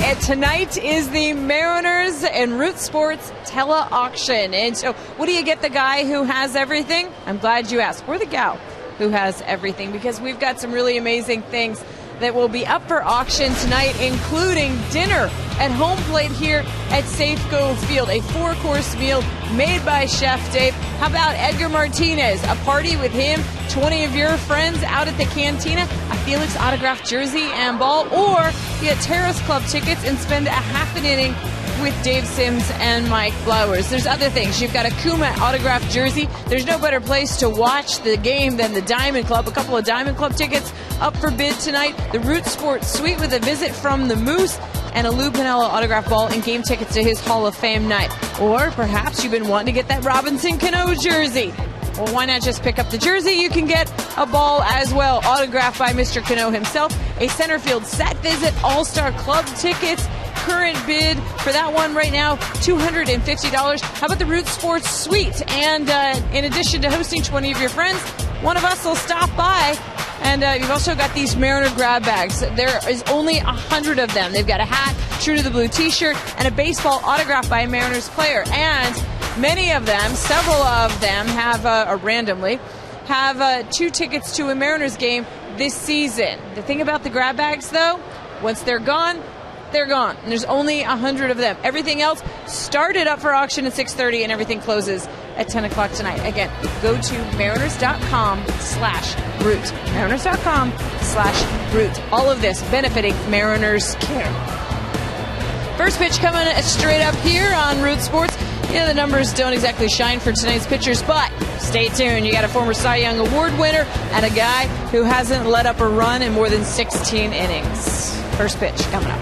and tonight is the Mariners and Root Sports tele-auction. And so what do you get the guy who has everything? I'm glad you asked. We're the gal who has everything, because we've got some really amazing things that will be up for auction tonight, including dinner at home plate here at Safeco Field, a 4-course meal made by Chef Dave. How about Edgar Martinez, a party with him, 20 of your friends out at the Cantina, a Felix autographed jersey and ball, or get Terrace Club tickets and spend a half an inning with Dave Sims and Mike Flowers. There's other things. You've got a Kuma autographed jersey. There's no better place to watch the game than the Diamond Club. A couple of Diamond Club tickets up for bid tonight. The Root Sports Suite with a visit from the Moose, and a Lou Piniella autograph ball and game tickets to his Hall of Fame night. Or perhaps you've been wanting to get that Robinson Cano jersey. Well, why not just pick up the jersey? You can get a ball as well, autographed by Mr. Cano himself. A center field set visit, All-Star Club tickets. Current bid for that one right now, $250. How about the Root Sports Suite? And in addition to hosting 20 of your friends, one of us will stop by. And you've also got these Mariner grab bags. There is only 100 of them. They've got a hat, True to the Blue t-shirt, and a baseball autographed by a Mariners player. And many of them, several of them have, randomly, have 2 tickets to a Mariners game this season. The thing about the grab bags, though, once they're gone, they're gone. And there's only 100 of them. Everything else started up for auction at 6:30, and everything closes at 10 o'clock tonight. Again, go to mariners.com/root. Mariners.com/root. All of this benefiting Mariners Care. First pitch coming straight up here on Root Sports. You know, the numbers don't exactly shine for tonight's pitchers, but stay tuned. You got a former Cy Young Award winner and a guy who hasn't let up a run in more than 16 innings. First pitch coming up.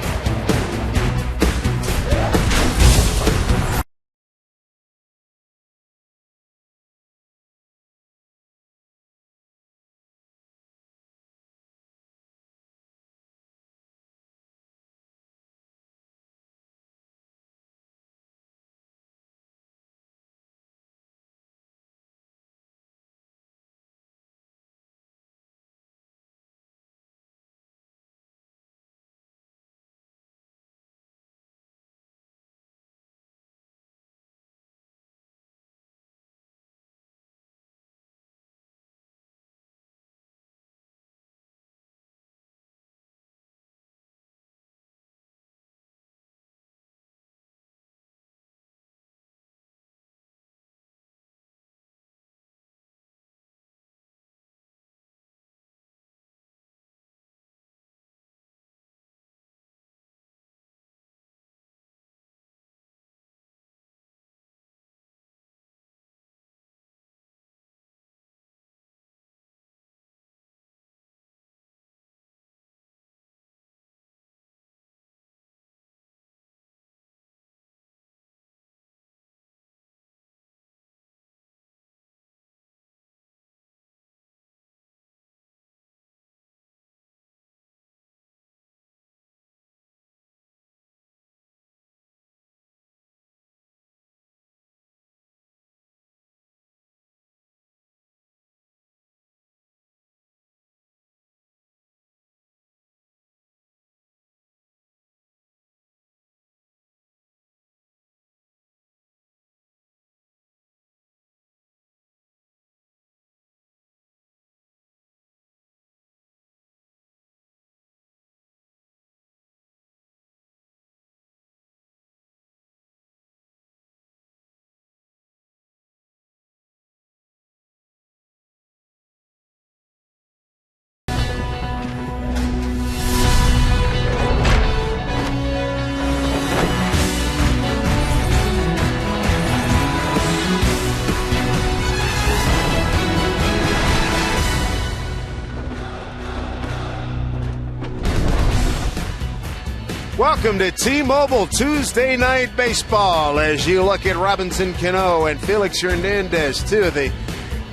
Welcome to T-Mobile Tuesday Night Baseball as you look at Robinson Cano and Felix Hernandez, two of the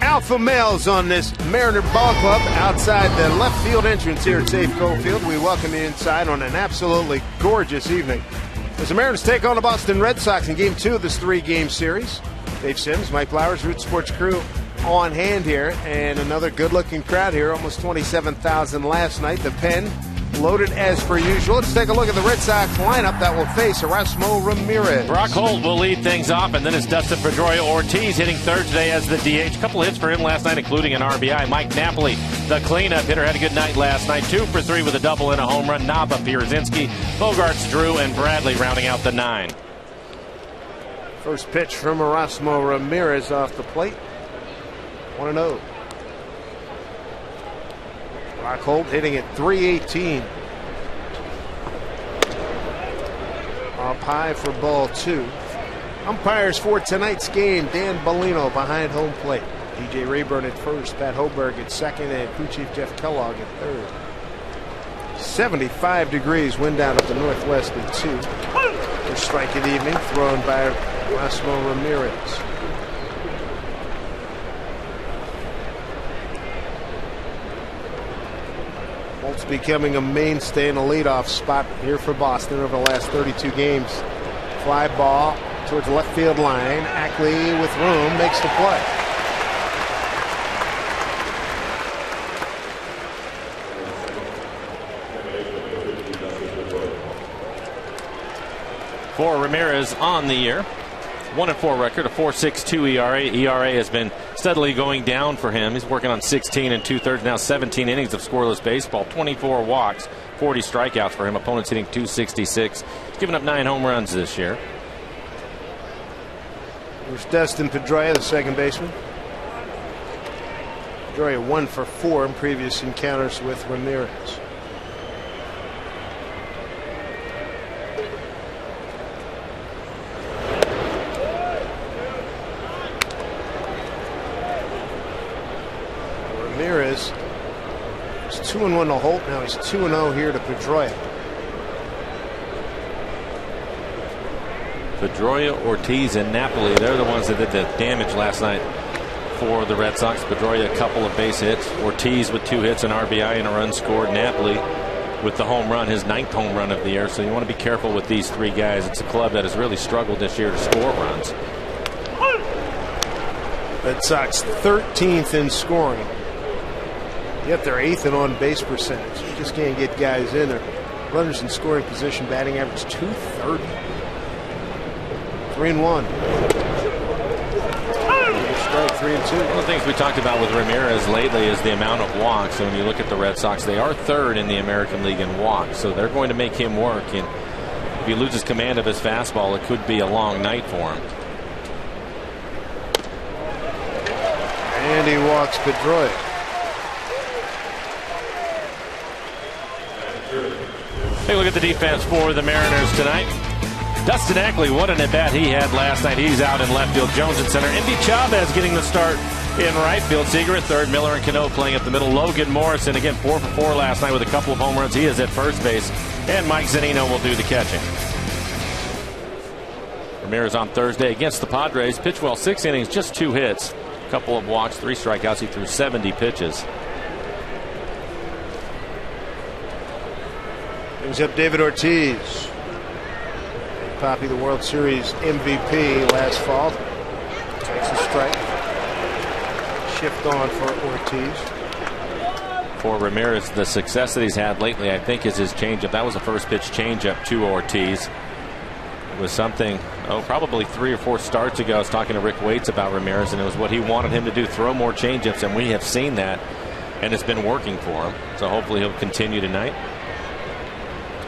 alpha males on this Mariner ball club outside the left field entrance here at Safeco Field. We welcome you inside on an absolutely gorgeous evening as the Mariners take on the Boston Red Sox in Game 2 of this 3-game series. Dave Sims, Mike Flowers, Root Sports crew on hand here, and another good-looking crowd here, almost 27,000 last night. The Pen loaded as per usual. Let's take a look at the Red Sox lineup that will face Erasmo Ramirez. Brock Holt will lead things off, and then it's Dustin Pedroia Ortiz hitting third today as the DH. A couple hits for him last night, including an RBI. Mike Napoli, the cleanup hitter, had a good night last night. 2 for 3 with a double and a home run. Nava, Pierzynski, Bogarts, Drew, and Bradley rounding out the 9. First pitch from Erasmo Ramirez off the plate. 1-0. Brock Holt hitting at .318. Up high for ball 2. Umpires for tonight's game: Dan Bellino behind home plate, DJ Rayburn at first, Pat Hoberg at second, and crew chief Jeff Kellogg at third. 75 degrees, wind down at the northwest at 2. First strike of the evening thrown by Erasmo Ramirez. Holt's becoming a mainstay in the leadoff spot here for Boston over the last 32 games. Fly ball towards the left field line. Ackley with room makes the play. For Ramirez on the year, 1-4 record, a 4.62 ERA. ERA has been steadily going down for him. He's working on 16 2/3, now 17 innings of scoreless baseball, 24 walks, 40 strikeouts for him. Opponents hitting .266. He's given up 9 home runs this year. There's Dustin Pedroia, the second baseman. Pedroia 1 for 4 in previous encounters with Ramirez. Ramirez is 2-1 to Holt. Now he's 2-0 here to Pedroia. Pedroia, Ortiz, and Napoli, they're the ones that did the damage last night for the Red Sox. Pedroia, a couple of base hits. Ortiz with 2 hits, an RBI, and a run scored. Napoli with the home run, his 9th home run of the year. So you want to be careful with these 3 guys. It's a club that has really struggled this year to score runs. Red Sox 13th in scoring. Yet they're 8th in on-base percentage. You just can't get guys in there. Runners in scoring position, batting average .230. 3-1. Strike 3-2. One of the things we talked about with Ramirez lately is the amount of walks. So when you look at the Red Sox, they are 3rd in the American League in walks. So they're going to make him work. And if he loses command of his fastball, it could be a long night for him. And he walks Pedroia. Take a look at the defense for the Mariners tonight. Dustin Ackley, what an at-bat he had last night. He's out in left field. Jones at center. Endy Chavez getting the start in right field. Seager at third. Miller and Cano playing at the middle. Logan Morrison, again, 4 for 4 last night with a couple of home runs. He is at first base. And Mike Zunino will do the catching. Ramirez on Thursday against the Padres. Pitched well, 6 innings, just 2 hits. A couple of walks, 3 strikeouts. He threw 70 pitches. Brings up David Ortiz. Poppy, the World Series MVP last fall. Takes a strike. Shift on for Ortiz. For Ramirez, the success that he's had lately, I think, is his changeup. That was a first pitch changeup to Ortiz. It was something, probably 3 or 4 starts ago. I was talking to Rick Waits about Ramirez, and it was what he wanted him to do, throw more changeups, and we have seen that, and it's been working for him. So hopefully he'll continue tonight.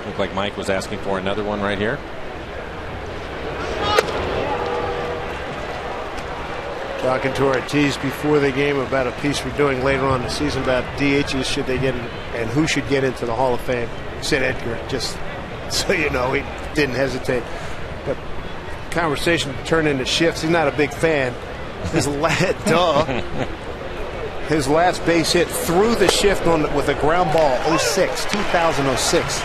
Looked like Mike was asking for another one right here. Talking to Ortiz before the game about a piece we're doing later on in the season about DHs, should they get in, and who should get into the Hall of Fame. Said Edgar, just so you know, he didn't hesitate. But conversation turned into shifts. He's not a big fan. His his last base hit through the shift with a ground ball, 2006.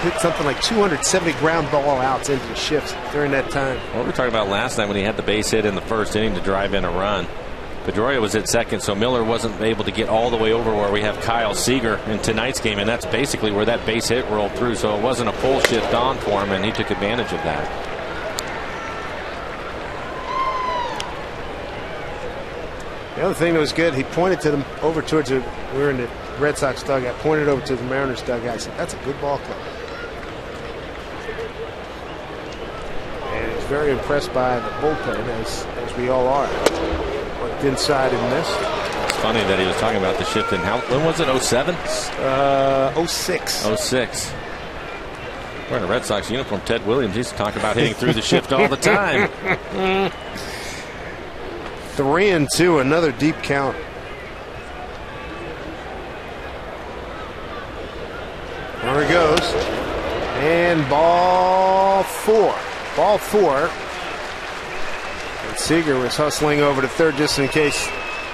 Hit something like 270 ground ball outs into the shifts during that time. What we were talking about last night when he had the base hit in the first inning to drive in a run. Pedroia was at second, so Miller wasn't able to get all the way over where we have Kyle Seager in tonight's game, and that's basically where that base hit rolled through. So it wasn't a full shift on for him, and he took advantage of that. The other thing that was good, he pointed to them over towards we were in the Red Sox dugout, pointed over to the Mariners dugout. I said, that's a good ball club. And he's very impressed by the bullpen, as we all are. Worked inside and missed. It's funny that he was talking about the shift in when was it? 07? 06. 06. Wearing a Red Sox uniform, Ted Williams used to talk about hitting through the shift all the time. 3-2, another deep count. There he goes. And ball four. Ball four. And Seager was hustling over to third just in case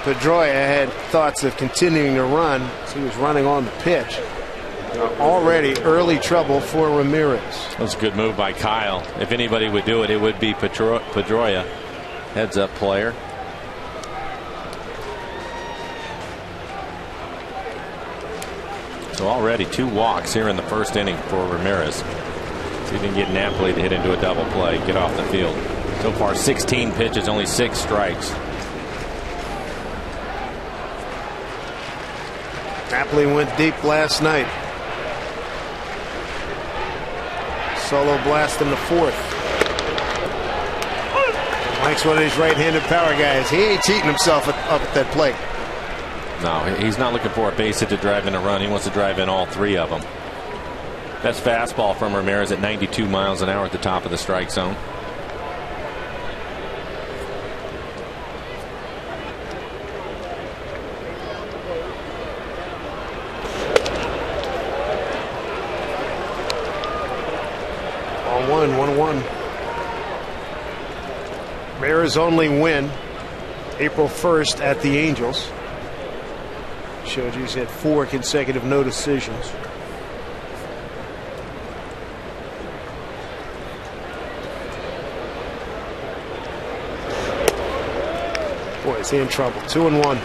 Pedroia had thoughts of continuing to run. So he was running on the pitch. Already early trouble for Ramirez. That was a good move by Kyle. If anybody would do it, it would be Pedroia. Heads up player. So already 2 walks here in the first inning for Ramirez. See if he can get Napoli to hit into a double play, get off the field. So far 16 pitches, only 6 strikes. Napoli went deep last night. Solo blast in the 4th. Mike's one of these right-handed power guys. He ain't cheating himself up at that plate. No, he's not looking for a base hit to drive in a run. He wants to drive in all 3 of them. Best fastball from Ramirez at 92 miles an hour at the top of the strike zone. On 1-1. Ramirez only win April 1st at the Angels. Showed you he's had 4 consecutive no decisions. Boy, is he in trouble. 2-1.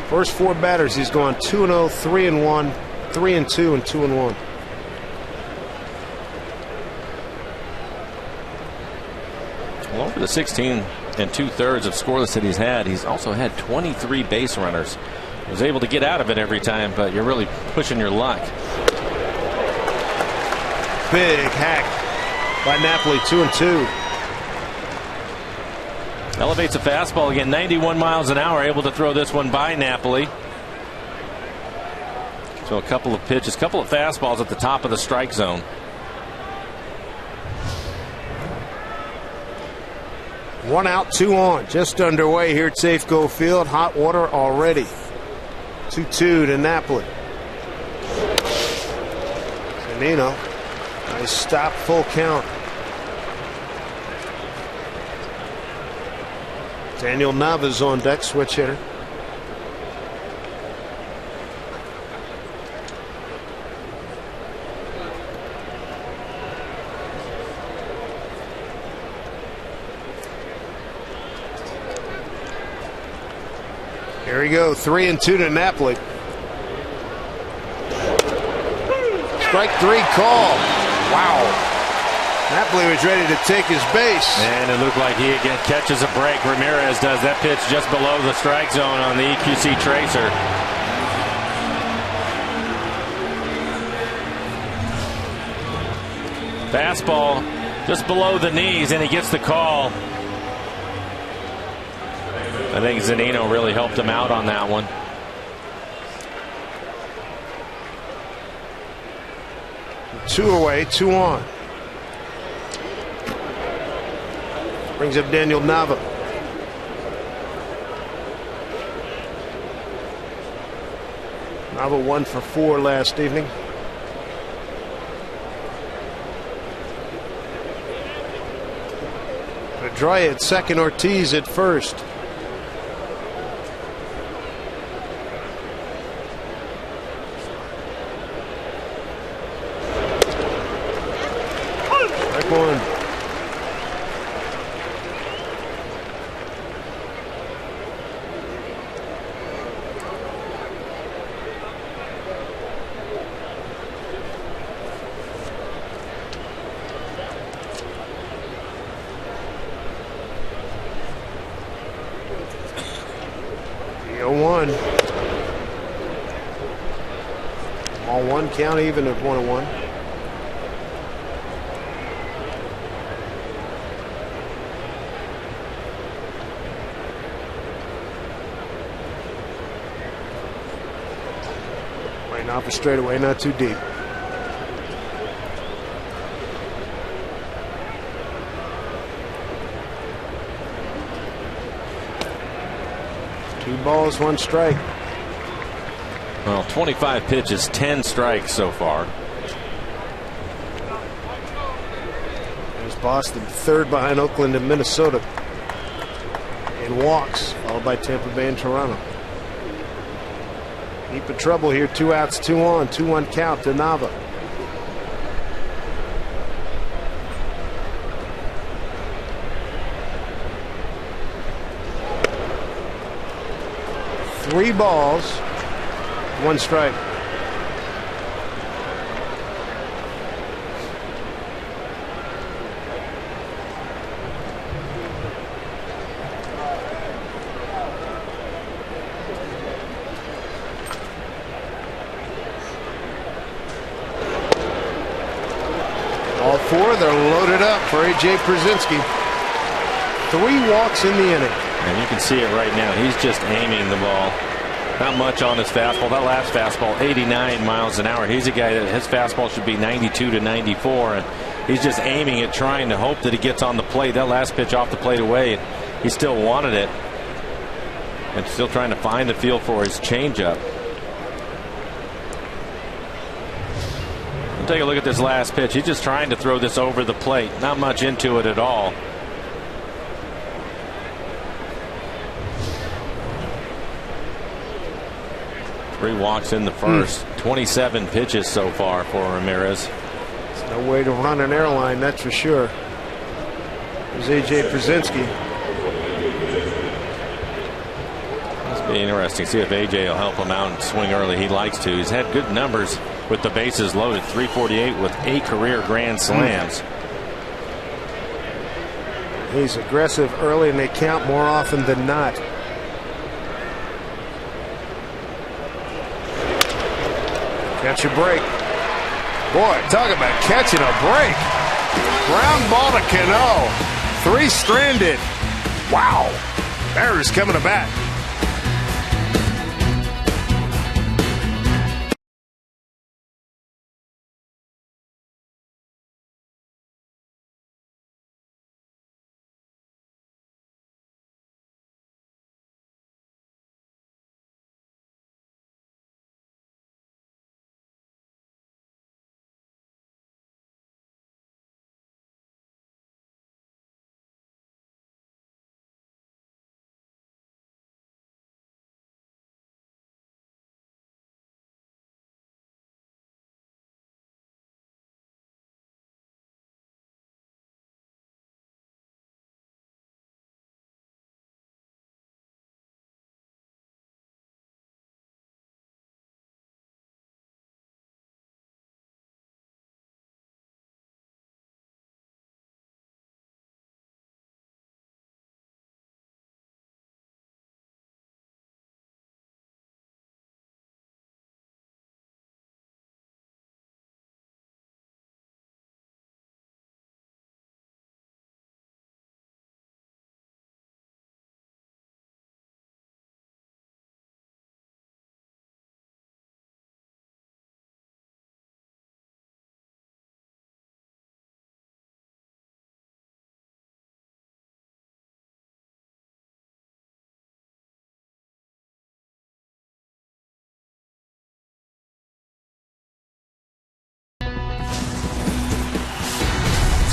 First 4 batters, he's gone 2-0, 3-1, 3-2, and 2-1. Well, over the 16 2/3 of scoreless that he's had, he's also had 23 base runners. He was able to get out of it every time, but you're really pushing your luck. Big hack by Napoli, 2-2. Elevates a fastball again, 91 miles an hour, able to throw this one by Napoli. So a couple of pitches, couple of fastballs at the top of the strike zone. 1 out, 2 on. Just underway here at Safeco Field. Hot water already. 2-2 to Napoli. Zunino. Nice stop, full count. Daniel Nava's on deck, switch hitter. Here we go, 3-2 to Napoli. Strike 3 call. Wow. Napoli was ready to take his base. And it looked like he again catches a break. Ramirez does that pitch just below the strike zone on the EQC tracer. Fastball just below the knees, and he gets the call. I think Zunino really helped him out on that one. Two away, 2 on. Brings up Daniel Nava. Nava 1 for 4 last evening. Pedroia at second, Ortiz at first. Strike 1. 1-1. All one count even at 1-1. Waiting off a straightaway, not too deep. Two balls, one strike. Well, 25 pitches, 10 strikes so far. There's Boston, third behind Oakland and Minnesota in walks, followed by Tampa Bay and Toronto. Deep in trouble here. 2 outs, 2 on, 2-1 count to Nava. Three balls, one strike. All four, they're loaded up for A.J. Przinsky. 3 walks in the inning. And you can see it right now. He's just aiming the ball. Not much on his fastball. That last fastball, 89 miles an hour. He's a guy that his fastball should be 92 to 94. And he's just aiming it, trying to hope that it gets on the plate. That last pitch off the plate away, he still wanted it. And still trying to find the feel for his changeup. Take a look at this last pitch. He's just trying to throw this over the plate. Not much into it at all. Three walks in the first. 27 pitches so far for Ramirez. There's no way to run an airline, that's for sure. There's A.J. Przinsky. Must be interesting. See if A.J. will help him out and swing early. He likes to. He's had good numbers with the bases loaded. 348 with 8 career grand slams. He's aggressive early and they count more often than not. Catch a break. Boy, talk about catching a break. Ground ball to Cano. 3 stranded. Wow. Mariners coming to bat.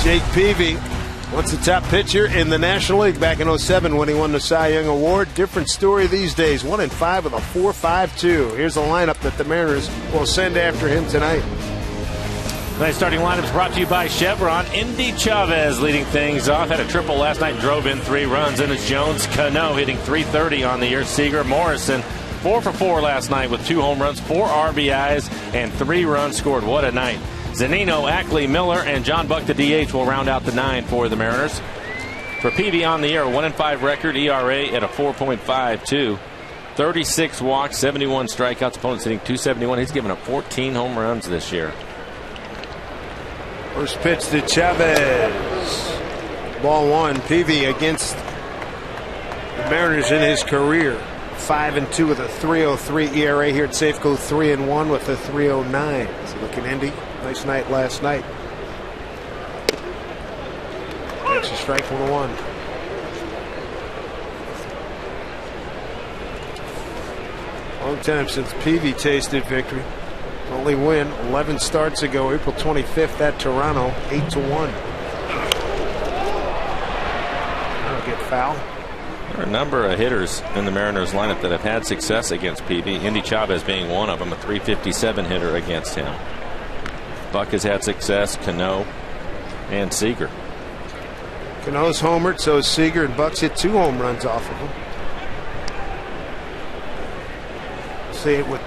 Jake Peavy, once the top pitcher in the National League back in 07 when he won the Cy Young Award. Different story these days. 1-5 with a 4.52. Here's the lineup that the Mariners will send after him tonight. Tonight's starting lineup is brought to you by Chevron. Indy Chavez leading things off. Had a triple last night, drove in 3 runs. And it's Jones, Cano hitting .330 on the year. Seager, Morrison 4 for 4 last night with 2 home runs, 4 RBIs, and 3 runs scored. What a night. Zunino, Ackley, Miller, and John Buck, the DH, will round out the 9 for the Mariners. For Peavy on the year, a 1-5 record, ERA at a 4.52. 36 walks, 71 strikeouts. Opponents hitting .271. He's given up 14 home runs this year. First pitch to Chavez. Ball one. Peavy against the Mariners in his career. 5-2 with a 3.03 ERA here at Safeco. 3-1 with a 3.09. So looking Indy. Nice night last night. Next is strike 1-1. Long time since Peavy tasted victory. Only win 11 starts ago, April 25th at Toronto, 8-1. That'll get foul. There are a number of hitters in the Mariners lineup that have had success against Peavy. Indy Chavez being one of them, a .357 hitter against him. Buck has had success, Cano and Seager. Cano's homered, so is Seager, and Buck's hit 2 home runs off of him. See what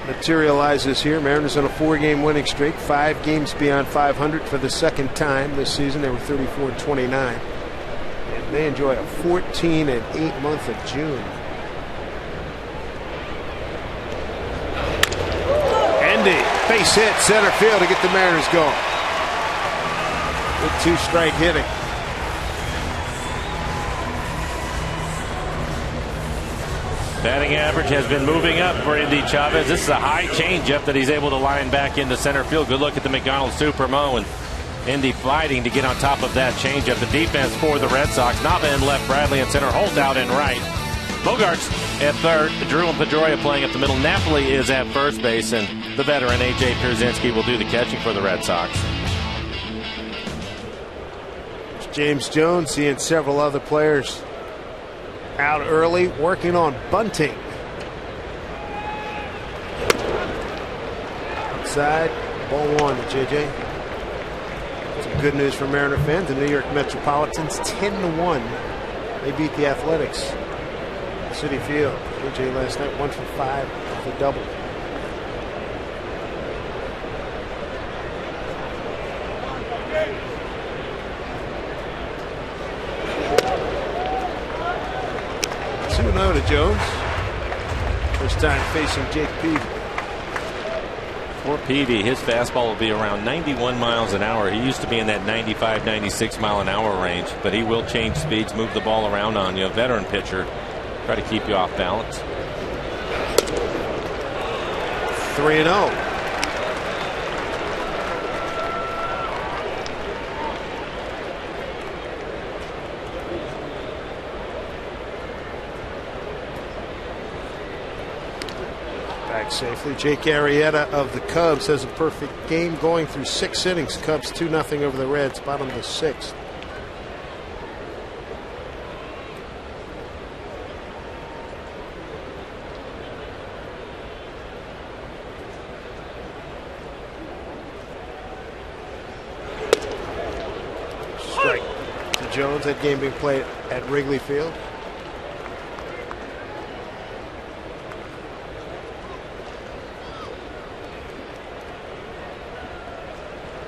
materializes here. Mariners on a 4-game winning streak, 5 games beyond 500 for the second time this season. They were 34-29, and they enjoy a 14-8 month of June. Endy, base hit, center field to get the Mariners going. Good 2-strike hitting. Batting average has been moving up for Indy Chavez. This is a high changeup that he's able to line back into center field. Good look at the McDonald Supermo, and Indy fighting to get on top of that changeup. The defense for the Red Sox. Nava in left, Bradley in center, Holt out in right. Bogarts at third, Drew and Pedroia playing up the middle. Napoli is at first base, and the veteran A.J. Pierzynski will do the catching for the Red Sox. James Jones seeing several other players out early, working on bunting. Outside, ball one to JJ. Some good news for Mariner fans. The New York Metropolitans 10-1. They beat the Athletics. City Field. JJ last night 1 for 5 with a double. To Jones. First time facing Jake Peavy. For Peavy, his fastball will be around 91 miles an hour. He used to be in that 95, 96 mile an hour range, but he will change speeds, move the ball around on you. A veteran pitcher, try to keep you off balance. 3-0. Safely. Jake Arrieta of the Cubs has a perfect game going through 6 innings. Cubs 2-0 over the Reds, bottom of the 6th. Strike to Jones. That game being played at Wrigley Field.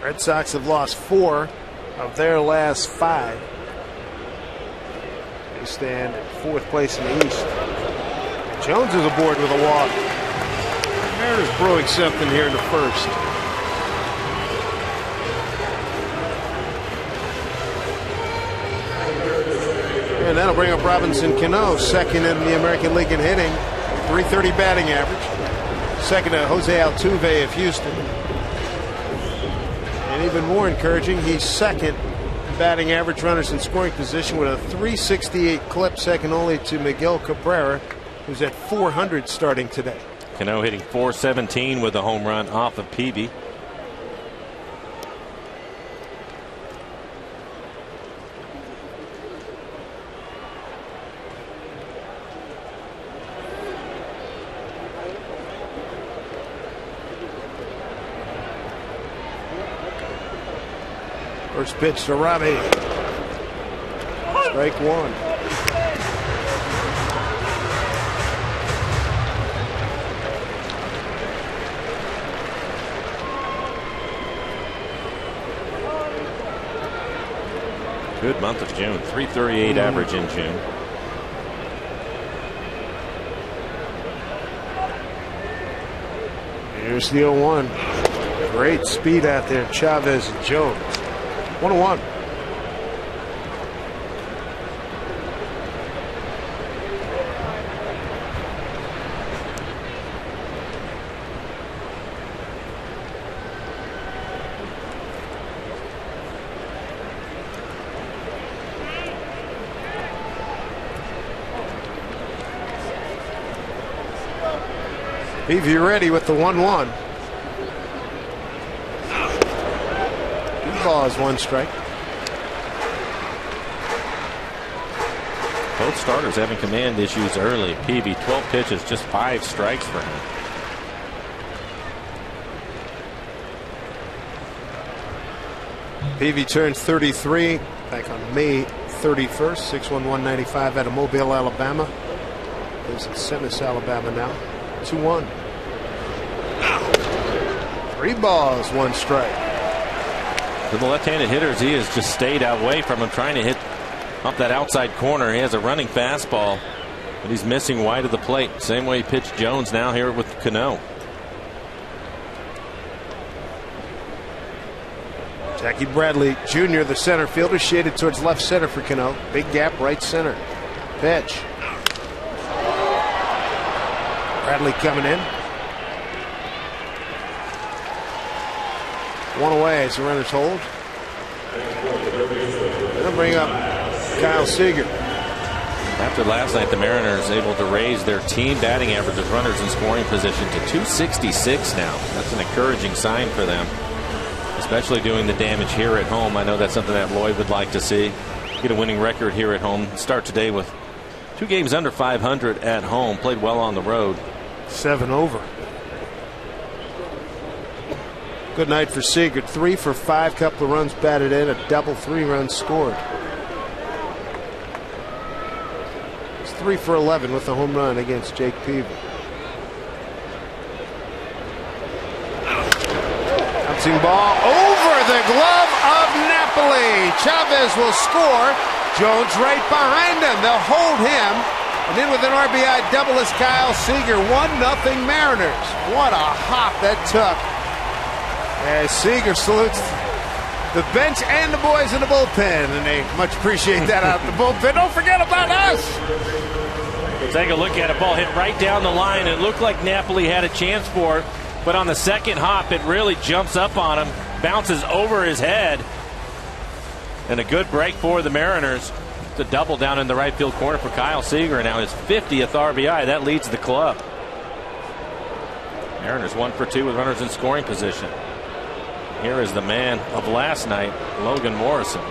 Red Sox have lost 4 of their last 5. They stand at 4th place in the East. Jones is aboard with a walk. Mariners brewing something here in the first. And that'll bring up Robinson Cano, second in the American League in hitting, .330 batting average. Second to Jose Altuve of Houston. And even more encouraging, he's second in batting average, runners in scoring position with a .368 clip, second only to Miguel Cabrera, who's at .400 starting today. Cano hitting .417 with a home run off of Peavy. First pitch to Robbie. Strike 1. Good month of June. .338 average in June. Here's the 0-1. Great speed out there, Chavez and Jones. 1-1. Peavy ready with the 1-1. 2 balls, 1 strike. Both starters having command issues early. Peavy, 12 pitches, just 5 strikes for him. Peavy turns 33 back on May 31st. 6'1", 195 out of Mobile, Alabama. Lives in Semis, Alabama now. 2-1. 3 balls, 1 strike. For the left-handed hitters, he has just stayed away from him, trying to hit up that outside corner. He has a running fastball, but he's missing wide of the plate. Same way he pitched Jones now here with Cano. Jackie Bradley Jr., the center fielder, shaded towards left center for Cano. Big gap, right center. Pitch. Bradley coming in. 1 away as the runners hold. They'll bring up Kyle Seager. After last night, the Mariners able to raise their team batting average of runners in scoring position to 266 now. That's an encouraging sign for them, especially doing the damage here at home. I know that's something that Lloyd would like to see. Get a winning record here at home. Start today with 2 games under 500 at home. Played well on the road. 7 over. Good night for Seager. 3 for 5, couple of runs batted in, a double, 3 runs scored. It's 3 for 11 with a home run against Jake Peavy. Bouncing ball over the glove of Napoli. Chavez will score. Jones right behind him. They'll hold him. And then with an RBI double is Kyle Seager. 1-0 Mariners. What a hop that took. As Seager salutes the bench and the boys in the bullpen, and they much appreciate that out the bullpen. Don't forget about us. We'll take a look at a ball hit right down the line. It looked like Napoli had a chance for it, but on the second hop, it really jumps up on him, bounces over his head, and a good break for the Mariners. The double down in the right field corner for Kyle Seager. Now his 50th RBI. That leads the club. Mariners 1 for 2 with runners in scoring position. Here is the man of last night, Logan Morrison.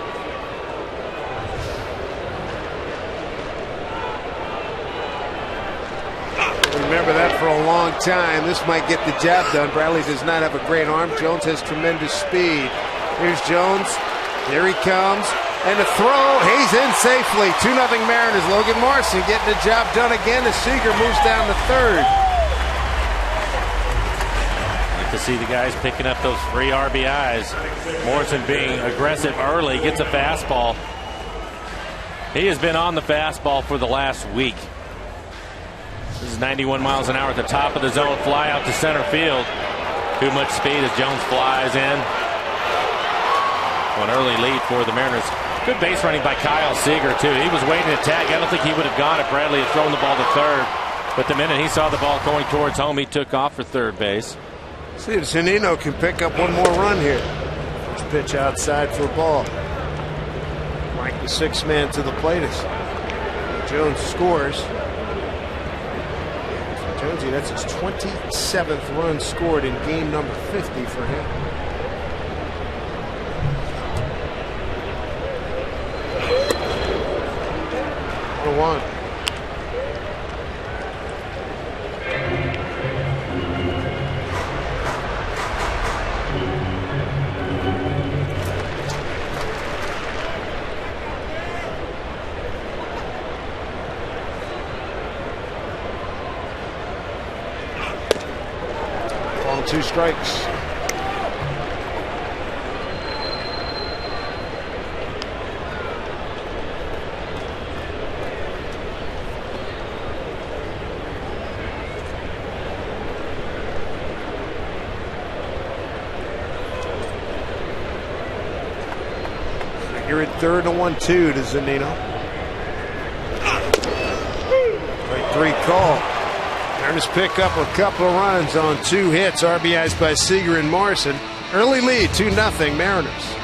Remember that for a long time. This might get the job done. Bradley does not have a great arm. Jones has tremendous speed. Here's Jones. Here he comes. And the throw. He's in safely. 2-0 Mariners. Logan Morrison getting the job done again as Seager moves down to third. To see the guys picking up those free RBIs. Morrison being aggressive early, gets a fastball. He has been on the fastball for the last week. This is 91 miles an hour at the top of the zone. Fly out to center field. Too much speed as Jones flies in. An early lead for the Mariners. Good base running by Kyle Seager, too. He was waiting to tag. I don't think he would have gone if Bradley had thrown the ball to third. But the minute he saw the ball going towards home, he took off for third base. See if Zunino can pick up one more run here. First pitch outside for a ball. Mike, the 6th man to the plate as Jones scores. For Jonesy, that's his 27th run scored in game number 50 for him. One. Ball 2 strikes. You're at third and 1-2 to Zunino. 3 call. Mariners pick up a couple of runs on 2 hits. RBIs by Seager and Morrison. Early lead, 2-0 Mariners.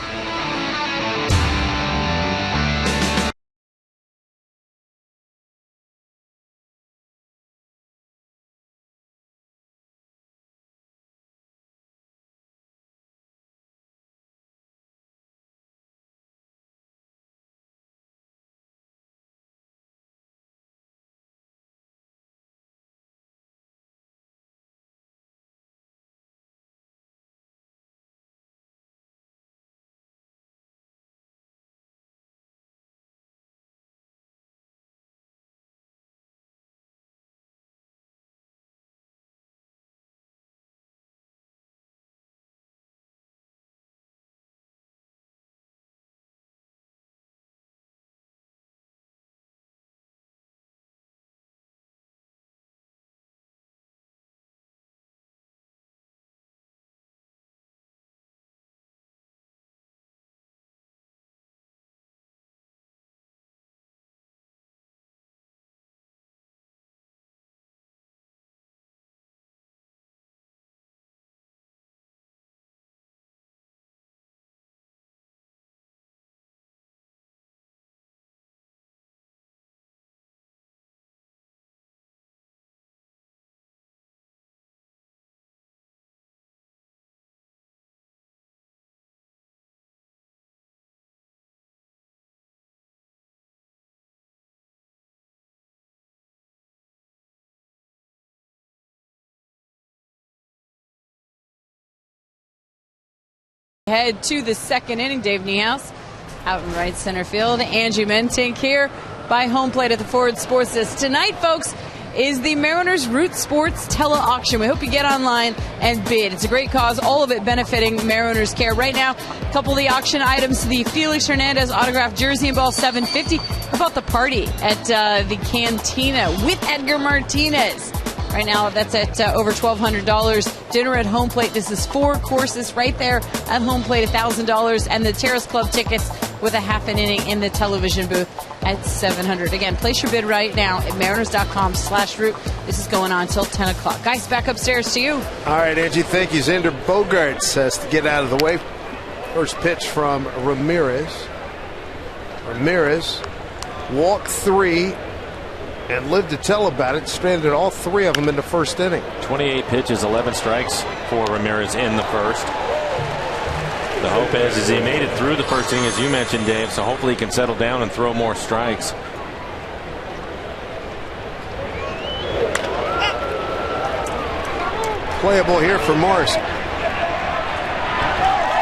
Head to the second inning. Dave Niehaus out in right center field. Angie Mentink here by home plate at the Ford Sports Desk. Tonight, folks, is the Mariners Root Sports Tele-Auction. We hope you get online and bid. It's a great cause, all of it benefiting Mariners Care. Right now, a couple of the auction items, the Felix Hernandez autographed jersey and ball, $750. How about the party at the Cantina with Edgar Martinez? Right now, that's at over $1,200. Dinner at home plate. This is 4 courses right there at home plate, $1,000. And the Terrace Club tickets with a half an inning in the television booth at $700. Again, place your bid right now at mariners.com/root. This is going on until 10 o'clock. Guys, back upstairs to you. All right, Angie, thank you. Xander Bogaerts has to get out of the way. First pitch from Ramirez. Ramirez walked 3. And lived to tell about it. Stranded all 3 of them in the first inning. 28 pitches, 11 strikes for Ramirez in the first. The hope is he made it through the first inning, as you mentioned, Dave, so hopefully he can settle down and throw more strikes. Playable here for Morrison.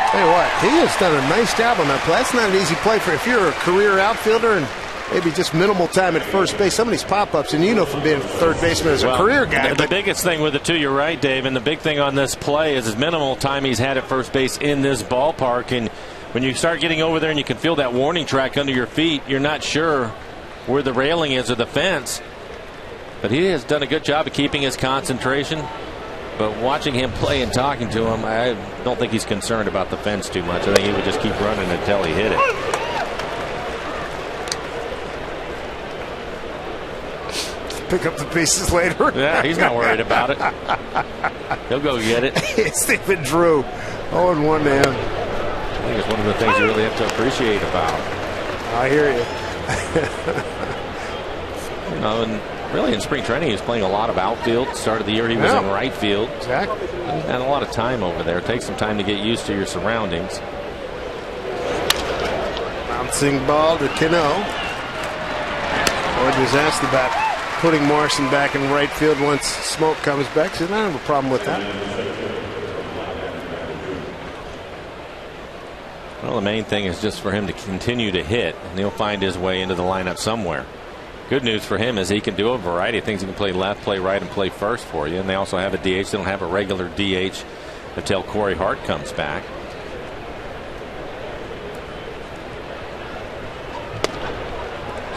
Tell you what, he has done a nice job on that play. That's not an easy play for if you're a career outfielder and maybe just minimal time at first base. Some of these pop-ups, and you know from being third baseman as a career guy. The biggest thing with it, too, you're right, Dave, and the big thing on this play is his minimal time he's had at first base in this ballpark. And when you start getting over there and you can feel that warning track under your feet, you're not sure where the railing is or the fence. But he has done a good job of keeping his concentration. But watching him play and talking to him, I don't think he's concerned about the fence too much. I think he would just keep running until he hit it. Pick up the pieces later. Yeah, he's not worried about it. He'll go get it. Stephen Drew, 0-1 to him. I think it's one of the things you really have to appreciate about. I hear you. You know, and really in spring training he was playing a lot of outfield. Start of the year he was in right field. Exactly. He's had a lot of time over there. It takes some time to get used to your surroundings. Bouncing ball to Cano. Boyd was asked about putting Morrison back in right field once Smoke comes back. So I don't have a problem with that. Well, the main thing is just for him to continue to hit, and he'll find his way into the lineup somewhere. Good news for him is he can do a variety of things. He can play left, play right, and play first for you. And they also have a DH. They don't have a regular DH until Corey Hart comes back.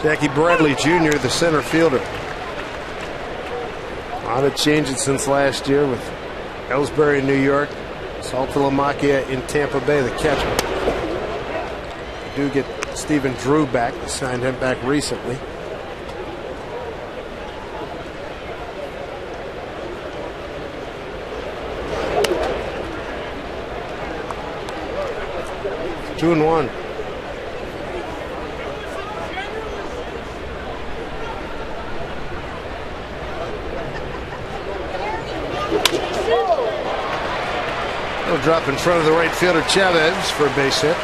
Jackie Bradley Jr., the center fielder. A lot of changes since last year with Ellsbury in New York, Saltalamacchia in Tampa Bay, the catcher. do get Stephen Drew back. They signed him back recently. Two and one. He'll drop in front of the right fielder Chavez for a base hit.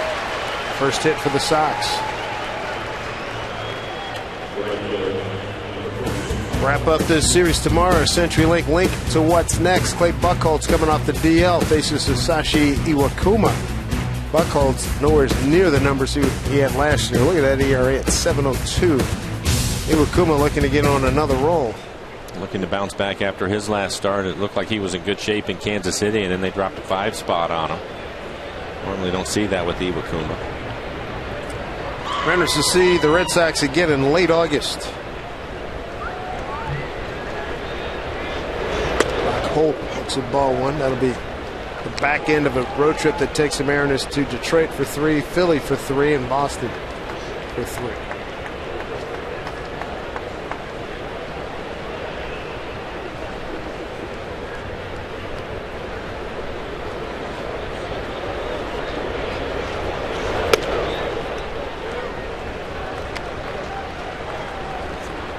First hit for the Sox. Wrap up this series tomorrow. CenturyLink link to what's next. Clay Buchholz coming off the DL faces Hisashi Iwakuma. Buchholz nowhere near the numbers he had last year. Look at that ERA at 7.02. Iwakuma looking to get on another roll. Looking to bounce back after his last start. It looked like he was in good shape in Kansas City, and then they dropped a 5 spot on him. Normally don't see that with Iwakuma. Runners to see the Red Sox again in late August. Holt looks at ball one. That'll be the back end of a road trip that takes the Mariners to Detroit for 3, Philly for 3, and Boston for 3.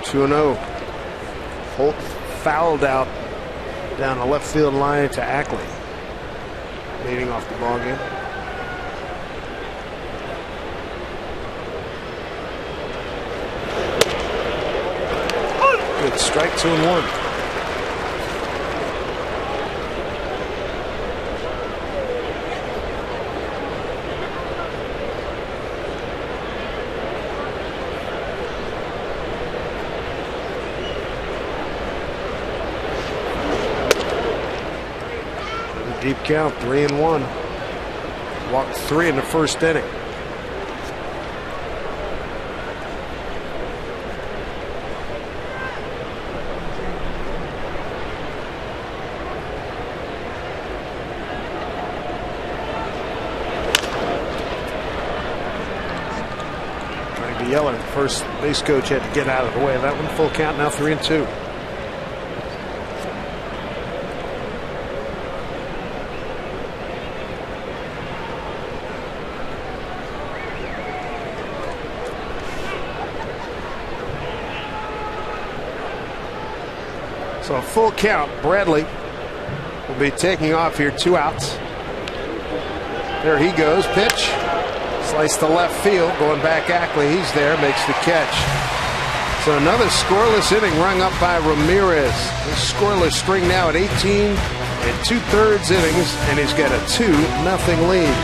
Two and 0. Holt fouled out down the left field line to Ackley, leading off the ball game. Good strike, 2 and 1. Deep count, 3 and 1. Walked 3 in the first inning. Trying to yell at first base coach had to get out of the way of that one. Full count now, 3 and 2. So a full count. Bradley will be taking off here, 2 outs. There he goes. Pitch. Slice to left field. Going back Ackley. He's there. Makes the catch. So another scoreless inning rung up by Ramirez. His scoreless string now at 18 2/3 innings, and he's got a 2-0 lead.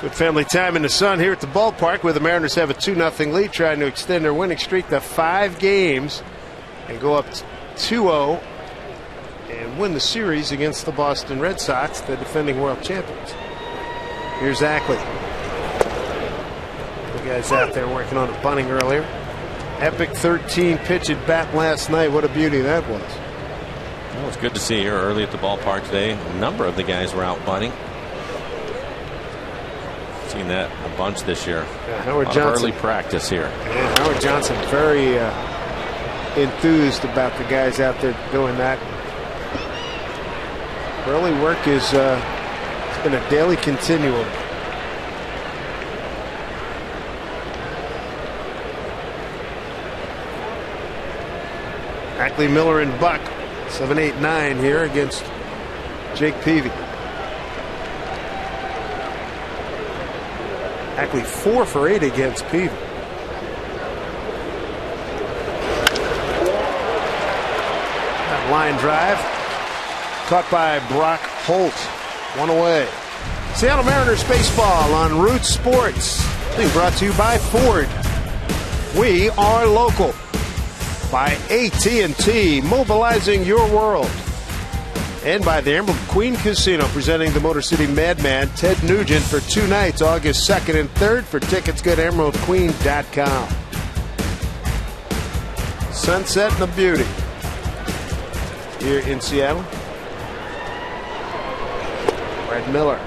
Good family time in the sun here at the ballpark, where the Mariners have a 2-0 lead, trying to extend their winning streak to 5 games and go up 2-0 and win the series against the Boston Red Sox, the defending world champions. Here's Ackley. The guys out there working on a bunting earlier. Epic 13-pitch at bat last night. What a beauty that was. Well, it's good to see here early at the ballpark today. A number of the guys were out bunting. Seen that a bunch this year. Yeah, Howard Johnson. Early practice here. Yeah, Howard Johnson very enthused about the guys out there doing that. Early work is it's been a daily continuum. Ackley, Miller, and Buck, 7, 8, 9 here against Jake Peavy. Ackley 4 for 8 against Peavy. That line drive caught by Brock Holt. 1 away. Seattle Mariners baseball on Root Sports. Being brought to you by Ford. We are local. By AT&T, mobilizing your world. And by the Emerald Queen Casino, presenting the Motor City Madman, Ted Nugent, for 2 nights, August 2nd and 3rd. For tickets, go to emeraldqueen.com. Sunset and a beauty here in Seattle. Brad Miller.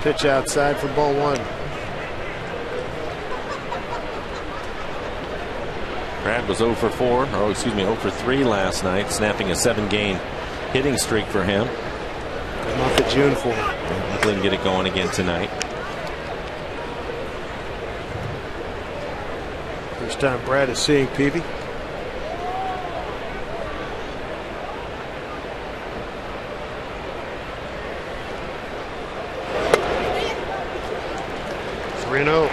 Pitch outside for ball 1. Brad was 0 for 4, or excuse me, 0 for 3 last night, snapping a 7-game hitting streak for him. Good month of June for him. Hopefully he can get it going again tonight. First time Brad is seeing Peavy. Reno.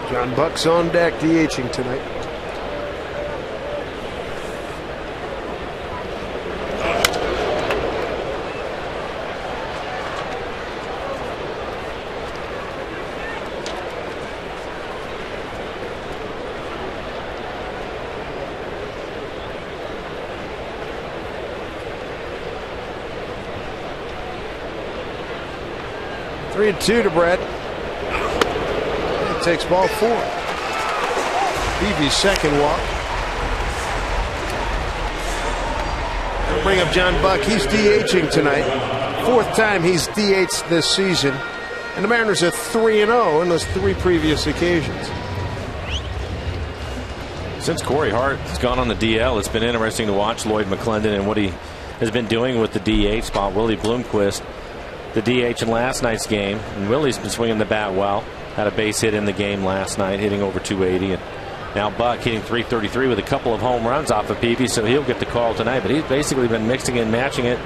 John Buck's on deck, DHing tonight. Three and 2 to Brett. Takes ball 4. Peavy's second walk. We'll bring up John Buck. He's DHing tonight. 4th time he's DH'd this season. And the Mariners are 3-0 in those 3 previous occasions. Since Corey Hart has gone on the DL, it's been interesting to watch Lloyd McClendon and what he has been doing with the DH spot. Willie Bloomquist, the DH in last night's game. And Willie's been swinging the bat well. Had a base hit in the game last night, hitting over 280. And now Buck hitting 333 with a couple of home runs off of Peavy, so he'll get the call tonight. But he's basically been mixing and matching it,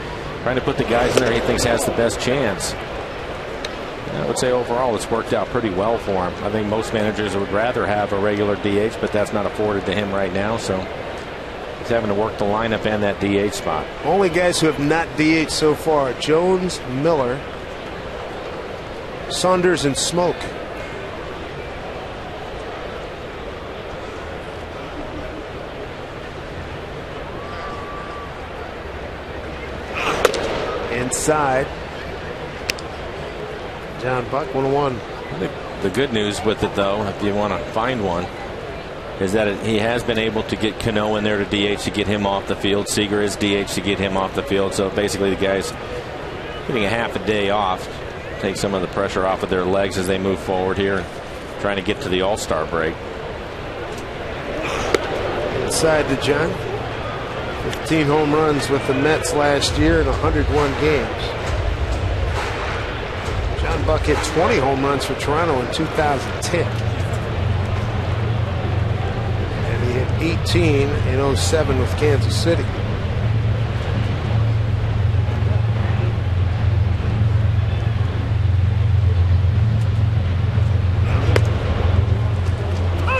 trying to put the guys in there he thinks has the best chance. And I would say overall it's worked out pretty well for him. I think most managers would rather have a regular DH, but that's not afforded to him right now. So he's having to work the lineup and that DH spot. Only guys who have not DH so far: Jones, Miller, Saunders, and Smoke. Inside, John Buck, 1-1. The good news with it, though, if you want to find one, is that he has been able to get Cano in there to DH to get him off the field. Seager is DH to get him off the field. So basically the guys getting a half a day off, take some of the pressure off of their legs as they move forward here and trying to get to the All-Star break. Inside to John. 15 home runs with the Mets last year in 101 games. John Buck hit 20 home runs for Toronto in 2010. And he hit 18 in 07 with Kansas City.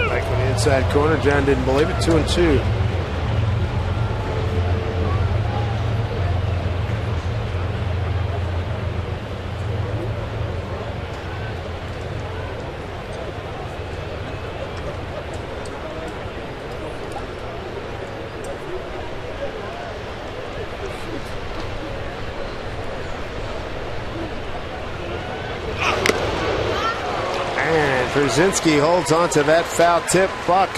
Back on the inside corner. John didn't believe it. 2-2. Brzezinski holds on to that foul tip. Buck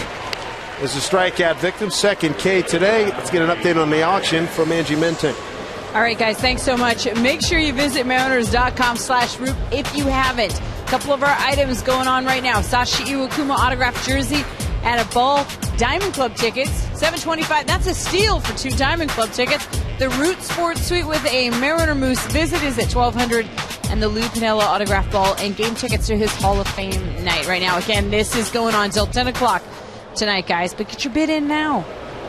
is a strikeout victim. Second K today. Let's get an update on the auction from Angie Minton. All right, guys, thanks so much. Make sure you visit Mariners.com/Root if you haven't. A couple of our items going on right now. Sashi Iwakuma autographed jersey and a Ball Diamond Club tickets. $725. That's a steal for 2 Diamond Club tickets. The Root Sports Suite with a Mariner Moose visit is at $1,200. And the Lou Piniella autograph ball and game tickets to his Hall of Fame night right now. Again, this is going on until 10 o'clock tonight, guys. But get your bid in now.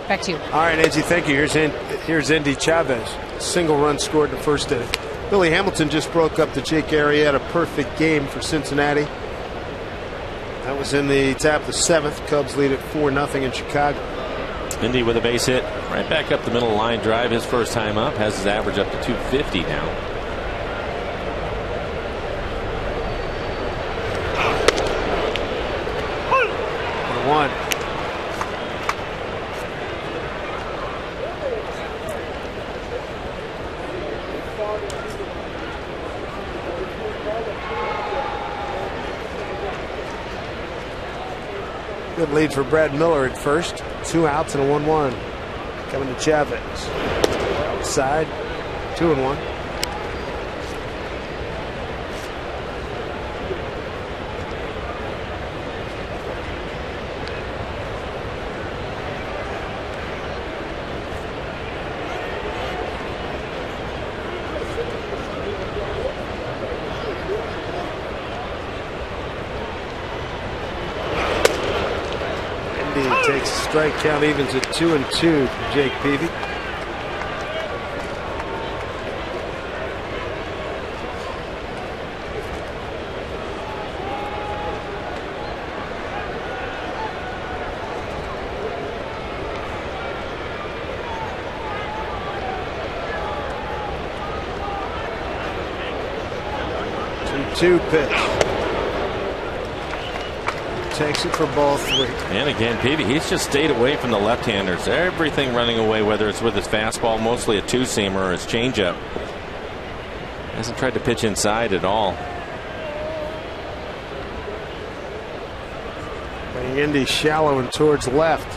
Back to you. All right, Angie, thank you. Here's Endy Chavez. Single run scored in the first inning. Billy Hamilton just broke up the Jake Arrieta perfect game for Cincinnati. That was in the top of the 7th. Cubs lead at 4-0 in Chicago. Endy with a base hit. Right back up the middle line drive. His first time up. Has his average up to 250 now. One. Good lead for Brad Miller at first. 2 outs and a 1-1. Coming to Chavez. Outside. 2-1. Takes a strike count, evens at 2-2 for Jake Peavy. Two pitch. Takes it for ball 3. And again, Peavy, he's just stayed away from the left-handers. Everything running away, whether it's with his fastball, mostly a 2-seamer, or his changeup. Hasn't tried to pitch inside at all. Indy shallow and towards left.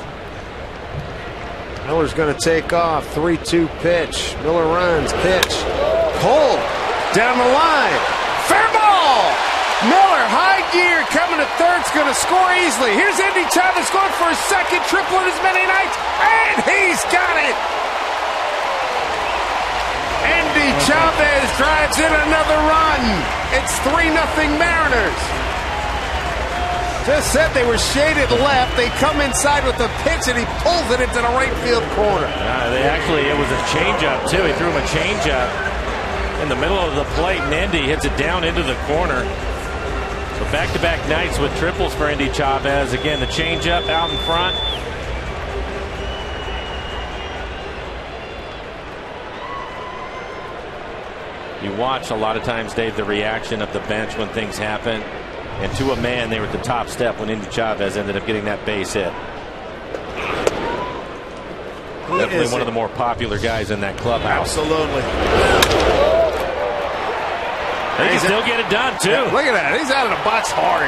Miller's going to take off. 3-2 pitch. Miller runs. Pitch. Pulled down the line. Fair ball. Miller, high gear, coming to third's going to score easily. Here's Endy Chavez going for a second triple in as many nights, and he's got it. Endy Chavez drives in another run. It's 3-0 Mariners. Just said they were shaded left. They come inside with the pitch, and he pulls it into the right field corner. It was a changeup, too. He threw him a changeup in the middle of the plate, and Endy hits it down into the corner. So back-to-back nights with triples for Endy Chavez. Again, the changeup out in front. You watch a lot of times, Dave, the reaction of the bench when things happen. And to a man, they were at the top step when Endy Chavez ended up getting that base hit. Definitely one of the more popular guys in that clubhouse. Absolutely. He can still get it done, too. Yeah, look at that. He's out of the box hard.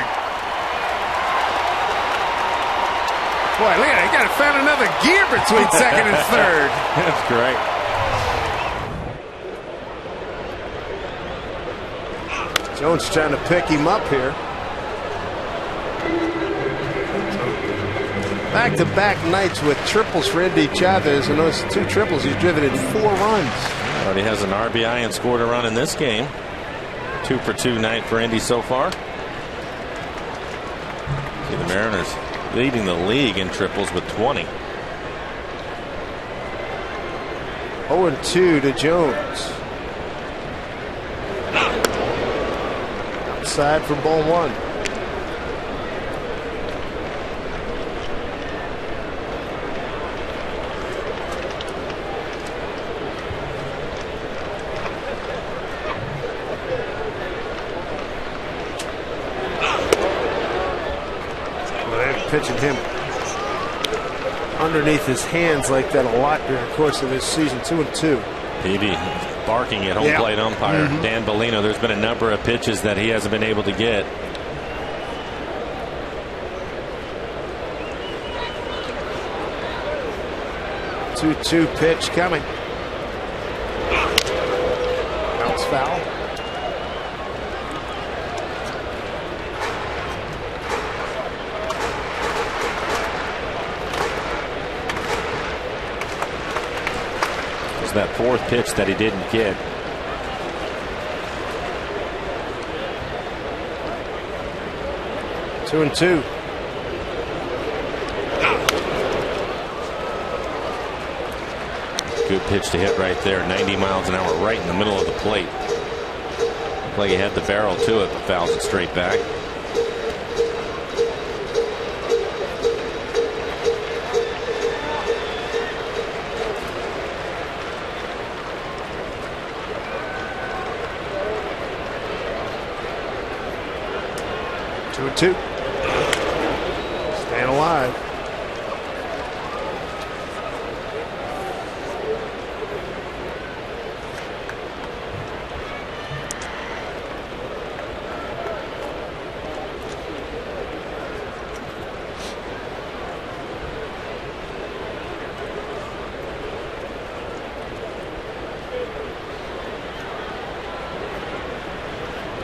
Boy, look at that. He got to find another gear between second and third. That's great. Jones trying to pick him up here. Back-to-back nights with triples for Endy Chavez, and those 2 triples he's driven in 4 runs. Already has an RBI and scored a run in this game. 2 for 2 night for Endy so far. See the Mariners leading the league in triples with 20. 0-2 to Jones. Outside for ball one. Pitching him underneath his hands like that a lot during the course of this season. 2-2. Peavy barking at home plate umpire Dan Bellino. There's been a number of pitches that he hasn't been able to get. Two pitch coming. Bounce foul. That fourth pitch that he didn't get. Two and two. Good pitch to hit right there. 90 miles an hour right in the middle of the plate. Looked like he had the barrel to it, but fouls it straight back. Two. Staying alive.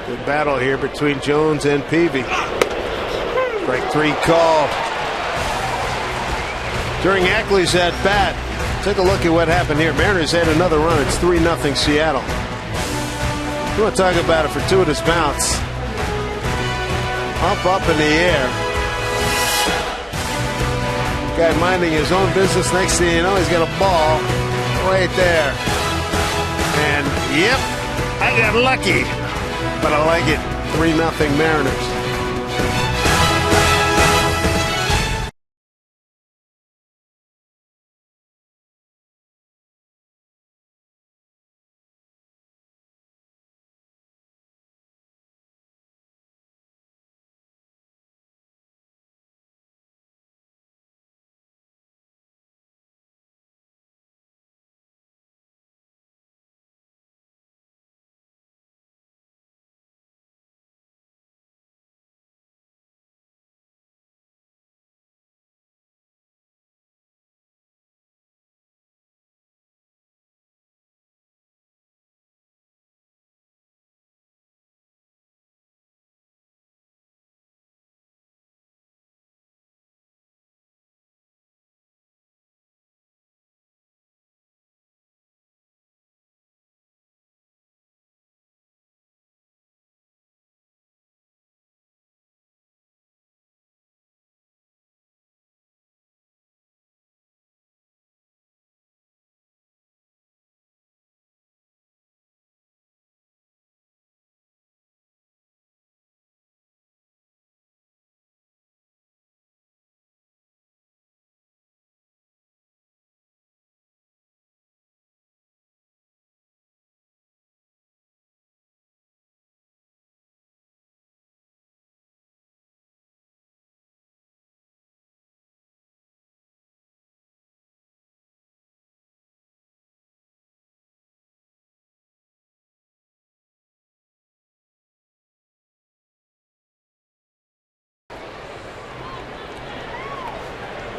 Good battle here between Jones and Peavy. Strike three call. During Ackley's at bat, take a look at what happened here. Mariners had another run. It's 3-0 Seattle. You want to talk about a fortuitous bounce. Up in the air. Guy minding his own business. Next thing you know, he's got a ball right there. And yep, I got lucky. But I like it. 3-0 Mariners.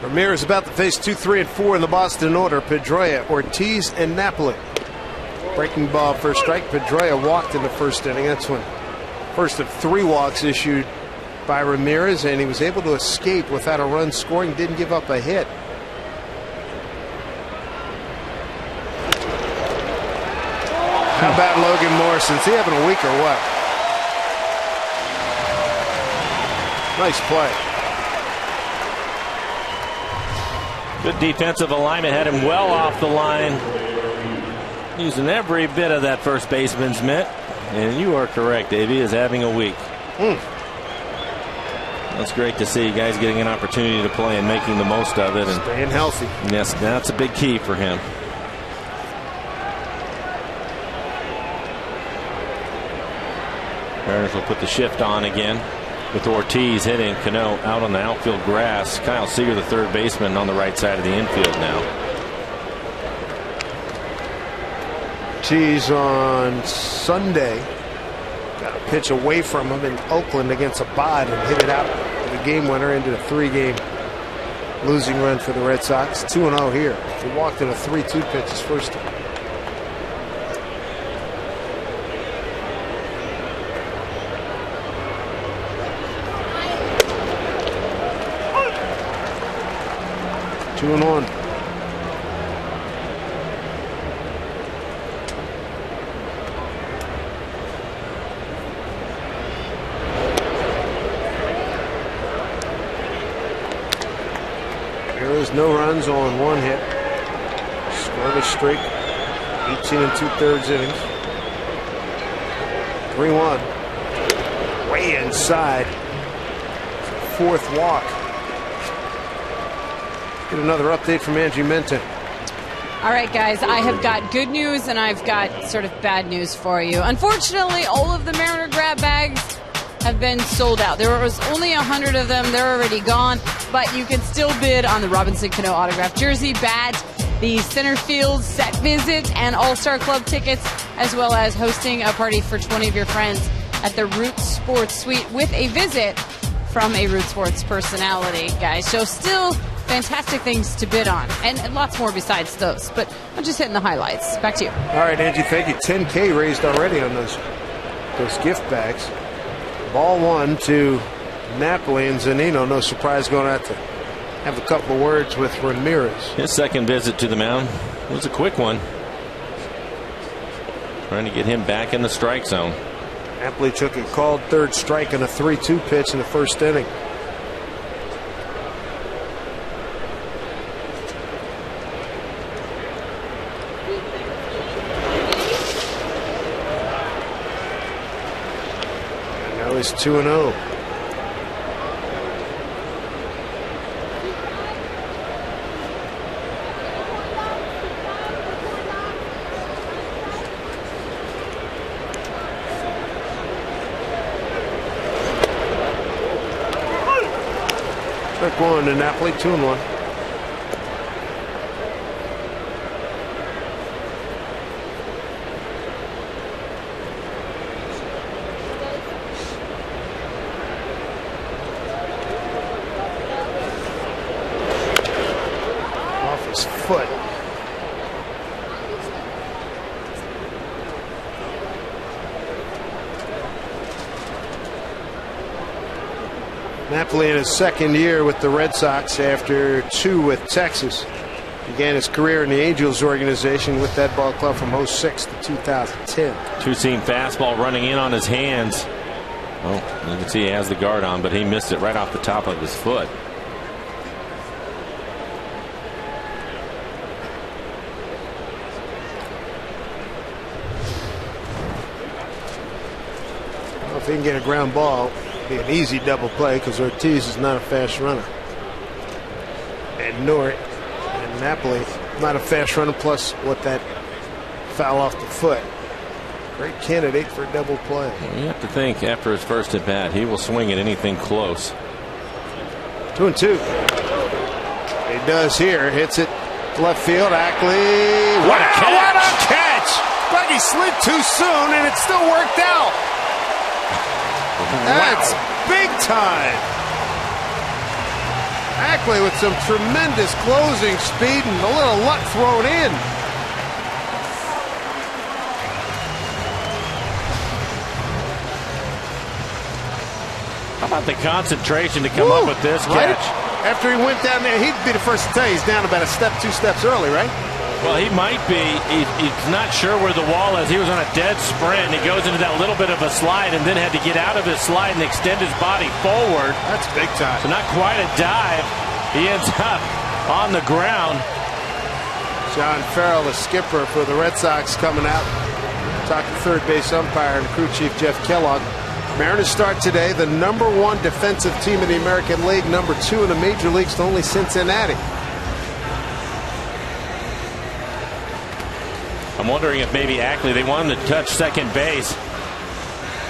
Ramirez about to face 2, 3, and 4 in the Boston order. Pedroia, Ortiz, and Napoli. Breaking ball first strike. Pedroia walked in the first inning. That's when first of 3 walks issued by Ramirez, and he was able to escape without a run scoring. Didn't give up a hit. How about Logan Morrison? Is he having a week or what? Nice play. Good defensive alignment, had him well off the line, using every bit of that first baseman's mitt. And you are correct, Davey is having a week. That's great to see guys getting an opportunity to play and making the most of it. And staying healthy. Yes, that's a big key for him. Mariners will put the shift on again with Ortiz hitting. Cano out on the outfield grass. Kyle Seager, the third baseman, on the right side of the infield now. Ortiz on Sunday got a pitch away from him in Oakland against a bod and hit it out for the game winner into the 3-game losing run for the Red Sox. 2-0 here. He walked in a 3-2 pitch his first time. Two and one. There is no runs on one hit. Scoreless streak. 18 2/3 innings. 3-1. Way inside. Fourth walk. Get another update from Angie Minton. All right, guys, I have got good news and I've got sort of bad news for you. Unfortunately, all of the Mariner grab bags have been sold out. There was only 100 of them. They're already gone, but you can still bid on the Robinson Cano autographed jersey, bat, the center field set visit, and All-Star Club tickets, as well as hosting a party for 20 of your friends at the Root Sports Suite with a visit from a Root Sports personality, guys. So still fantastic things to bid on, and lots more besides those, but I'm just hitting the highlights. Back to you. All right, Angie, thank you. 10K raised already on those gift bags. Ball one to Napoli and Zunino. No surprise going out to have a couple of words with Ramirez. His second visit to the mound was a quick one. Trying to get him back in the strike zone. Napoli took a called third strike on a 3-2 pitch in the first inning. Is 2-0. Strike one to Napoli, 2-1. Foot. Napoli in his second year with the Red Sox after 2 with Texas. Began his career in the Angels organization with that ball club from 06 to 2010. Two-seam fastball running in on his hands. Oh, you can see he has the guard on, but he missed it right off the top of his foot. If he can get a ground ball, it'll be an easy double play because Ortiz is not a fast runner. And Nort and Napoli, not a fast runner, plus what that foul off the foot. Great candidate for a double play. You have to think after his first at bat, he will swing at anything close. 2-2. He does here, hits it left field. Ackley. What a catch! What a catch! But he slid too soon and it still worked out. That's big time. Ackley with some tremendous closing speed and a little luck thrown in. How about the concentration to come up with this catch? Right after he went down there, he'd be the first to tell you he's down about a step, 2 steps early, right? Well, he might be. He's not sure where the wall is. He was on a dead sprint. He goes into that little bit of a slide and then had to get out of his slide and extend his body forward. That's big time. So not quite a dive. He ends up on the ground. John Farrell, the skipper for the Red Sox, coming out. Talking third base umpire and crew chief Jeff Kellogg. Mariners start today, the #1 defensive team in the American League, #2 in the major leagues to only Cincinnati. I'm wondering if maybe Ackley, they want him to touch second base.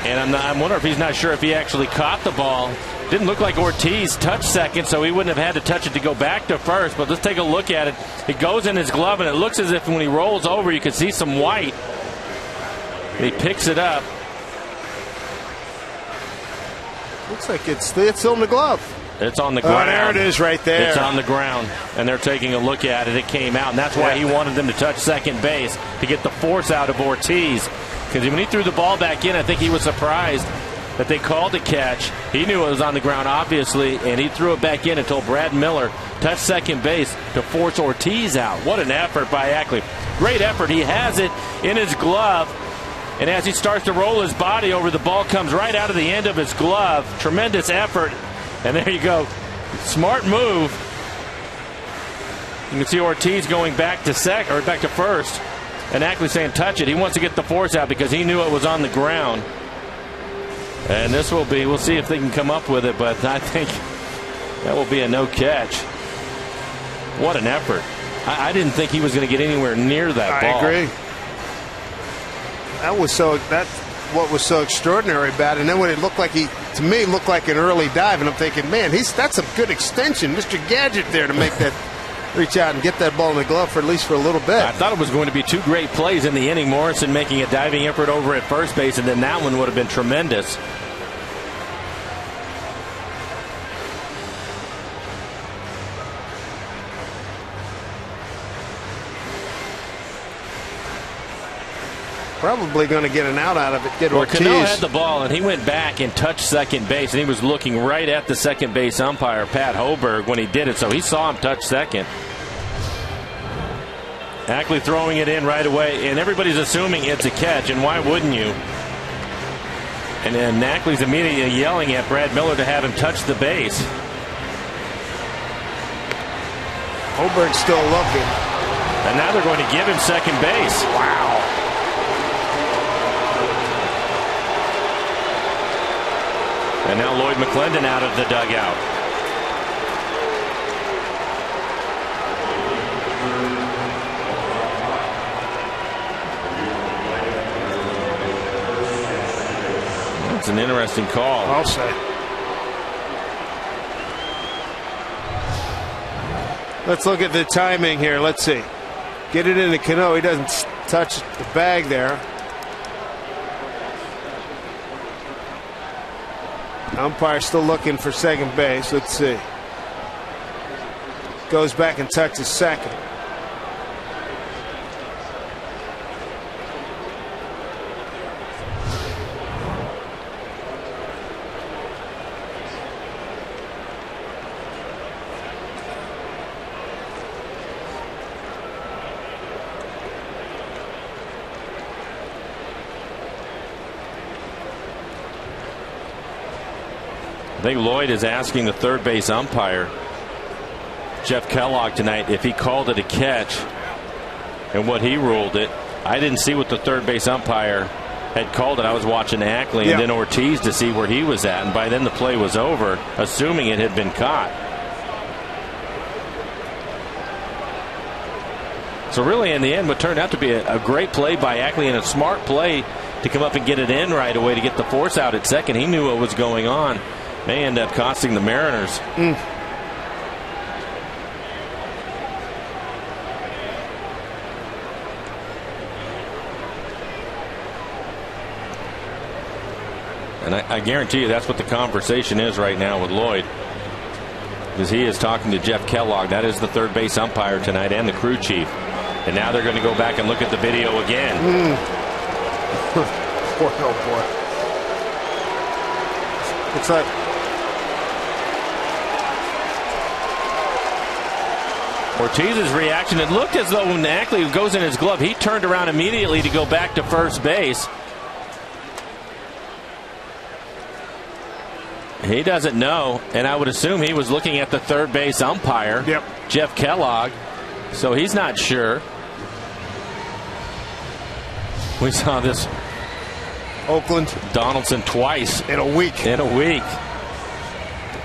And I'm wondering if he's not sure if he actually caught the ball. Didn't look like Ortiz touched second, so he wouldn't have had to touch it to go back to first. But let's take a look at it. It goes in his glove, and it looks as if when he rolls over, you can see some white. And he picks it up. Looks like it's on the glove. It's on the ground. Oh, there it is right there. It's on the ground, and they're taking a look at it. It came out, and that's why he wanted them to touch second base to get the force out of Ortiz. Because when he threw the ball back in, I think he was surprised that they called a catch. He knew it was on the ground, obviously, and he threw it back in until Brad Miller touched second base to force Ortiz out. What an effort by Ackley. Great effort. He has it in his glove, and as he starts to roll his body over, the ball comes right out of the end of his glove. Tremendous effort. And there you go. Smart move. You can see Ortiz going back to first. And Ackley saying touch it. He wants to get the force out because he knew it was on the ground. And this will be, we'll see if they can come up with it, but I think that will be a no catch. What an effort. I didn't think he was going to get anywhere near that ball. I agree. That's what was so extraordinary about it. And then when it looked like to me, looked like an early dive, and I'm thinking, man, that's a good extension, Mr. Gadget there to make that reach out and get that ball in the glove for at least for a little bit. I thought it was going to be two great plays in the inning. Morrison making a diving effort over at first base, and then that one would have been tremendous. Probably going to get an out of it. Get Ortiz. Cano had the ball, and he went back and touched second base, and he was looking right at the second base umpire, Pat Hoberg, when he did it, so he saw him touch second. Ackley throwing it in right away, and everybody's assuming it's a catch, and why wouldn't you? And then Ackley's immediately yelling at Brad Miller to have him touch the base. Hoberg's still looking. And now they're going to give him second base. Wow. And now Lloyd McClendon out of the dugout. That's an interesting call. I'll say. Let's look at the timing here. Let's see. Get it into Cano. He doesn't touch the bag there. Umpire still looking for second base. Let's see. Goes back and touches second. I think Lloyd is asking the third base umpire, Jeff Kellogg, tonight if he called it a catch and what he ruled it. I didn't see what the third base umpire had called it. I was watching Ackley and then Ortiz to see where he was at, and by then the play was over, assuming it had been caught. So really in the end what turned out to be a great play by Ackley and a smart play to come up and get it in right away to get the force out at second. He knew what was going on. May end up costing the Mariners. And I guarantee you that's what the conversation is right now with Lloyd, because he is talking to Jeff Kellogg. That is the third base umpire tonight and the crew chief. And now they're going to go back and look at the video again. Boy, oh boy. It's like Ortiz's reaction, it looked as though when Ackley goes in his glove, he turned around immediately to go back to first base. He doesn't know, and I would assume he was looking at the third base umpire, Jeff Kellogg, so he's not sure. We saw this Oakland Donaldson twice in a week.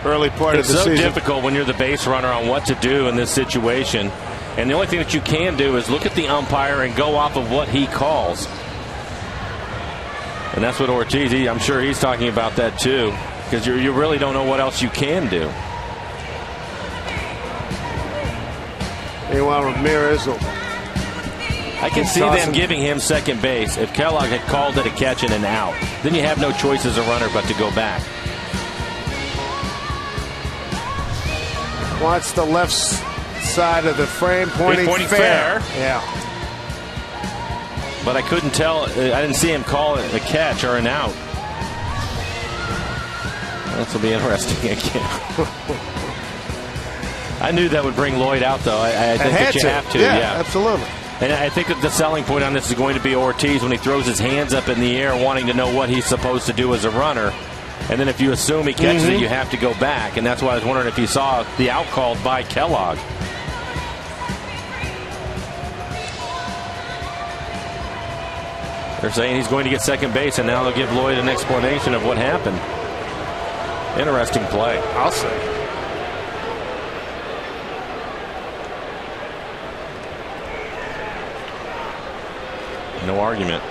Early part of the season. It's so difficult when you're the base runner on what to do in this situation. And the only thing that you can do is look at the umpire and go off of what he calls. And that's what Ortiz, I'm sure he's talking about that too. Because you really don't know what else you can do. Meanwhile, Ramirez will. I can see them giving him second base if Kellogg had called it a catch and an out. Then you have no choice as a runner but to go back. Watch the left side of the frame pointing fair. Yeah. But I couldn't tell. I didn't see him call it a catch or an out. This will be interesting again. I knew that would bring Lloyd out, though. I think that you have to. Yeah, absolutely. And I think that the selling point on this is going to be Ortiz when he throws his hands up in the air wanting to know what he's supposed to do as a runner. And then if you assume he catches it, you have to go back. And that's why I was wondering if he saw the out called by Kellogg. They're saying he's going to get second base, and now they'll give Lloyd an explanation of what happened. Interesting play. I'll say. No argument.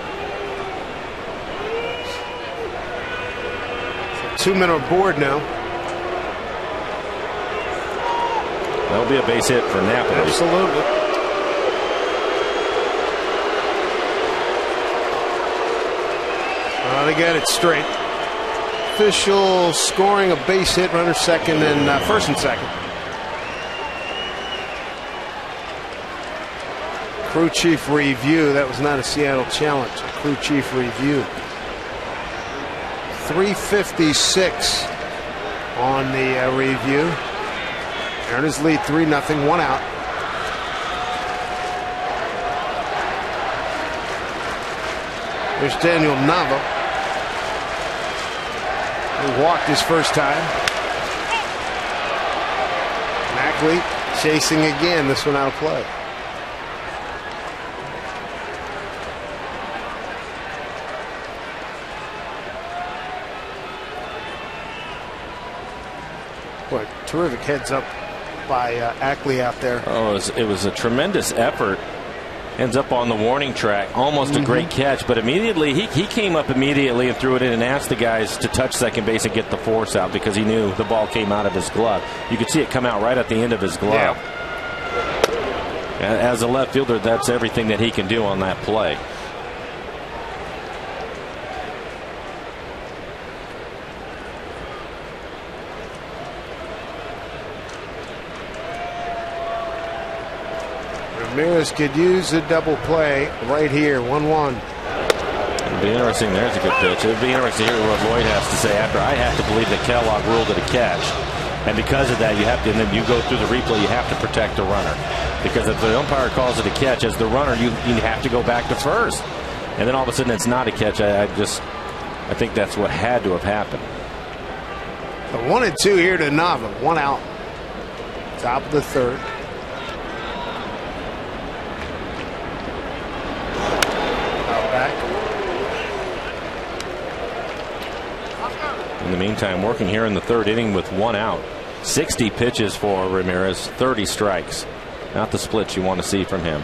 2-minute board now. That'll be a base hit for Napoli. Absolutely. They got it straight. Official scoring a base hit, runner second and first and second. Crew chief review. That was not a Seattle challenge. Crew chief review. 3:56 on the review. Mariners lead 3-0, 1 out. There's Daniel Nava. He walked his first time. Mackley chasing again. This one out of play. What terrific heads up by Ackley out there. Oh, it was a tremendous effort. Ends up on the warning track. Almost a great catch, but immediately he came up immediately and threw it in and asked the guys to touch second base and get the force out because he knew the ball came out of his glove. You could see it come out right at the end of his glove. Yeah. As a left fielder, that's everything that he can do on that play. Ramirez could use a double play right here, 1-1. It'll be interesting. There's a good pitch. It'll be interesting to hear what Lloyd has to say after. I have to believe that Kellogg ruled it a catch. And because of that, you have to, and then you go through the replay, you have to protect the runner. Because if the umpire calls it a catch, as the runner, you have to go back to first. And then all of a sudden it's not a catch. I think that's what had to have happened. The 1-2 here to Nava. 1 out. Top of the third. In the meantime, working here in the third inning with 1 out. 60 pitches for Ramirez, 30 strikes. Not the splits you want to see from him.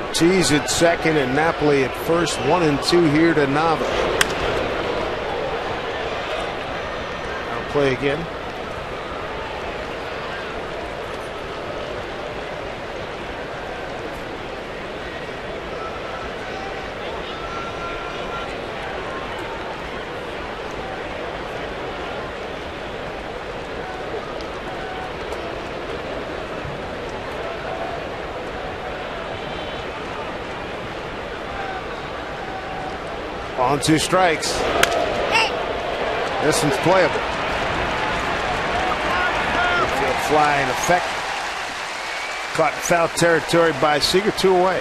Ortiz at second and Napoli at first. 1-2 here to Nava. I'll play again. On 2 strikes. This one's playable. Fly in effect. Caught in foul territory by Seager, 2 away.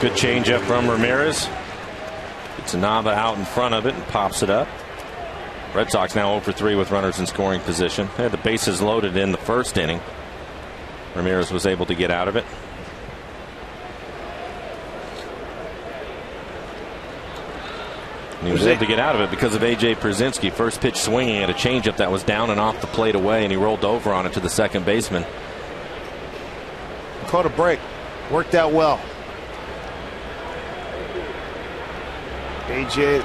Good changeup from Ramirez. Gets Nava out in front of it and pops it up. Red Sox now 0 for 3 with runners in scoring position. They had the bases loaded in the first inning. Ramirez was able to get out of it. And he was able to get out of it because of A.J. Przinsky. First pitch swinging at a changeup that was down and off the plate away, and he rolled over on it to the second baseman. Caught a break. Worked out well. A.J.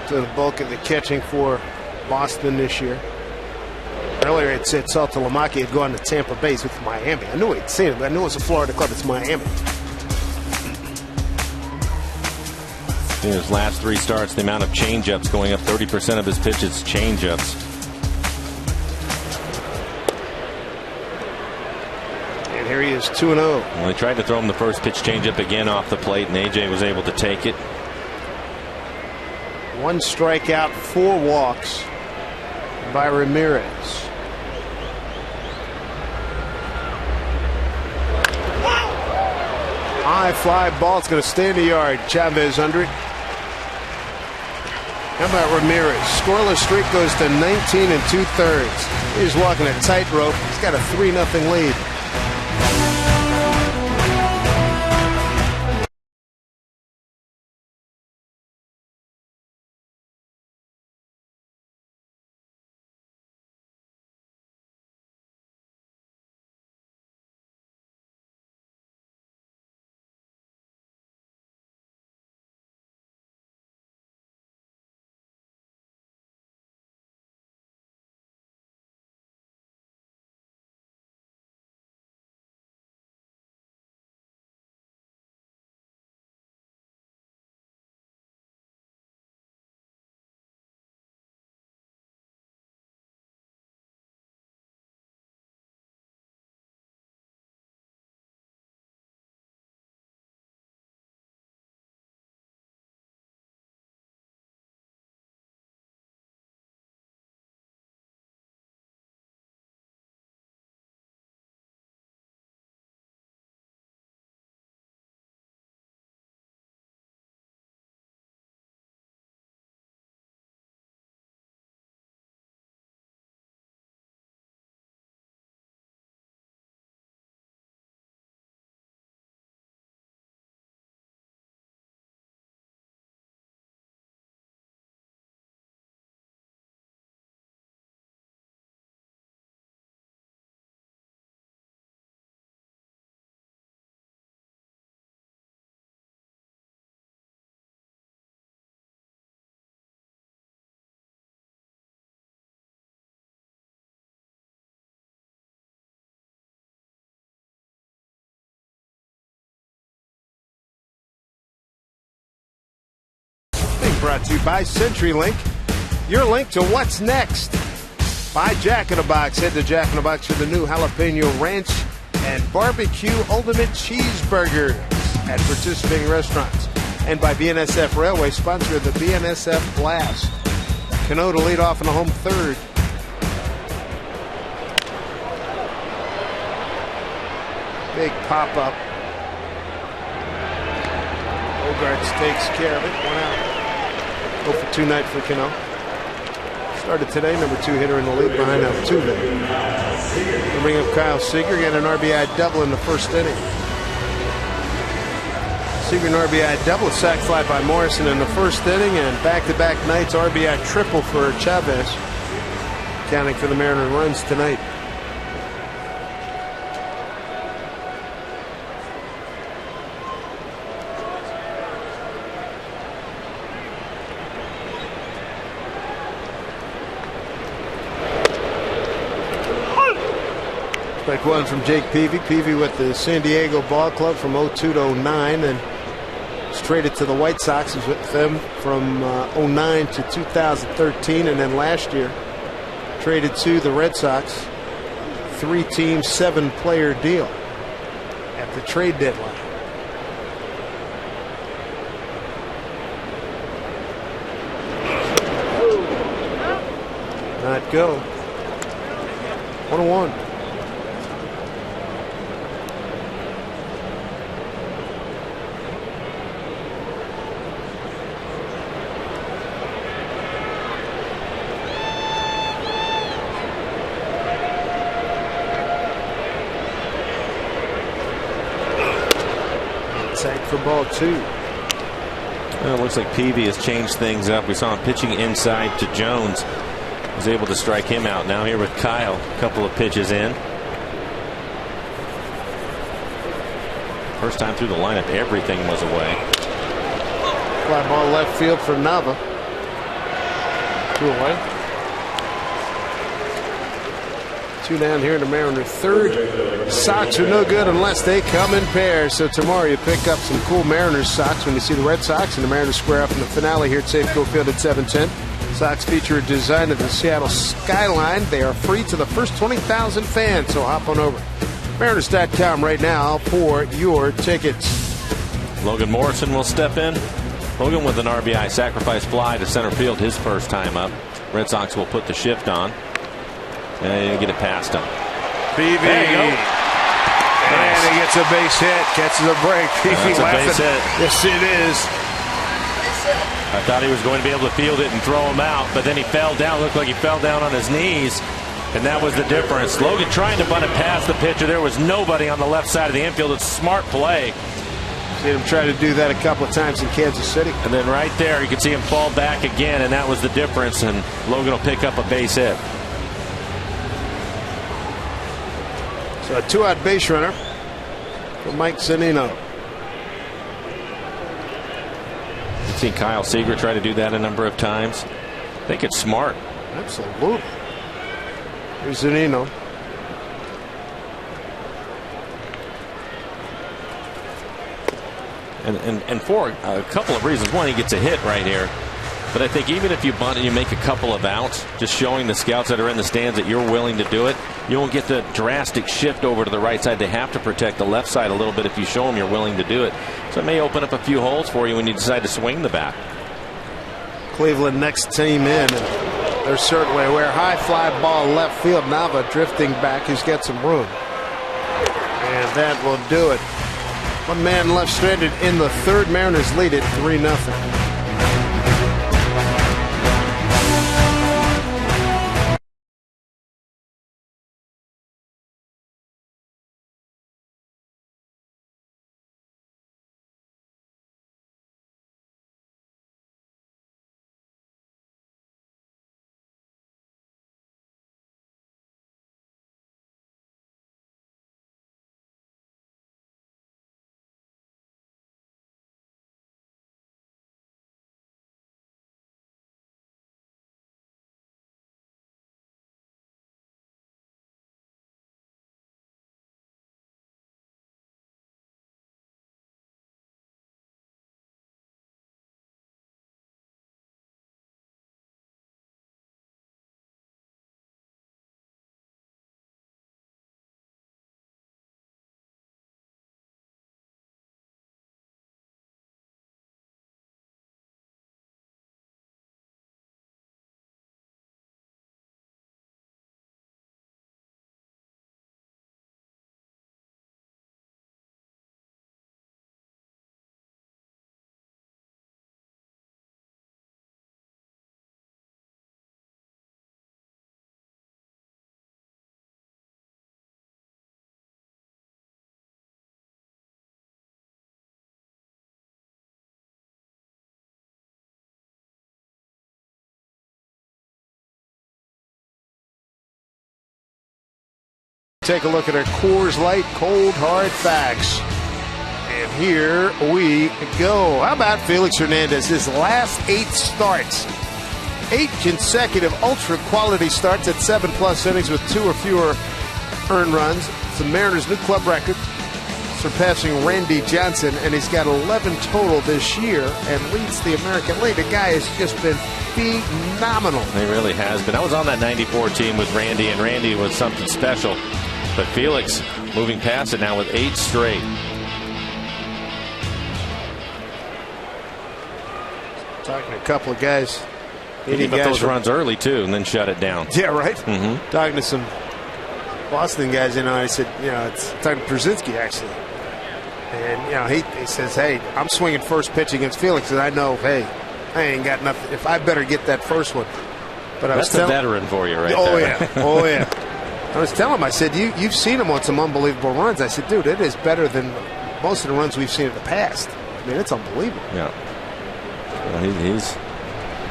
to the bulk of the catching for Boston this year. Earlier it said Saltalamacchia had gone to Tampa Bay with Miami. I knew he'd seen it, but I knew it was a Florida club. It's Miami. In his last 3 starts, the amount of changeups going up 30% of his pitches changeups. And here he is, 2-0. Well, they tried to throw him the first pitch changeup again off the plate, and A.J. was able to take it. 1 strikeout, 4 walks by Ramirez. High fly ball. It's going to stay in the yard. Chavez under it. How about Ramirez? Scoreless streak goes to 19 2/3. He's walking a tightrope. He's got a 3-0 lead. Brought to you by CenturyLink, your link to what's next. By Jack in the Box. Head to Jack in the Box for the new jalapeno ranch and barbecue ultimate cheeseburgers at participating restaurants. And by BNSF Railway, sponsor of the BNSF Blast. Cano to lead off in the home third. Big pop-up. Bogarts takes care of it. 1 out. 0 for 2 night for Cano. Started today, number 2 hitter in the league behind Altuve. We'll bring up Kyle Seager, get an RBI double in the first inning. Seager an RBI double, a sac fly by Morrison in the first inning, and back-to-back nights RBI triple for Chavez, counting for the Mariner runs tonight. Strike 1 from Jake Peavy. Peavy with the San Diego Ball Club from 02 to 09, and was traded to the White Sox. He was with them from 09 to 2013, and then last year traded to the Red Sox. 3-team, 7-player deal at the trade deadline. Not go. 1-1. for ball 2. Well, it looks like Peavy has changed things up. We saw him pitching inside to Jones. Was able to strike him out. Now here with Kyle, a couple of pitches in. First time through the lineup, everything was away. Fly ball left field for Nava. 2 away. 2 down here in the Mariners' third. Sox are no good unless they come in pairs. So tomorrow you pick up some cool Mariners socks when you see the Red Sox and the Mariners square up in the finale here at Safeco Field at 7:10. Sox feature a design of the Seattle skyline. They are free to the first 20,000 fans, so hop on over. Mariners.com right now for your tickets. Logan Morrison will step in. Logan with an RBI sacrifice fly to center field his first time up. Red Sox will put the shift on. And get it past him. Peavy. There you go. And he gets a base hit. Catches a break. That's a base hit. Yes, it is. I thought he was going to be able to field it and throw him out, but then he fell down. Looked like he fell down on his knees. And that was the difference. Logan trying to bunt it past the pitcher. There was nobody on the left side of the infield. It's a smart play. Seen him try to do that a couple of times in Kansas City. And then right there, you can see him fall back again, and that was the difference. And Logan will pick up a base hit. So a 2-out base runner for Mike Zunino. You've seen Kyle Seager try to do that a number of times. I think it's smart. Absolutely. Here's Zunino. And for a couple of reasons. One, he gets a hit right here. But I think even if you bunt and you make a couple of outs, just showing the scouts that are in the stands that you're willing to do it, you won't get the drastic shift over to the right side. They have to protect the left side a little bit if you show them you're willing to do it. So it may open up a few holes for you when you decide to swing the bat. Cleveland next team in. And they're certainly aware. High fly ball left field. Nava drifting back. He's got some room. And that will do it. 1 man left stranded in the third. Mariners lead it 3-0. Take a look at our Coors Light cold hard facts. And here we go. How about Felix Hernandez? His last 8 starts. 8 consecutive ultra quality starts at 7+ innings with 2 or fewer earned runs. It's the Mariners' new club record, surpassing Randy Johnson, and he's got 11 total this year and leads the American League. The guy has just been phenomenal. He really has been. I was on that 94 team with Randy, and Randy was something special. But Felix moving past it now with 8 straight. Talking to a couple of guys. He put those runs early, too, and then shut it down. Yeah, right? Mm-hmm. Talking to some Boston guys, and I said, it's talking to Brzezinski, actually. And, he says, hey, I'm swinging first pitch against Felix, and I know, hey, I ain't got nothing. If I better get that first one. But that's a veteran for you right there. Yeah. Oh, yeah. I was telling him, I said, you've seen him on some unbelievable runs. I said, dude, it is better than most of the runs we've seen in the past. I mean, it's unbelievable. Yeah. Well, he's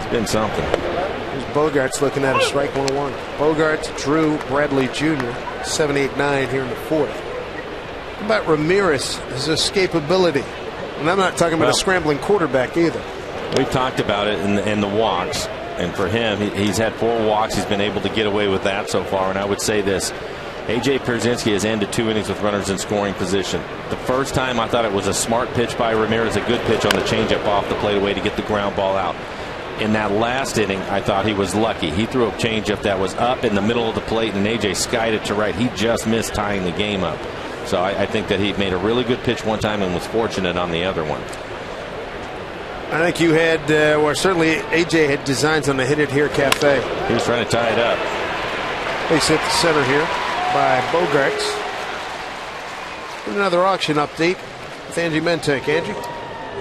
been something. Here's Bogaerts looking at a strike 1-1. Bogaerts, Drew, Bradley Jr., 7, 8, 9 here in the fourth. How about Ramirez, his escapability? And I'm not talking about a scrambling quarterback either. We've talked about it in the walks. And for him, he's had 4 walks. He's been able to get away with that so far. And I would say this. A.J. Pierzynski has ended 2 innings with runners in scoring position. The first time I thought it was a smart pitch by Ramirez, a good pitch on the changeup off the plate away to get the ground ball out. In that last inning, I thought he was lucky. He threw a changeup that was up in the middle of the plate, and A.J. skied it to right. He just missed tying the game up. So I think that he made a really good pitch one time and was fortunate on the other one. I think you had, or certainly A.J. had designs on the Hit It Here Cafe. He was trying to tie it up. Base hit the center here by Bogaerts. Another auction update with Angie Mentek. Angie?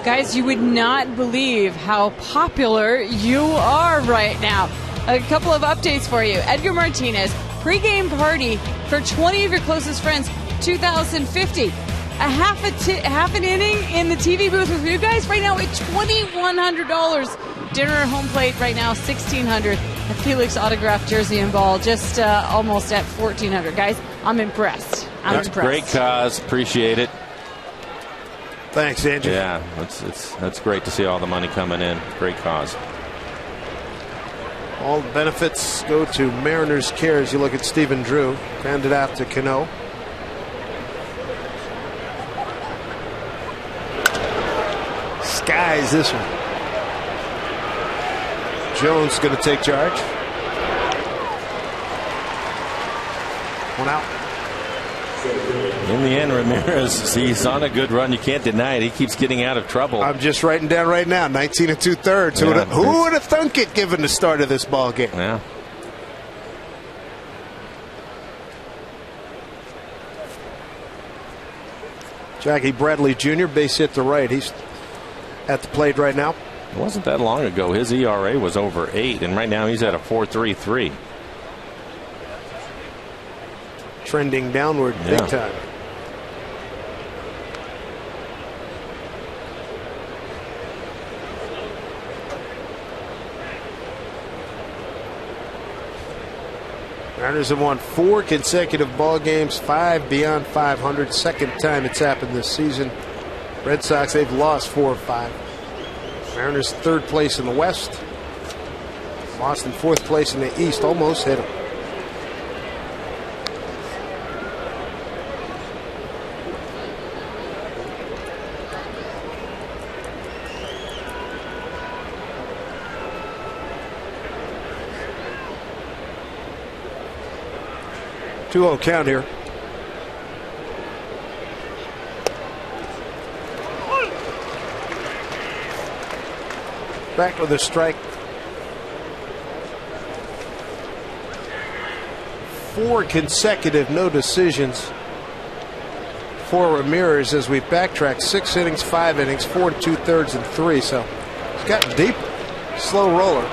Guys, you would not believe how popular you are right now. A couple of updates for you. Edgar Martinez, pregame party for 20 of your closest friends, 2,050. Half an inning in the TV booth with you guys right now at $2,100. Dinner at home plate right now, $1,600. A Felix autographed jersey and ball just almost at $1,400. Guys, I'm impressed. That's impressed. Great cause. Appreciate it. Thanks, Angie. Yeah, that's great to see all the money coming in. Great cause. All the benefits go to Mariners Care as you look at Stephen Drew. Grounded out to Cano. Skies this one. Jones going to take charge. One out. In the end, Ramirez, he's on a good run. You can't deny it. He keeps getting out of trouble. I'm just writing down right now, 19 2/3. Yeah, Who would have thunk it given the start of this ball game? Yeah. Jackie Bradley Jr., base hit to right. He's at the plate right now. It wasn't that long ago. His ERA was over 8, and right now he's at a 4.33. Trending downward big time. Mariners have won 4 consecutive ball games, 5 beyond 500. Second time it's happened this season. Red Sox, they've lost 4 of 5. Mariners third place in the West. Lost in fourth place in the East. Almost hit them. Two-0 count here. Back with a strike. 4 consecutive no decisions for Ramirez as we backtrack. 6 innings, 5 innings, 4 2/3 and 3. So it's gotten deeper. Slow roller.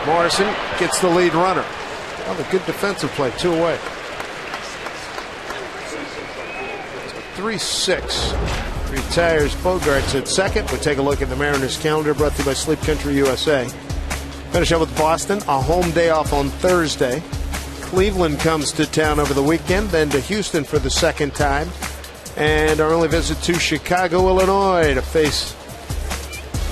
Morrison gets the lead runner. Oh, the good defensive play, 2 away. 3-6. Retires Bogaerts at second. We'll take a look at the Mariners calendar brought to you by Sleep Country USA. Finish up with Boston, a home day off on Thursday. Cleveland comes to town over the weekend, then to Houston for the second time. And our only visit to Chicago, Illinois to face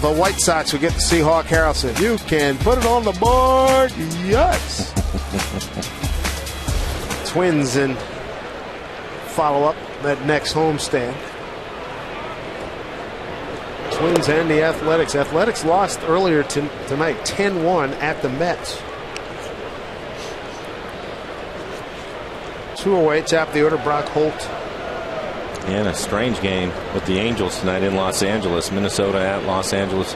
the White Sox. We get to see Hawk Harrelson. You can put it on the board. Yes. Twins in follow-up that next homestand. Twins and the Athletics. Athletics lost earlier tonight, 10-1 at the Mets. 2 away, top of the order, Brock Holt. And a strange game with the Angels tonight in Los Angeles. Minnesota at Los Angeles.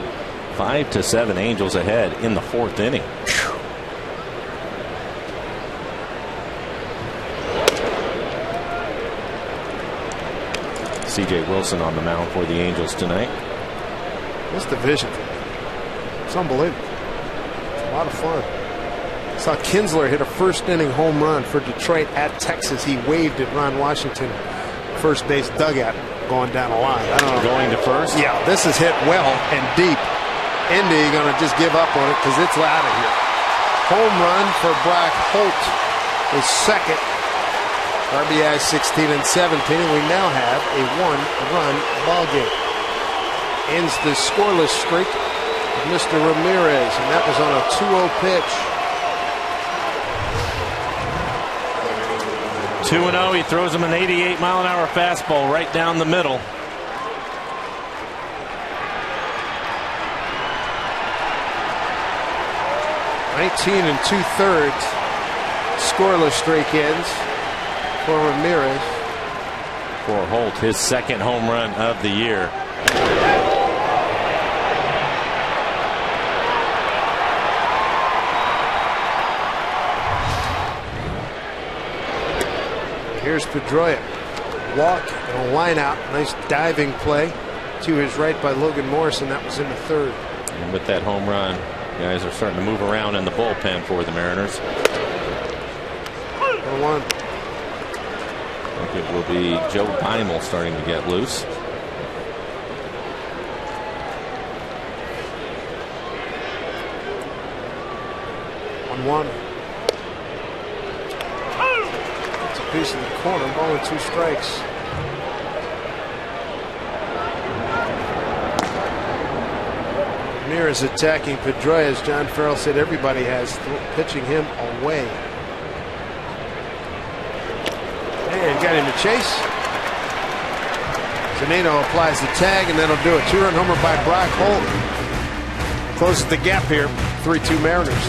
5-7 Angels ahead in the 4th inning. C.J. Wilson on the mound for the Angels tonight. This division, it's unbelievable. It's a lot of fun. Saw Kinsler hit a first inning home run for Detroit at Texas. He waved at Ron Washington first base dugout going down the line. I don't know. Going to first? Yeah, this is hit well and deep. Indy going to just give up on it because it's out of here. Home run for Brock Holt, his second. RBI 16 and 17, and we now have a 1-run ball game. Ends the scoreless streak of Mr. Ramirez, and that was on a 2-0 pitch. 2-0. He throws him an 88-mile-an-hour fastball right down the middle. $19 2/3 scoreless streak ends for Ramirez. For Holt, his second home run of the year. Here's Pedroia. Walk and a line out. Nice diving play to his right by Logan Morrison. That was in the third. And with that home run, guys are starting to move around in the bullpen for the Mariners. 1-1. I think it will be Joe Beimel starting to get loose. It's a piece in the corner. Ball with 2 strikes. Ramirez attacking Pedroia, as John Farrell said everybody has, pitching him away. And got him to chase. Zunino applies the tag, and that'll do it. 2-run homer by Brock Holt. Closes the gap here. 3-2 Mariners.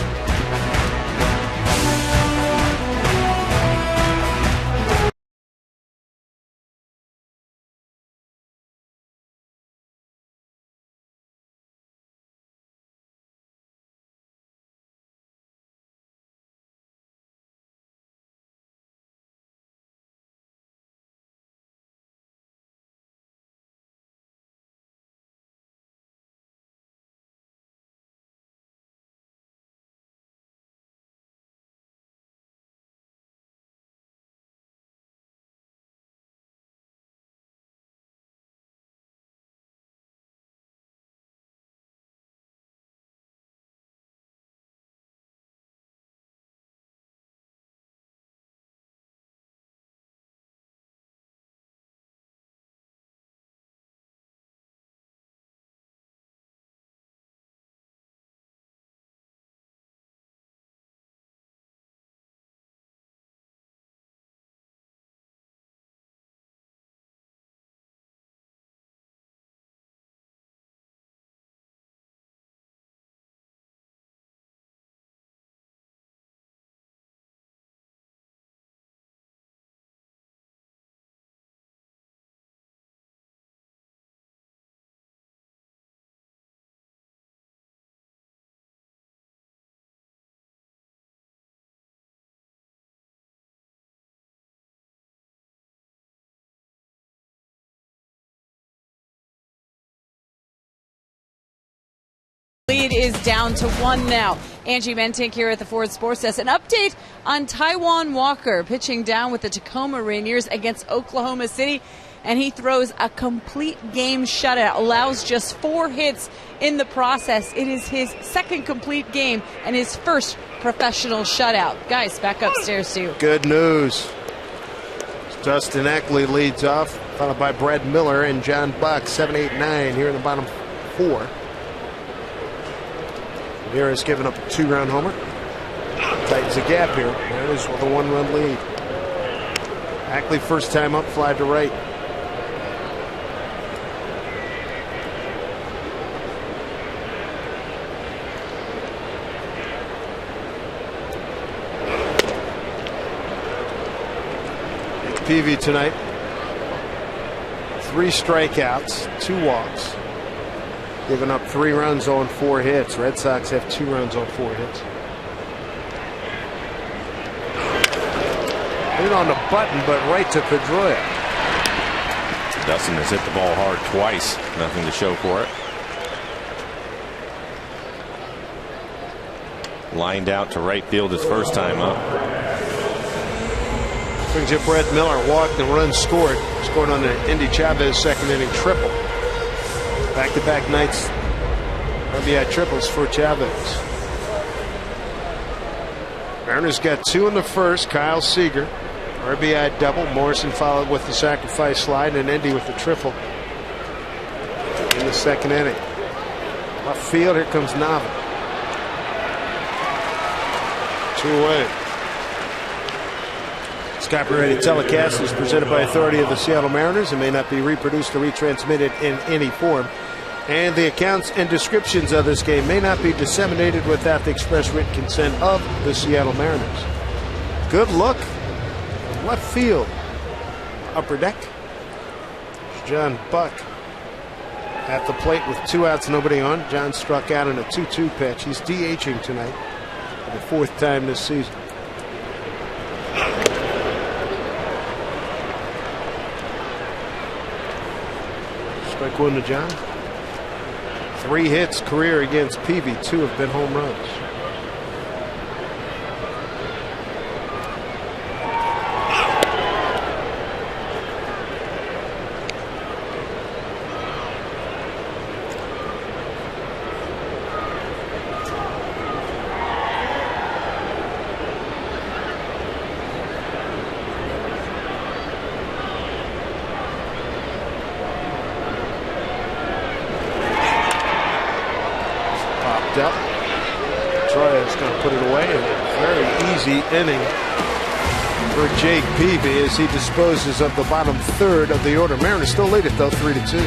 Lead is down to 1 now. Angie Mentink here at the Ford Sports Desk. An update on Taijuan Walker pitching down with the Tacoma Rainiers against Oklahoma City, and he throws a complete game shutout, allows just 4 hits in the process. It is his second complete game and his first professional shutout. Guys, back upstairs to you. Good news. Dustin Eckley leads off, followed by Brad Miller and John Buck. 7, 8, 9 here in the bottom 4. Ramirez giving up a 2-run homer. Tightens the gap here. Mariners with a 1-run lead. Ackley first time up, fly to right. Peavy tonight. 3 strikeouts, 2 walks. Giving up 3 runs on 4 hits. Red Sox have 2 runs on 4 hits. Hit on the button, but right to Pedroia. Dustin has hit the ball hard twice. Nothing to show for it. Lined out to right field his first time up. Brings up Brett Miller, walked and run scored. Scored on the Indy Chavez second inning triple. Back-to-back nights, RBI triples for Chavez. Mariners got 2 in the first. Kyle Seager, RBI double. Morrison followed with the sacrifice slide, and Indy with the triple in the second inning. Left field, here comes Nava. 2 away. This copyrighted telecast is presented by authority of the Seattle Mariners and may not be reproduced or retransmitted in any form. And the accounts and descriptions of this game may not be disseminated without the express written consent of the Seattle Mariners. Good look. Left field. Upper deck. John Buck at the plate with 2 outs, nobody on. John struck out in a 2-2 pitch. He's DHing tonight for the 4th time this season. Strike 1 to John. 3 hits career against Peavy. 2 have been home runs. Up. Troy is going to put it away, and a very easy inning for Jake Peavy as he disposes of the bottom third of the order. Mariners still lead it though, 3-2.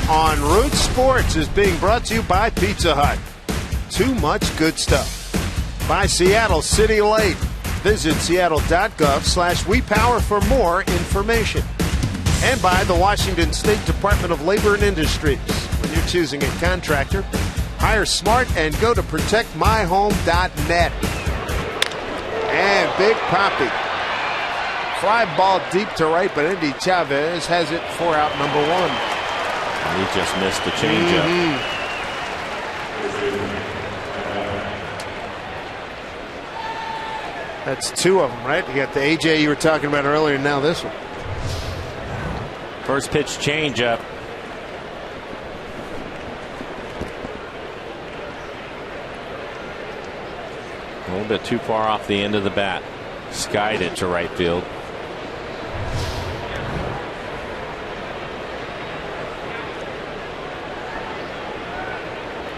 On Root Sports is being brought to you by Pizza Hut. Too much good stuff. By Seattle City Light. Visit seattle.gov/WePower for more information. And by the Washington State Department of Labor and Industries. When you're choosing a contractor, hire smart and go to protectmyhome.net. And Big Poppy. Fly ball deep to right, but Indy Chavez has it for out number 1. He just missed the changeup. That's 2 of them, right? You got the AJ you were talking about earlier, and now this one. First pitch changeup. A little bit too far off the end of the bat. Skied it to right field.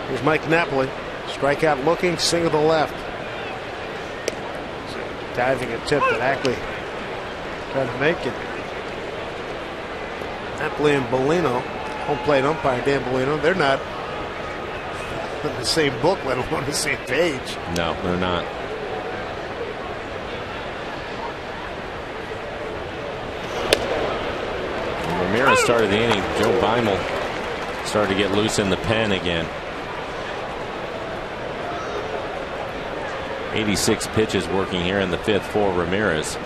Here's Mike Napoli. Strikeout looking, single to the left. Diving attempt at Ackley. Trying to make it. Napoli and Bellino. Home plate umpire Dan Bellino. They're not in the same book, let alone the same page. No, they're not. When Ramirez started the inning, Joe Beimel started to get loose in the pen again. 86 pitches working here in the fifth for Ramirez.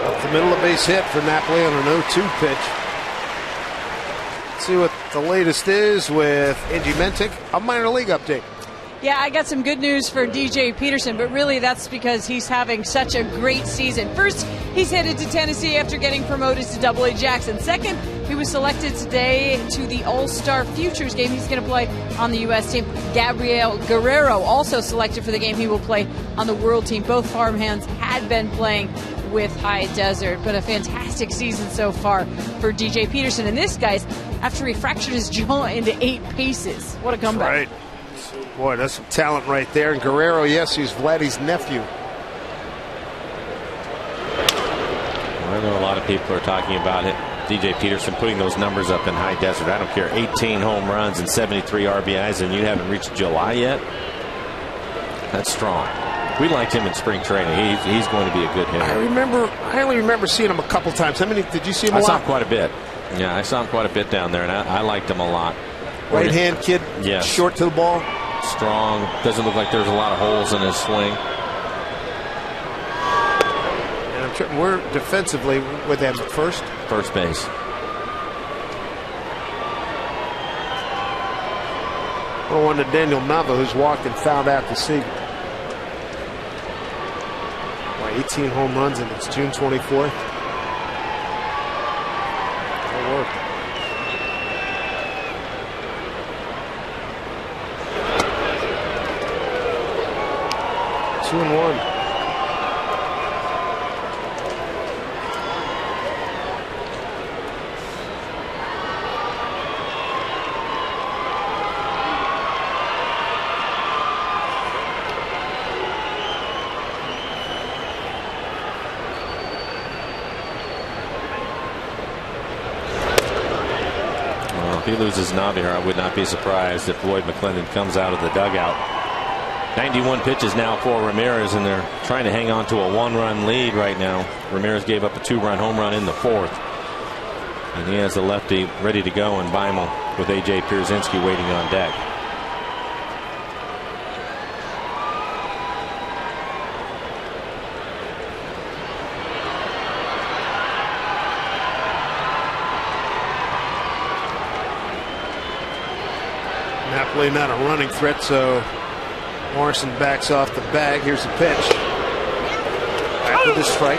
Up the middle, a base hit for Napoli on an 0-2 pitch. Let's see what the latest is with Angie Mentic, a minor league update. Yeah, I got some good news for DJ Peterson, but really that's because he's having such a great season. First, he's headed to Tennessee after getting promoted to Double-A Jackson. Second, he was selected today to the All-Star Futures game. He's going to play on the U.S. team. Gabriel Guerrero also selected for the game. He will play on the World team. Both farmhands had been playing with High Desert, but a fantastic season so far for DJ Peterson. And this guy's after he fractured his jaw into 8 pieces. What a comeback. Right. Boy, that's some talent right there. And Guerrero, yes, he's Vladdy's nephew. Well, I know a lot of people are talking about it. DJ Peterson putting those numbers up in High Desert. I don't care. 18 home runs and 73 RBIs, and you haven't reached July yet? That's strong. We liked him in spring training. He's going to be a good hitter. I only remember seeing him a couple times. How many did you see him a lot? I saw him quite a bit. Yeah, I saw him quite a bit down there, and I liked him a lot. Right hand kid, yes. Short to the ball. Strong. Doesn't look like there's a lot of holes in his swing. And we're defensively with him first. First base. One to Daniel Nava, who's walked and fouled out to sea. 18 home runs, and it's June 24th. Good work. Two and one. If he loses Navier, I would not be surprised if Lloyd McClendon comes out of the dugout. 91 pitches now for Ramirez, and they're trying to hang on to a 1-run lead right now. Ramirez gave up a 2-run home run in the fourth. And he has the lefty ready to go, and Beimel with A.J. Pierzynski waiting on deck. Napoli not a running threat, so Morrison backs off the bag. Here's the pitch. After the strike,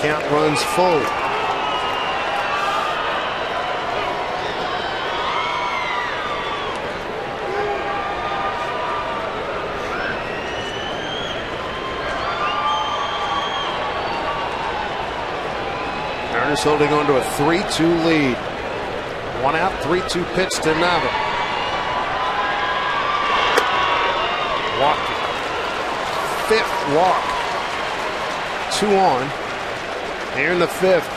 count runs full. Mariners holding on to a 3-2 lead. 1 out, 3-2 pitch to Nava. Walk. 5th walk. 2 on. Here in the 5th.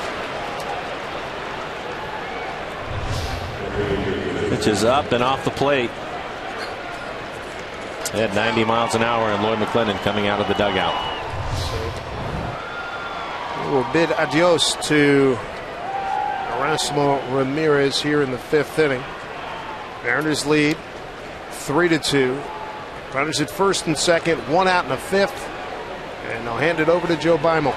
Pitch is up and off the plate. They had 90 miles an hour, and Lloyd McClendon coming out of the dugout. We'll bid adios to Erasmo Ramirez here in the 5th inning. Mariners lead 3-2. Runners at first and second, 1 out in the 5th, and they'll hand it over to Joe Beimel.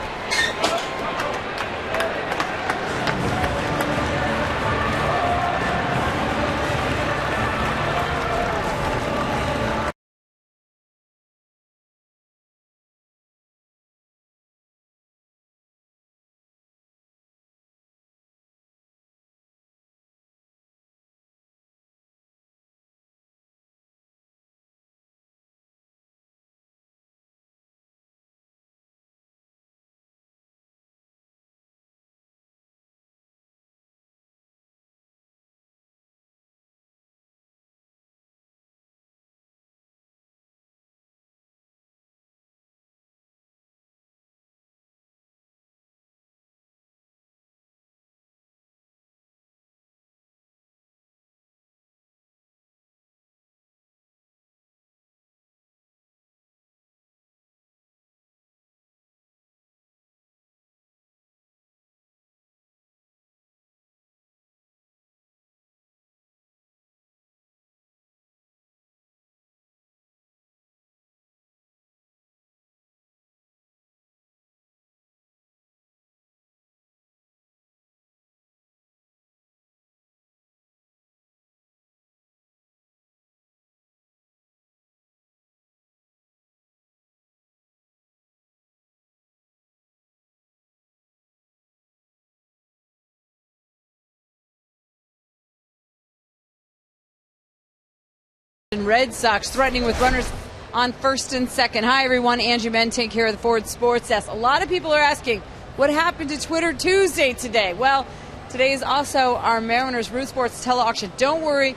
Red Sox threatening with runners on first and second. Hi, everyone. Angie Men, take care of the Ford Sports Desk. A lot of people are asking, what happened to Twitter Tuesday today? Well, today is also our Mariners Root Sports tele-auction. Don't worry.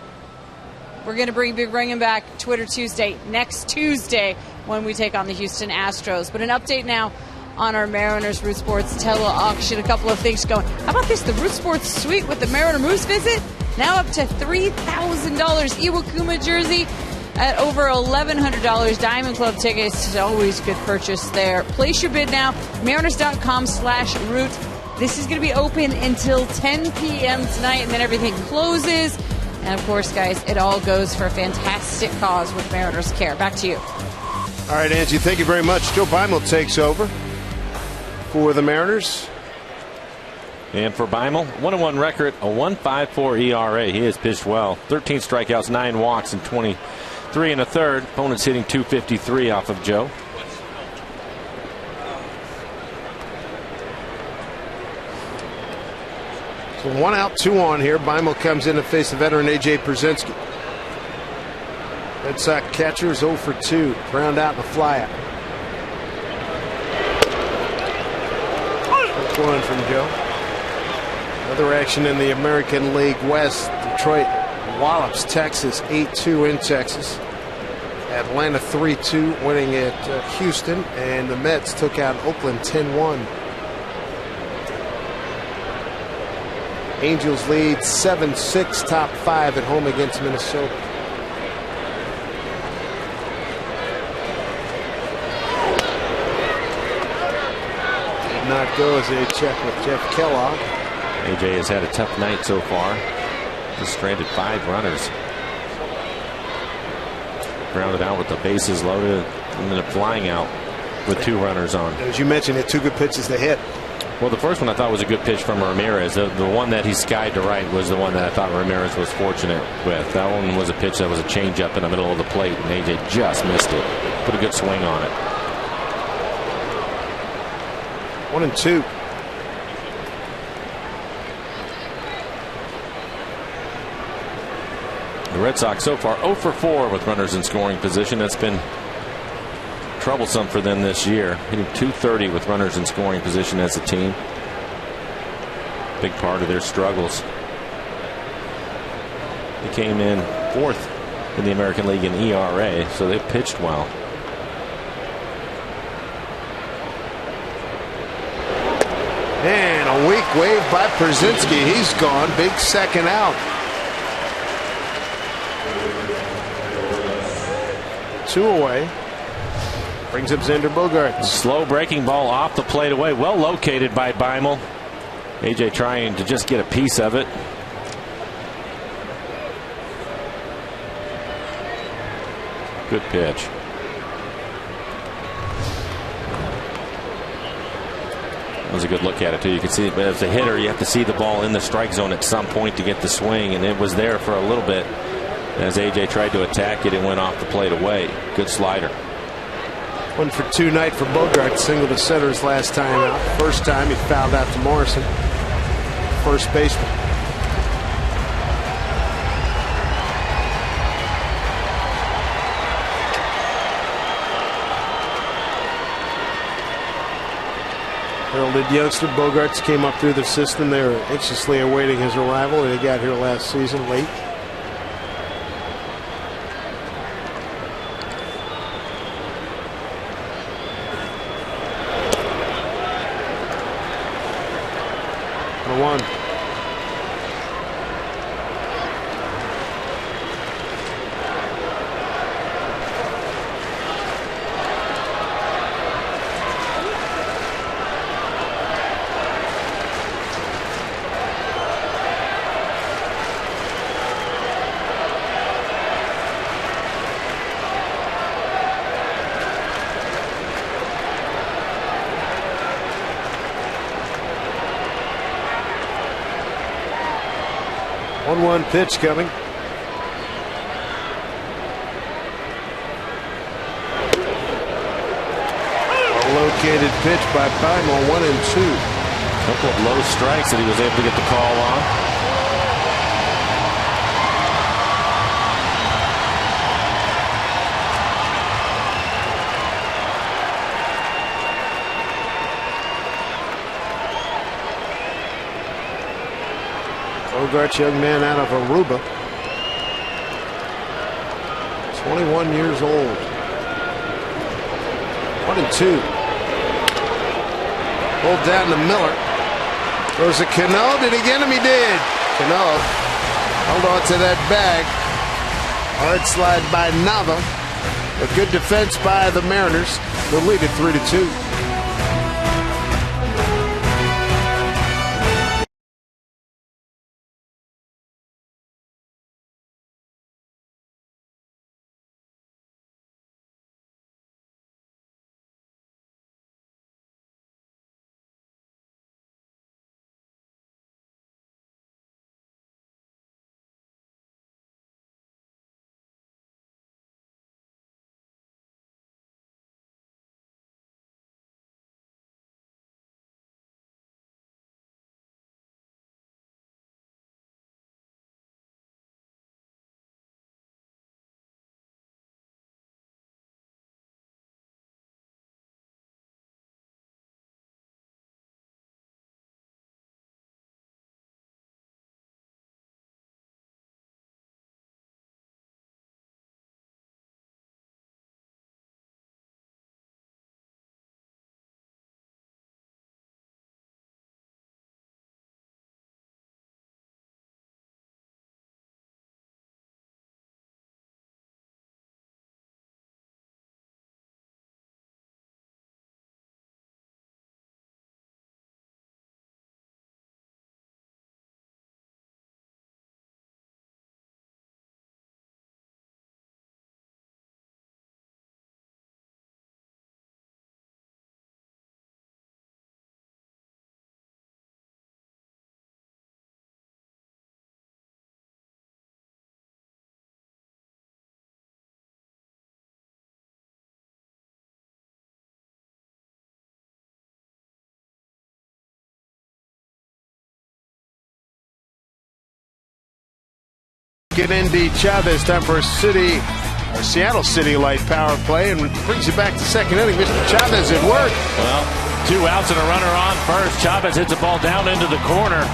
We're going to be bringing back Twitter Tuesday next Tuesday when we take on the Houston Astros. But an update now on our Mariners Root Sports tele-auction. A couple of things going. How about this? The Root Sports Suite with the Mariner Moose visit? Now up to $3,000. Iwakuma jersey at over $1,100. Diamond Club tickets is always good purchase there. Place your bid now. Mariners.com/root. This is going to be open until 10 p.m. tonight, and then everything closes. And, of course, guys, it all goes for a fantastic cause with Mariners Care. Back to you. All right, Angie, thank you very much. Joe Beimel takes over for the Mariners. And for Beimel, 1-1 record, a 1.54 ERA. He has pitched well. 13 strikeouts, 9 walks, and 23 and a third. Opponents hitting .253 off of Joe. So 1 out, 2 on here. Beimel comes in to face the veteran A.J. Pierzynski. Red Sox catcher is 0 for 2. Ground out and a fly out. That's one from Joe. Other action in the American League West. Detroit wallops Texas 8-2 in Texas. Atlanta 3-2 winning at Houston. And the Mets took out Oakland 10-1. Angels lead 7-6, top 5 at home against Minnesota. Did not go as they check with Jeff Kellogg. AJ has had a tough night so far. He's stranded 5 runners. Grounded out with the bases loaded and then flying out with 2 runners on. As you mentioned, had 2 good pitches to hit. Well, the first one I thought was a good pitch from Ramirez. The one that he skied to right was the one that I thought Ramirez was fortunate with. That one was a pitch that was a changeup in the middle of the plate, and AJ just missed it. Put a good swing on it. 1-2. The Red Sox so far 0 for 4 with runners in scoring position. That's been troublesome for them this year. Hitting .230 with runners in scoring position as a team. Big part of their struggles. They came in 4th in the American League in ERA, so they pitched well. And a weak wave by Pierzynski. He's gone. Big second out. 2 away. Brings up Xander Bogaerts. Slow breaking ball off the plate away. Well located by Beimel. AJ trying to just get a piece of it. Good pitch. That was a good look at it too. You can see, but as a hitter, you have to see the ball in the strike zone at some point to get the swing, and it was there for a little bit. As AJ tried to attack it, it went off the plate away. Good slider. 1 for 2 night for Bogaerts. Single to center his last time out. First time he fouled out to Morrison, first baseman. Heralded youngster Bogaerts came up through the system. They were anxiously awaiting his arrival. He got here last season late. One. One pitch coming. A located pitch by Beimel, 1-2. A couple of low strikes that he was able to get the call on. Bogart's young man out of Aruba. 21 years old. 1-2. Pulled down to Miller. Throws a Cano. Did he get him? He did. Cano held on to that bag. Hard slide by Nava. A good defense by the Mariners. They'll lead it 3-2. Get Indy Chavez, time for a Seattle City Light power play, and brings you back to second inning. Mr. Chavez at work. Well, 2 outs and a runner on first. Chavez hits the ball down into the corner.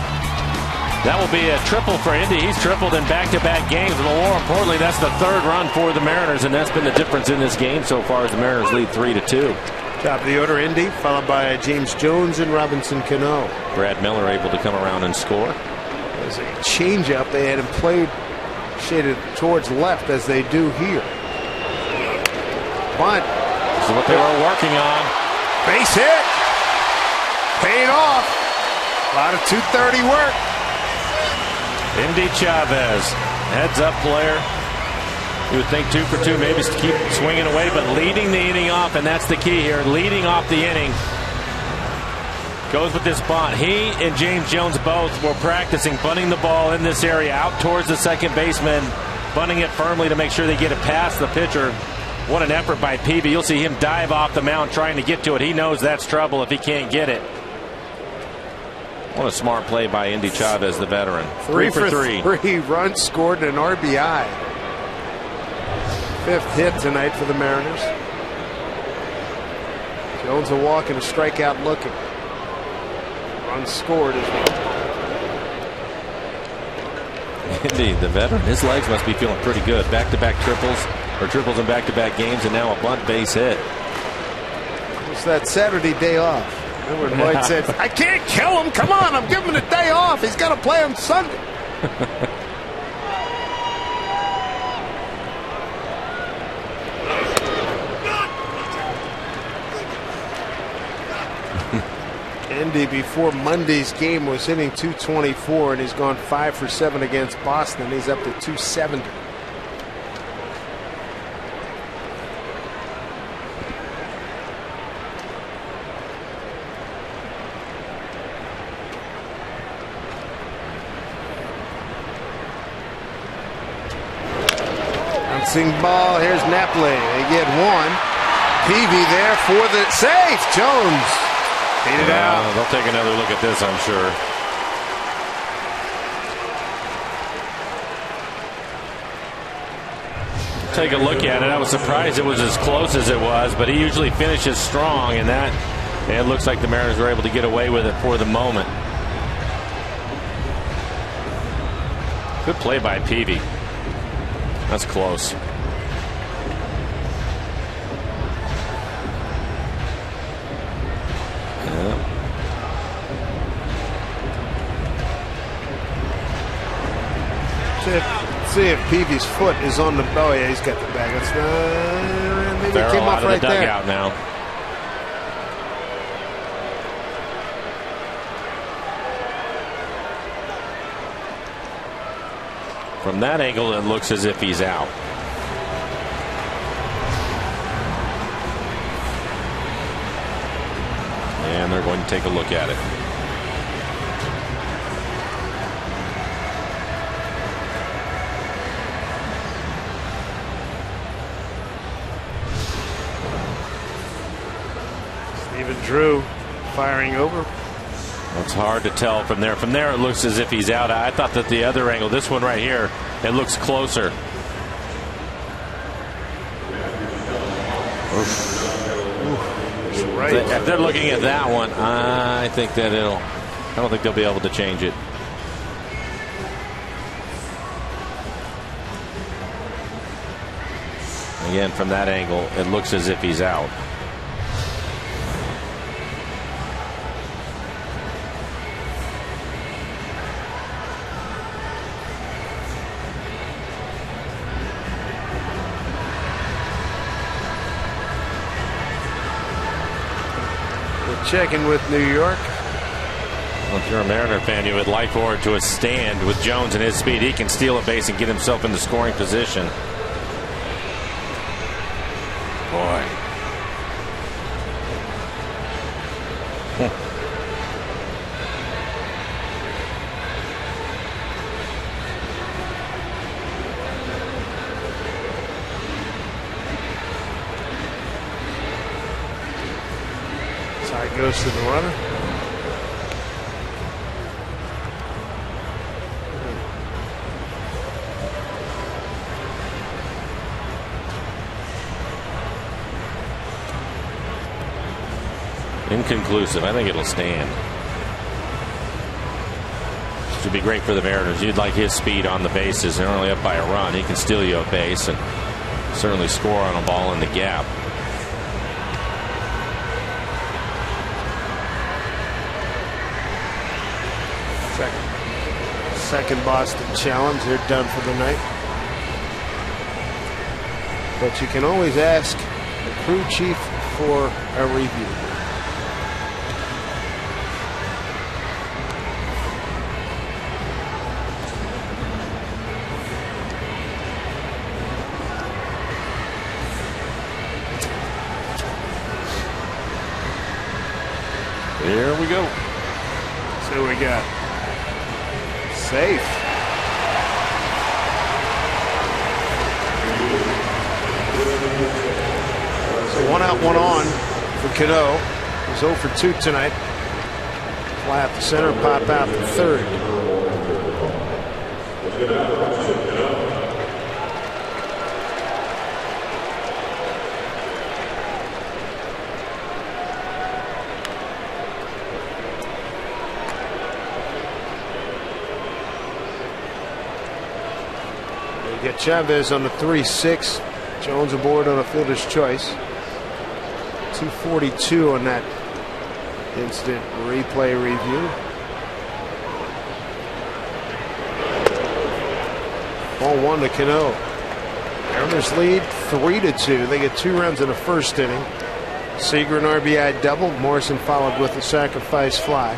That will be a triple for Indy. He's tripled in back-to-back games. But more importantly, that's the 3rd run for the Mariners, and that's been the difference in this game so far as the Mariners lead 3-2. Top of the order, Indy, followed by James Jones and Robinson Cano. Brad Miller able to come around and score. There's a changeup. They had him played shaded towards left as they do here. Bunt. This is what they were working on. Base hit. Paid off. A lot of 230 work. Indy Chavez, heads up player. You would think 2 for 2, maybe to keep swinging away, but leading the inning off, and that's the key here. Leading off the inning. Goes with this bunt. He and James Jones both were practicing bunting the ball in this area out towards the second baseman, bunting it firmly to make sure they get it past the pitcher. What an effort by Peavy. You'll see him dive off the mound trying to get to it. He knows that's trouble if he can't get it. What a smart play by Indy Chavez, the veteran. 3 for 3. 3 runs scored and an RBI. 5th hit tonight for the Mariners. Jones a walk and a strikeout looking. Unscored as well. Indeed, the veteran, his legs must be feeling pretty good. Back-to-back triples in back-to-back games, and now a bunt base hit. It's that Saturday day off. Remember when Lloyd said, I can't kill him. Come on, I'm giving him a day off. He's got to play on Sunday. Indy before Monday's game was hitting .224, and he's gone 5 for 7 against Boston. He's up to .270. Bouncing ball. Here's Napoli. They get 1. Peavy there for the safe. Jones. Beat it out. They'll take another look at this, I'm sure. Take a look at it. I was surprised it was as close as it was, but he usually finishes strong, and it looks like the Mariners were able to get away with it for the moment. Good play by Peavy. That's close. Yeah. See if Peavy's foot is on the. Oh yeah, he's got the bag. It's maybe it Farrell came off out of right the there. dugout now. From that angle, it looks as if he's out. And they're going to take a look at it. Steven Drew firing over. It's hard to tell from there. From there, it looks as if he's out. I thought that the other angle, this one right here, it looks closer. Right. If they're looking at that one, I think that I don't think they'll be able to change it. Again, from that angle, it looks as if he's out. Checking with New York. Well, if you're a Mariner fan, you would like for it to a stand with Jones and his speed. He can steal a base and get himself into scoring position. Boy. Side goes to the runner. Inconclusive. I think it'll stand. Should be great for the Mariners. You'd like his speed on the bases. They're only up by a run. He can steal you a base and certainly score on a ball in the gap. Second Boston challenge. They're done for the night. But you can always ask the crew chief for a review. Here we go. See what we got. Safe. So 1 out, 1 on for Cano. He's 0 for 2 tonight. Fly out the center, pop out the third. Get Chavez on the 3-6. Jones aboard on a fielder's choice. 242 on that instant replay review. Ball 1 to Cano. Mariners lead 3-2. They get 2 runs in the first inning. Seager an RBI double. Morrison followed with a sacrifice fly.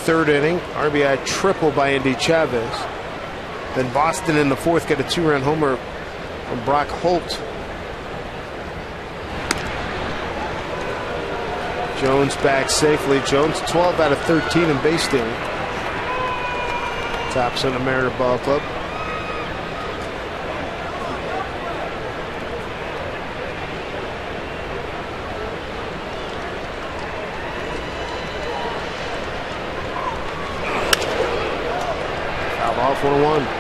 Third inning, RBI triple by Andy Chavez. Then Boston in the fourth got a 2-run homer from Brock Holt. Jones back safely. Jones 12 out of 13 in base stealing. Tops on the Mariner Ball Club. Foul ball 4-1.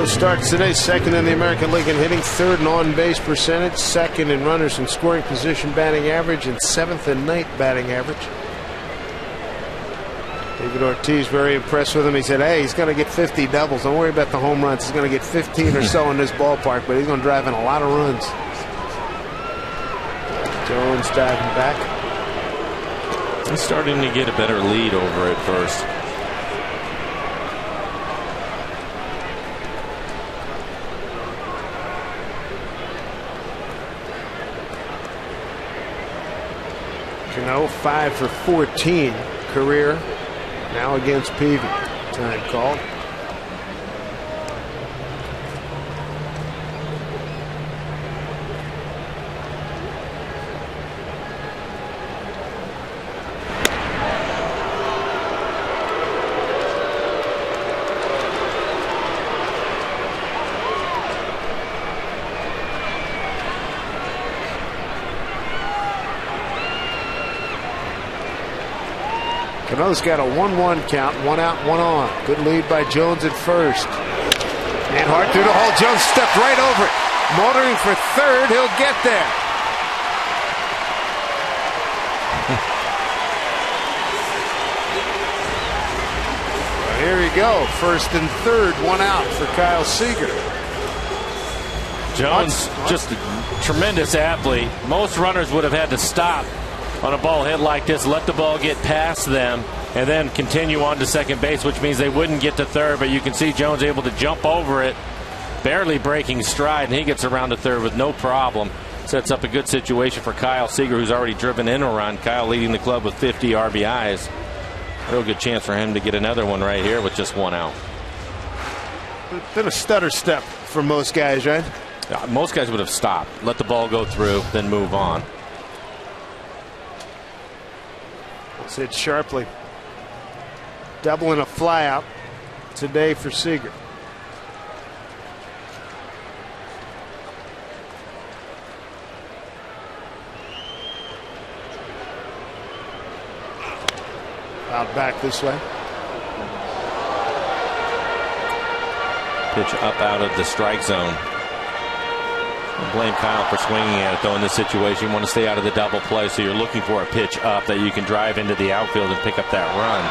starts today, second in the American League in hitting, third in on-base percentage, second in runners in scoring position batting average, and seventh in ninth batting average. David Ortiz very impressed with him. He said, hey, he's going to get 50 doubles. Don't worry about the home runs. He's going to get 15 or so in this ballpark, but he's going to drive in a lot of runs. Jones diving back. He's starting to get a better lead over at first. Cano 5 for 14 career now against Peavy. Time called. Cano's got a 1-1 count, 1 out, 1 on. Good lead by Jones at first. And hard through the hole. Jones stepped right over it. Motoring for third. He'll get there. Well, here we go. First and third, 1 out for Kyle Seager. Jones, just a tremendous athlete. Most runners would have had to stop on a ball hit like this, let the ball get past them, and then continue on to second base, which means they wouldn't get to third. But you can see Jones able to jump over it, barely breaking stride, and he gets around to third with no problem. Sets up a good situation for Kyle Seager, who's already driven in a run. Kyle leading the club with 50 RBIs. Real good chance for him to get another one right here with just 1 out. Been a stutter step for most guys, right? Most guys would have stopped, let the ball go through, then move on. Hit sharply. Double and a flyout today for Seager. Out back this way. Pitch up out of the strike zone. I blame Kyle for swinging at it, though, in this situation. You want to stay out of the double play, so you're looking for a pitch up that you can drive into the outfield and pick up that run.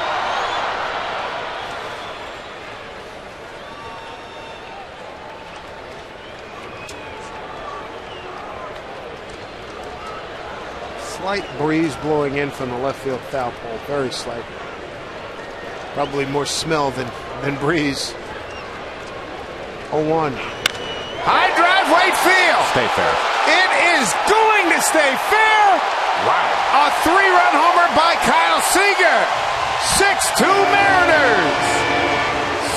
Slight breeze blowing in from the left field foul pole. Very slight. Probably more smell than breeze. 0-1. High drive, right field. Stay fair. It is going to stay fair. Wow. A 3-run homer by Kyle Seager. 6-2 Mariners.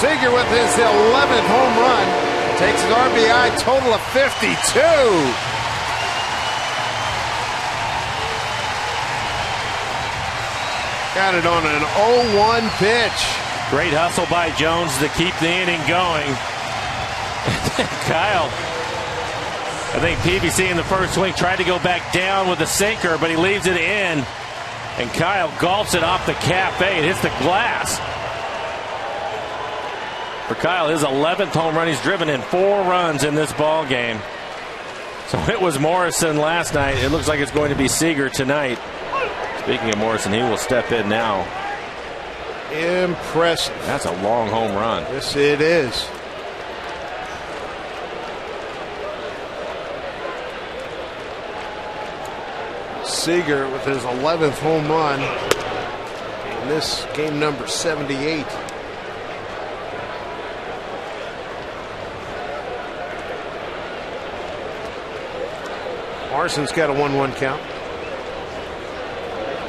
Seager with his 11th home run takes an RBI total of 52. Got it on an 0-1 pitch. Great hustle by Jones to keep the inning going. Kyle, I think PBC in the first swing tried to go back down with a sinker, but he leaves it in, and Kyle gulps it off the cafe. It hits the glass. For Kyle, his 11th home run. He's driven in 4 runs in this ball game. So it was Morrison last night. It looks like it's going to be Seager tonight. Speaking of Morrison, he will step in now. Impressive. That's a long home run. Yes, it is. Seager with his 11th home run in this game number 78. Morrison's got a 1-1 count.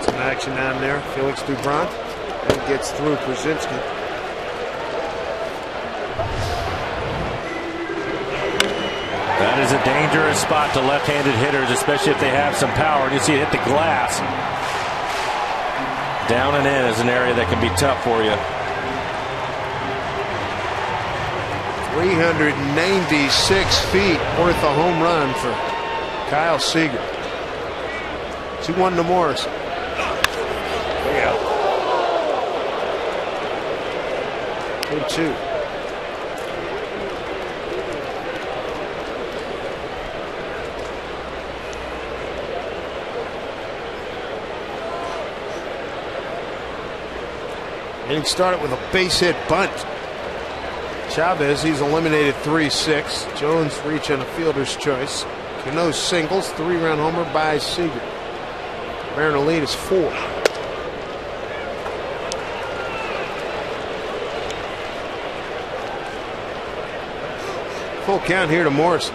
Some action down there. Felix Doubront and gets through Krasinski. That is a dangerous spot to left-handed hitters, especially if they have some power. And you see it hit the glass. Down and in is an area that can be tough for you. 396 feet worth a home run for Kyle Seager. 2-1 to Morrison. Yeah. 2-2. Getting started with a base hit bunt. Chavez, he's eliminated 3-6. Jones reach on a fielder's choice. Cano singles, 3-run homer by Seager. Mariner lead is 4. Full count here to Morrison.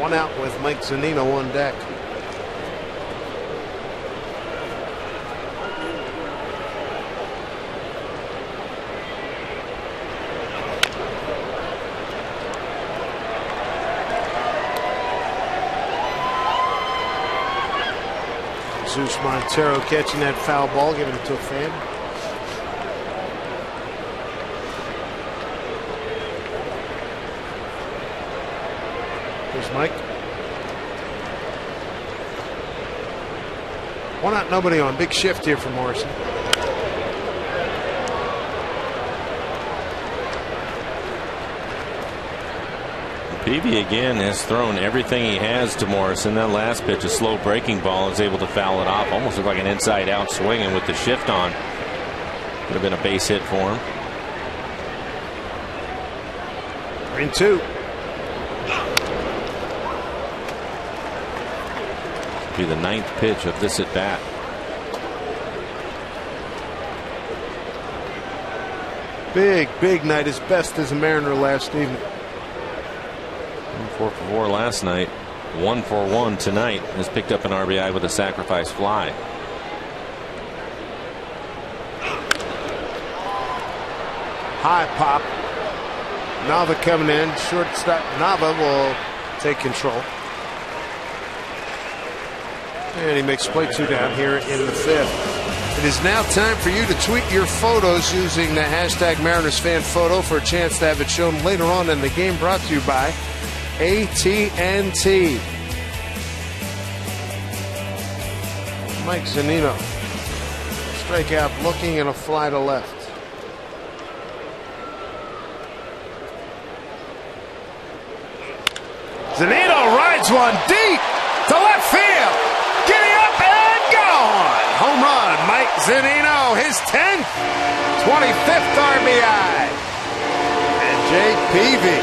1 out with Mike Zunino on deck. Jesus Montero catching that foul ball, giving it to a fan. Here's Mike. 1 out, nobody on. Big shift here for Morrison. Peavy again has thrown everything he has to Morrison. That last pitch, a slow breaking ball, is able to foul it off. Almost looked like an inside out swing, and with the shift on, would have been a base hit for him. 3-2. Be the 9th pitch of this at bat. Big night. His best as a Mariner last evening. 4 for 4 last night. 1 for 1 tonight. Has picked up an RBI with a sacrifice fly. High pop. Nava coming in. Shortstop Nava will take control. And he makes play 2 down here in the 5th. It is now time for you to tweet your photos using the hashtag Mariners Fan Photo for a chance to have it shown later on in the game. Brought to you by AT&T. Mike Zunino. Strikeout looking and a fly to left. Zunino rides one deep to left field. Getting up and gone. Home run, Mike Zunino, his 10th, 25th RBI. And Jake Peavy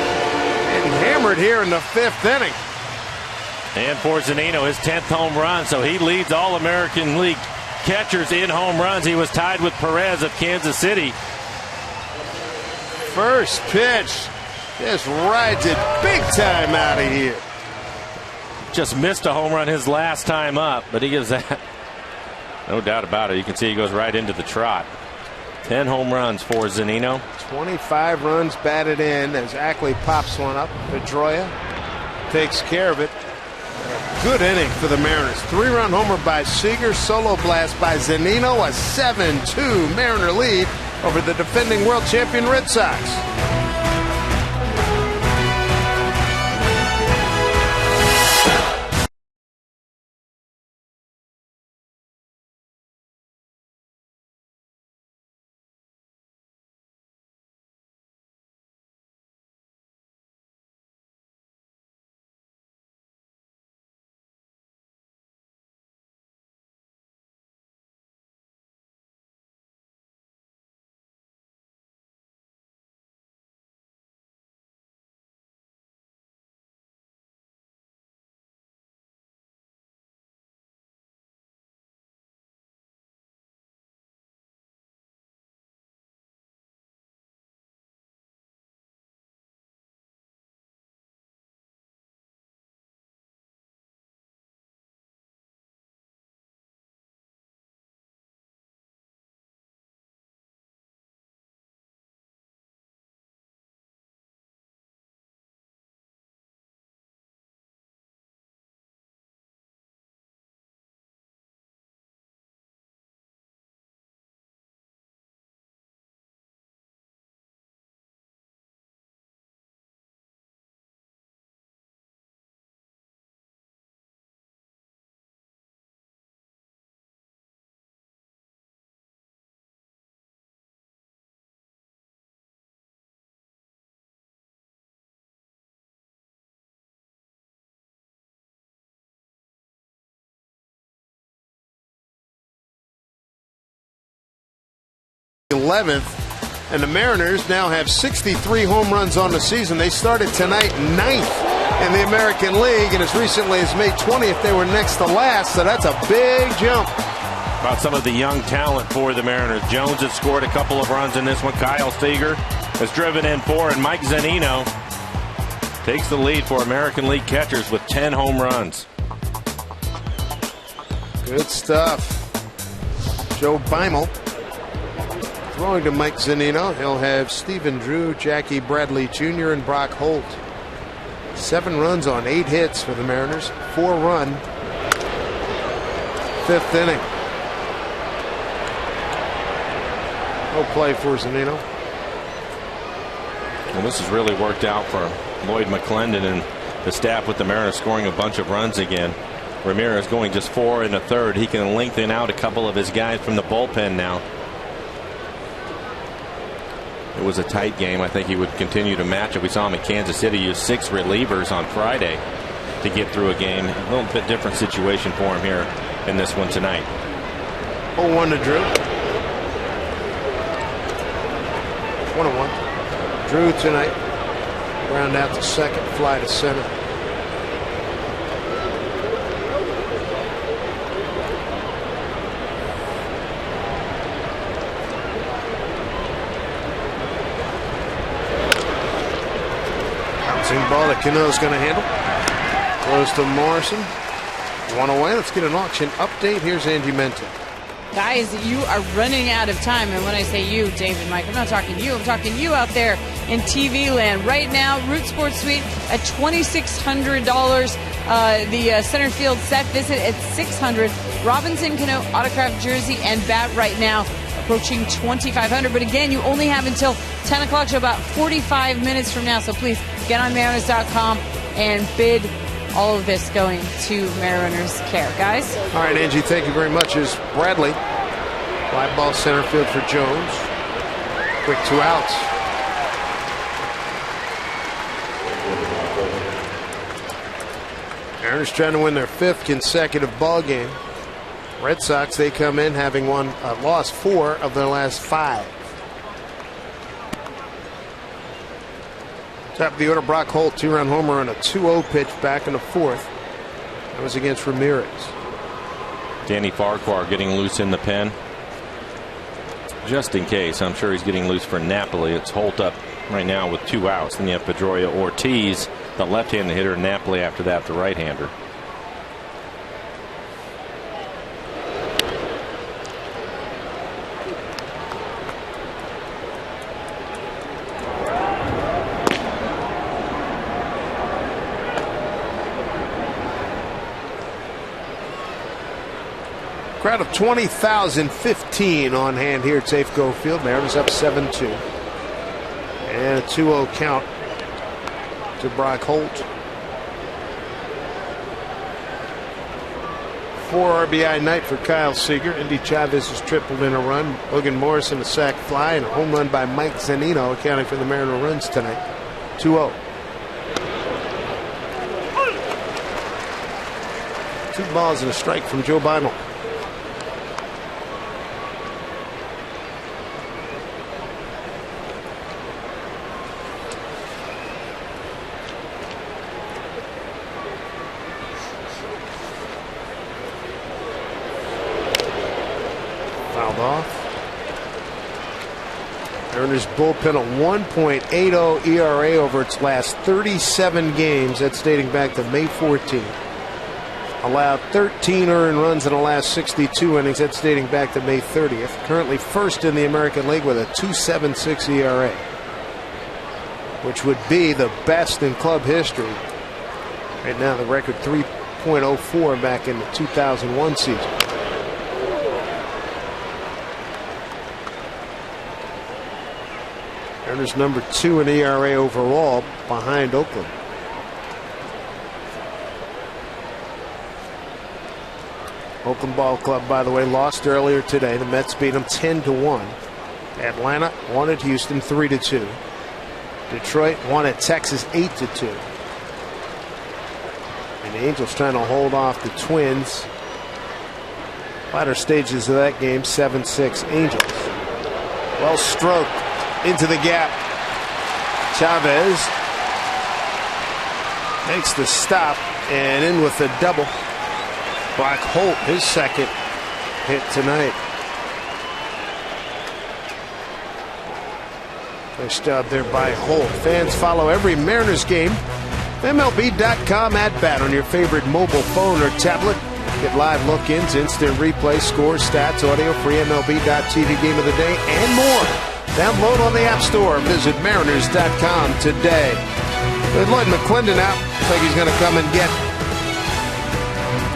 getting hammered here in the 5th inning. And for Zunino, his 10th home run, so he leads all American League catchers in home runs. He was tied with Perez of Kansas City. First pitch, just rides it big time out of here. Just missed a home run his last time up, but he gives that no doubt about it. You can see he goes right into the trot. 10 home runs for Zunino. 25 runs batted in as Ackley pops one up. Pedroia takes care of it. Good inning for the Mariners. 3-run homer by Seager. Solo blast by Zunino. A 7-2 Mariner lead over the defending world champion Red Sox. 11th. And the Mariners now have 63 home runs on the season. They started tonight 9th in the American League, and as recently as May 20th, they were next to last, so that's a big jump. About some of the young talent for the Mariners. Jones has scored a couple of runs in this one. Kyle Seager has driven in 4, and Mike Zunino takes the lead for American League catchers with 10 home runs. Good stuff. Joe Beimel throwing to Mike Zunino. He'll have Stephen Drew, Jackie Bradley Jr., and Brock Holt. 7 runs on 8 hits for the Mariners. 4-run 5th inning. No play for Zunino. Well, this has really worked out for Lloyd McClendon and the staff with the Mariners scoring a bunch of runs again. Ramirez going just 4 1/3. He can lengthen out a couple of his guys from the bullpen now. It was a tight game. I think he would continue to match it. We saw him in Kansas City use 6 relievers on Friday to get through a game. A little bit different situation for him here in this one tonight. 0-1 to Drew. 1-1. Drew tonight. Ground out to second, fly to center. Ball that Cano's going to handle. Goes to Morrison. 1 away. Let's get an auction update. Here's Angie Menta. Guys, you are running out of time. And when I say you, David, Mike, I'm not talking you. I'm talking you out there in TV land. Right now, Root Sports Suite at $2,600. The center field set visit at $600. Robinson Cano autographed jersey and bat right now approaching $2,500. But again, you only have until 10 o'clock, so about 45 minutes from now. So please get on Mariners.com and bid all of this going to Mariners care. Guys? All right, Angie, thank you very much. Here's Bradley. Fly ball center field for Jones. Quick 2 outs. Mariners trying to win their 5th consecutive ball game. Red Sox, they come in having lost 4 of their last 5. Top of the order, Brock Holt, 2-run homer on a 2-0 pitch back in the 4th. That was against Ramirez. Danny Farquhar getting loose in the pen. Just in case, I'm sure he's getting loose for Napoli. It's Holt up right now with 2 outs. Then you have Pedroia Ortiz, the left-handed hitter, Napoli after that, the right-hander. Crowd of 20,015 on hand here at Safeco Field. Mariners up 7-2. And a 2-0 count to Brock Holt. 4 RBI night for Kyle Seager. Indy Chavez has tripled in a run. Logan Morrison a sac fly and a home run by Mike Zunino, accounting for the Mariner runs tonight. 2-0. 2 balls and a strike from Joe Beimel. Mariners bullpen a 1.80 ERA over its last 37 games. That's dating back to May 14th. Allowed 13 earned runs in the last 62 innings. That's dating back to May 30th. Currently first in the American League with a 2.76 ERA, which would be the best in club history. Right now the record 3.04 back in the 2001 season. Mariners number 2 in ERA overall, behind Oakland. Oakland Ball Club, by the way, lost earlier today. The Mets beat them 10-1. Atlanta won at Houston 3-2. Detroit won at Texas 8-2. And the Angels trying to hold off the Twins. Latter stages of that game, 7-6 Angels. Well stroked into the gap. Chavez makes the stop and in with a double. Black Holt, his second hit tonight. Nice job there by Holt. Fans follow every Mariners game. MLB.com @bat on your favorite mobile phone or tablet. Get live look-ins, instant replay, scores, stats, audio, free MLB.tv game of the day, and more. Download on the App Store. Visit Mariners.com today. With Lloyd McClendon out, looks like he's going to come and get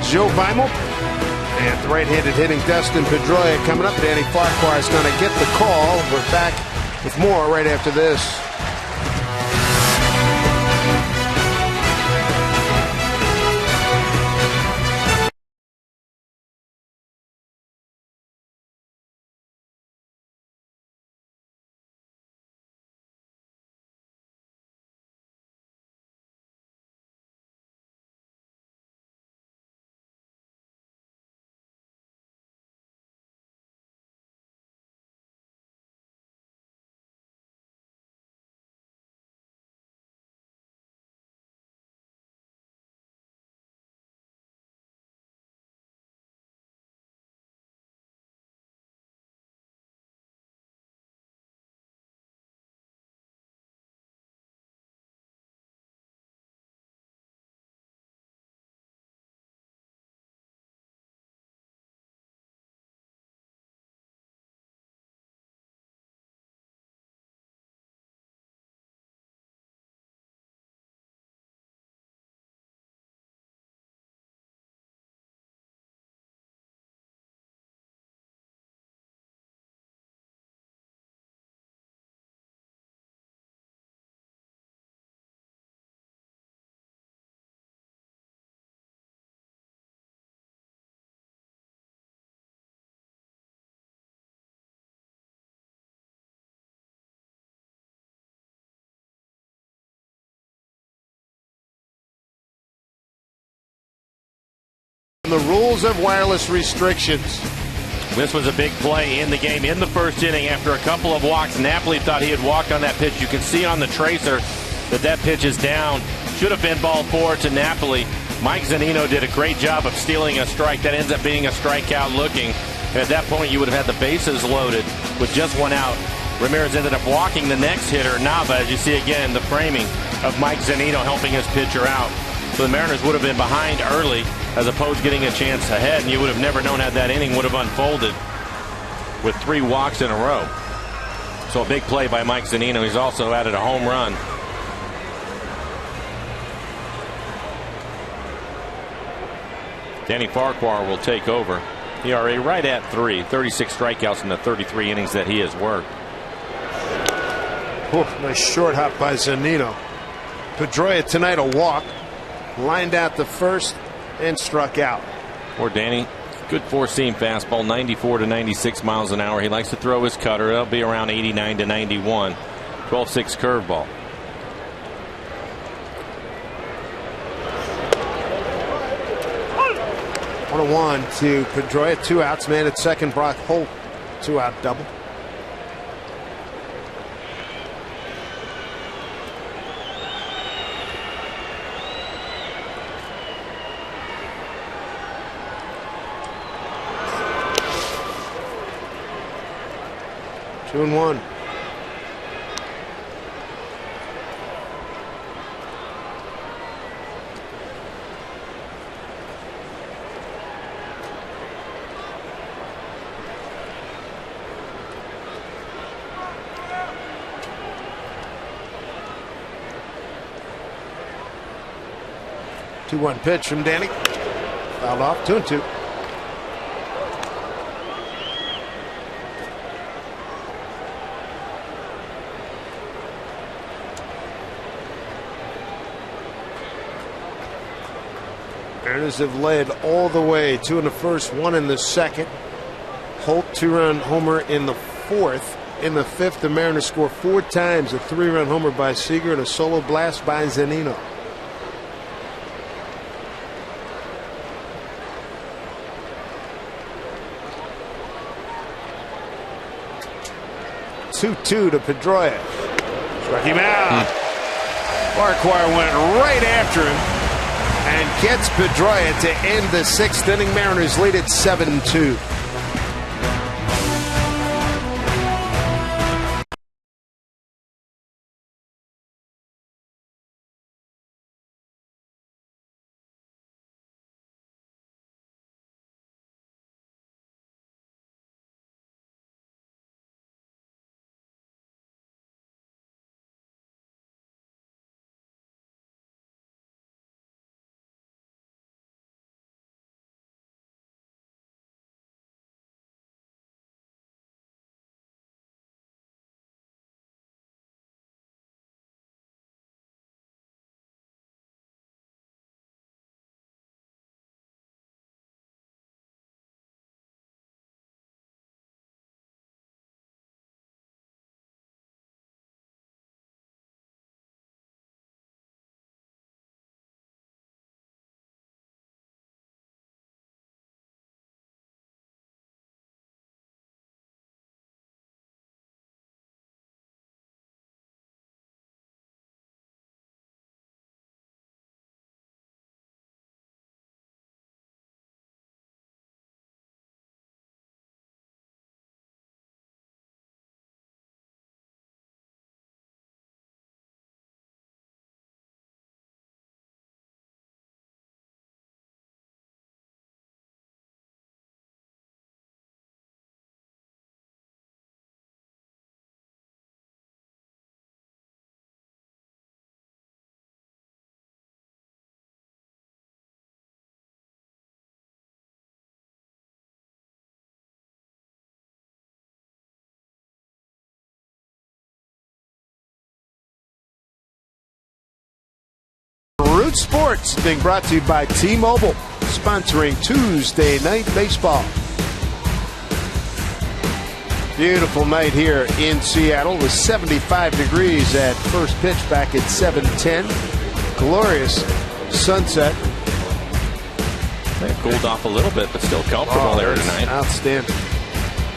Joe Weimel. And the right-handed hitting Dustin Pedroia coming up. Danny Farquhar is going to get the call. We're back with more right after this. The rules of wireless restrictions. This was a big play in the game in the first inning after a couple of walks. Napoli thought he had walked on that pitch. You can see on the tracer that pitch is down. Should have been ball 4 to Napoli. Mike Zunino did a great job of stealing a strike. That ends up being a strikeout looking. And at that point, you would have had the bases loaded with just one out. Ramirez ended up walking the next hitter, Nava, as you see again, the framing of Mike Zunino helping his pitcher out. So the Mariners would have been behind early as opposed to getting a chance ahead, and you would have never known how that inning would have unfolded with 3 walks in a row. So a big play by Mike Zunino. He's also added a home run. Danny Farquhar will take over. ERA right at 3. 36 strikeouts in the 33 innings that he has worked. Nice short hop by Zunino. Pedroia tonight a walk. Lined out the first and struck out. Poor Danny. Good four-seam fastball, 94 to 96 miles an hour. He likes to throw his cutter. It'll be around 89 to 91. 12-6 curveball. One to Pedroia. 2 outs. Man at second. Brock Holt. 2-out double. Two and one. Two-one pitch from Danny. Fouled off. 2-2. Mariners have led all the way. 2 in the first, 1 in the second. Holt 2-run homer in the fourth. In the fifth, the Mariners score 4 times. A 3-run homer by Seager and a solo blast by Zunino. 2-2 to Pedroia. Struck him out. Farquhar went right after him and gets Pedroia to end the 6th inning. Mariners lead it 7-2. Root Sports being brought to you by T-Mobile, sponsoring Tuesday Night Baseball. Beautiful night here in Seattle. It was 75 degrees at first pitch back at 7:10. Glorious sunset. They cooled off a little bit, but still comfortable there tonight. Outstanding.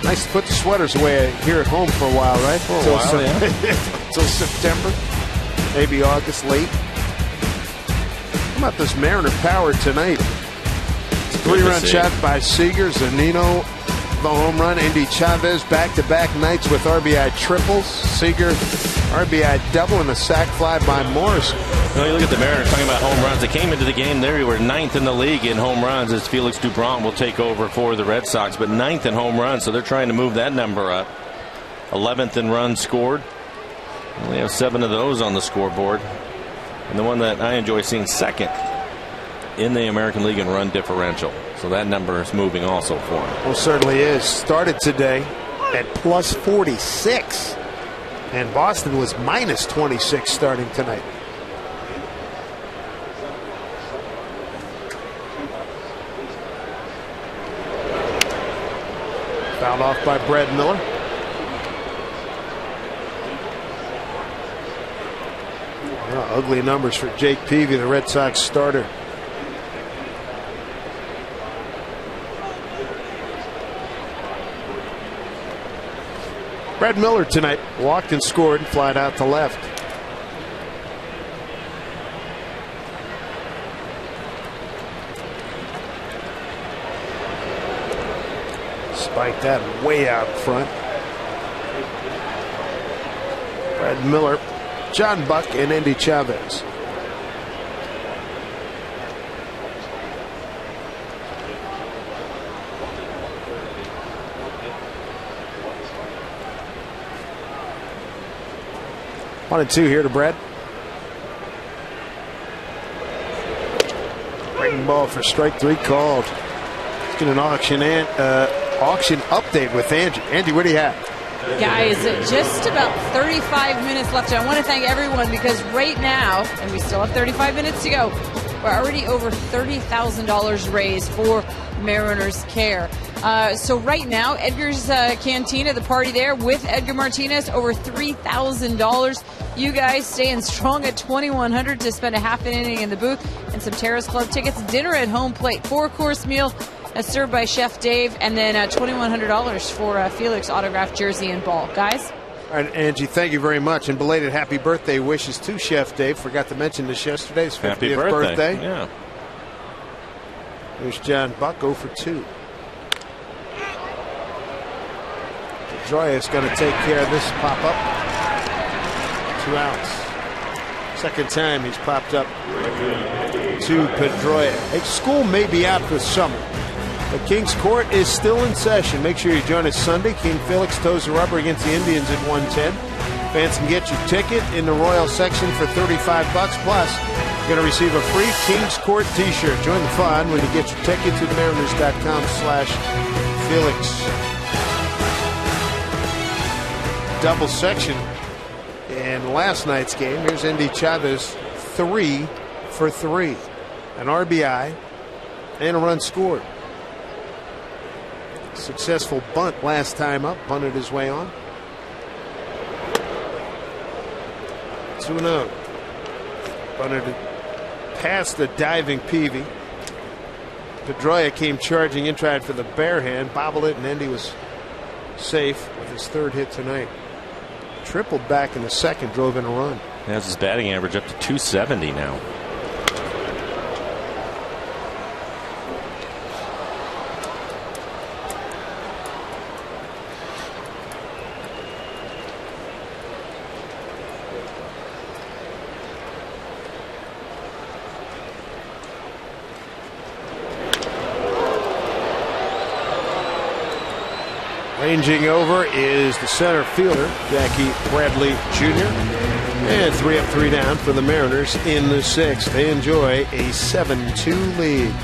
Nice to put the sweaters away here at home for a while, right? For a while, yeah. Until September, maybe August late. How about this Mariner power tonight? 3-run shot by Seager, Zunino, the home run. Andy Chavez back-to-back nights with RBI triples. Seager, RBI double, and a sac fly by Morris. You look at the Mariners talking about home runs. They came into the game there. We were 9th in the league in home runs as Felix Dubron will take over for the Red Sox, but 9th in home runs, so they're trying to move that number up. 11th in runs scored. Only have 7 of those on the scoreboard. And the one that I enjoy seeing second in the American League in run differential. So that number is moving also for him. Well, certainly is. Started today at plus 46. And Boston was minus 26 starting tonight. Fouled off by Brad Miller. Ugly numbers for Jake Peavy, the Red Sox starter. Brad Miller tonight walked and scored, flied out to left. Spiked that way out front. Brad Miller, John Buck, and Andy Chavez. One and two here to Brad. Breaking ball for strike 3 called. Let's get an auction update with Angie. Angie, what do you have? Guys, just about 35 minutes left. I want to thank everyone because right now, and we still have 35 minutes to go, we're already over $30,000 raised for Mariners Care. So right now, Edgar's Cantina, the party there with Edgar Martinez, over $3,000. You guys staying strong at $2,100 to spend a half an inning in the booth, and some Terrace Club tickets. Dinner at home plate, 4-course meal served by Chef Dave, and then $2,100 for Felix autographed jersey and ball. Guys? All right, Angie, thank you very much. And belated happy birthday wishes to Chef Dave. Forgot to mention this yesterday. His 50th Happy birthday. Yeah. Here's John Buck, 0 for 2. Pedroia is going to take care of this pop-up. 2 outs. Second time he's popped up to Pedroia. Hey, school may be out for summer, but King's Court is still in session. Make sure you join us Sunday. King Felix toes the rubber against the Indians at 110. Fans can get your ticket in the Royal section for $35. Plus, you're going to receive a free King's Court t-shirt. Join the fun when you get your ticket to themariners.com/Felix. Double section in last night's game. Here's Endy Chavez, 3 for 3. An RBI and a run scored. Successful bunt last time up. Bunted his way on. 2-0. Bunted it past the diving Peavy. Pedroia came charging in, tried for the bare hand, bobbled it, and Endy was safe with his 3rd hit tonight. Tripled back in the 2nd, drove in a run. He has his batting average up to 270 now. Ranging over is the center fielder, Jackie Bradley Jr. And 3 up, 3 down for the Mariners in the 6th. They enjoy a 7-2 lead.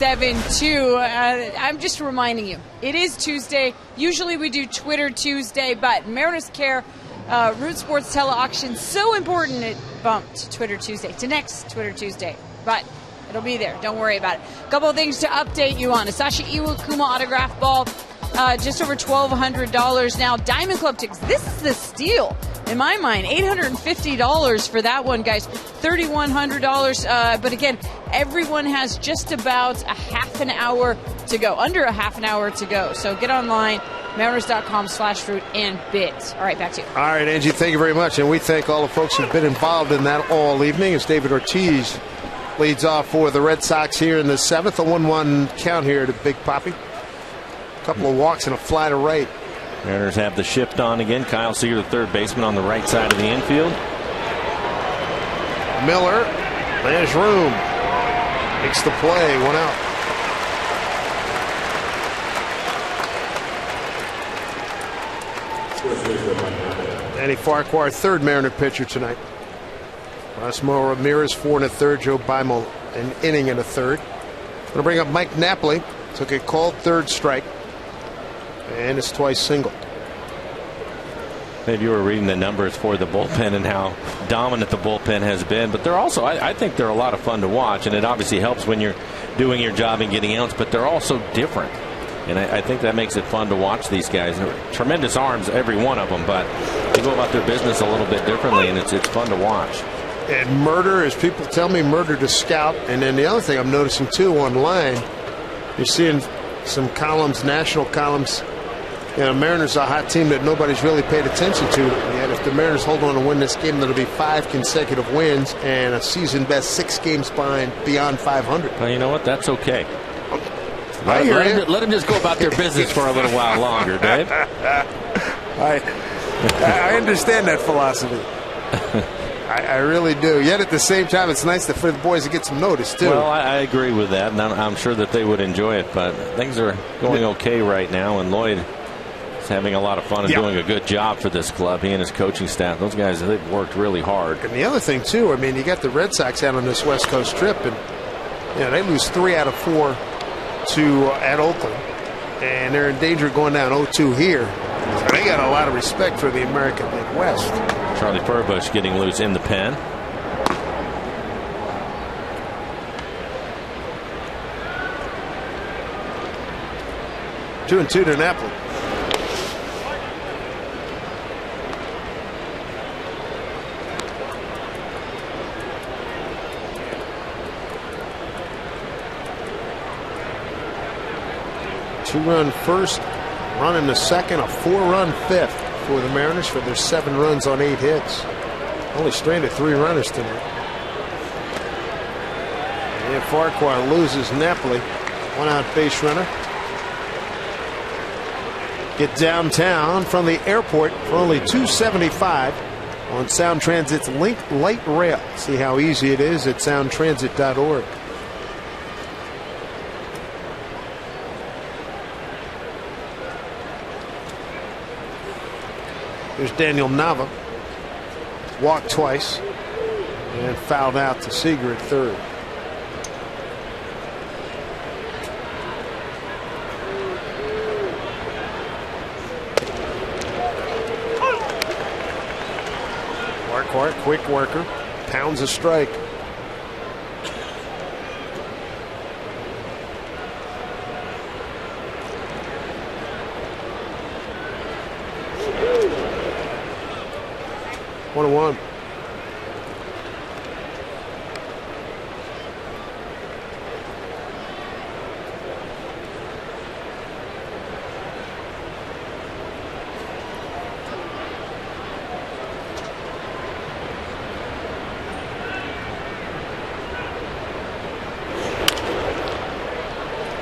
I'm just reminding you, it is Tuesday. Usually we do Twitter Tuesday, but Mariners Care Root Sports Tele-Auction, so important it bumped to Twitter Tuesday, to next Twitter Tuesday. But it'll be there. Don't worry about it. A couple of things to update you on. Asashi Iwakuma autograph ball, just over $1,200 now. Diamond Club tickets. This is the steal. In my mind, $850 for that one, guys. $3,100. But again, everyone has just about a half an hour to go, under a half an hour to go. So get online, mariners.com/fruit and bid. All right, back to you. All right, Angie, thank you very much. And we thank all the folks who've been involved in that all evening as David Ortiz leads off for the Red Sox here in the 7th. A 1-1 count here to Big Papi. A couple of walks and a fly to right. Mariners have the shift on again. Kyle Seager, the third baseman, on the right side of the infield. Miller, there's room. Makes the play, 1 out. Danny Farquhar, third Mariner pitcher tonight. Rosmo Ramirez, 4 1/3. Joe Beimel, an inning and a third. Going to bring up Mike Napoli. Took a called third strike. And it's twice single. Maybe you were reading the numbers for the bullpen and how dominant the bullpen has been, but they're also, I think they're a lot of fun to watch, and it obviously helps when you're doing your job and getting outs, but they're also different. And I think that makes it fun to watch these guys. They're tremendous arms, every one of them, but they go about their business a little bit differently, and it's fun to watch. And Murder, as people tell me, Murder to scout. And then the other thing I'm noticing too online, you're seeing some columns, national columns. You know, Mariners are a hot team that nobody's really paid attention to. Yet if the Mariners hold on to win this game, that'll be 5 consecutive wins and a season best 6 games beyond 500. Well, you know what? That's okay. Let them just go about their business for a little while longer, Dave. I understand that philosophy. I really do. Yet at the same time, it's nice for the boys to get some notice too. Well, I agree with that, and I'm sure that they would enjoy it. But things are going okay right now, and Lloyd is having a lot of fun and doing a good job for this club. He and his coaching staff, those guys, they've worked really hard. And the other thing too, I mean, you got the Red Sox out on this West Coast trip, and they lose 3 out of 4 at Oakland, and they're in danger of going down 0-2 here. So they got a lot of respect for the American League West. Charlie Furbush getting loose in the pen. Two and 2 to Napoli. Two-run first, run in the second, a 4-run fifth for the Mariners for their 7 runs on 8 hits. Only stranded 3 runners tonight. And Farquhar loses Napoli. 1-out base runner. Get downtown from the airport for only $2.75 on Sound Transit's Link Light Rail. See how easy it is at soundtransit.org. There's Daniel Nava. Walked twice and fouled out to Seager at third. Marquardt, quick worker, pounds a strike. One and one.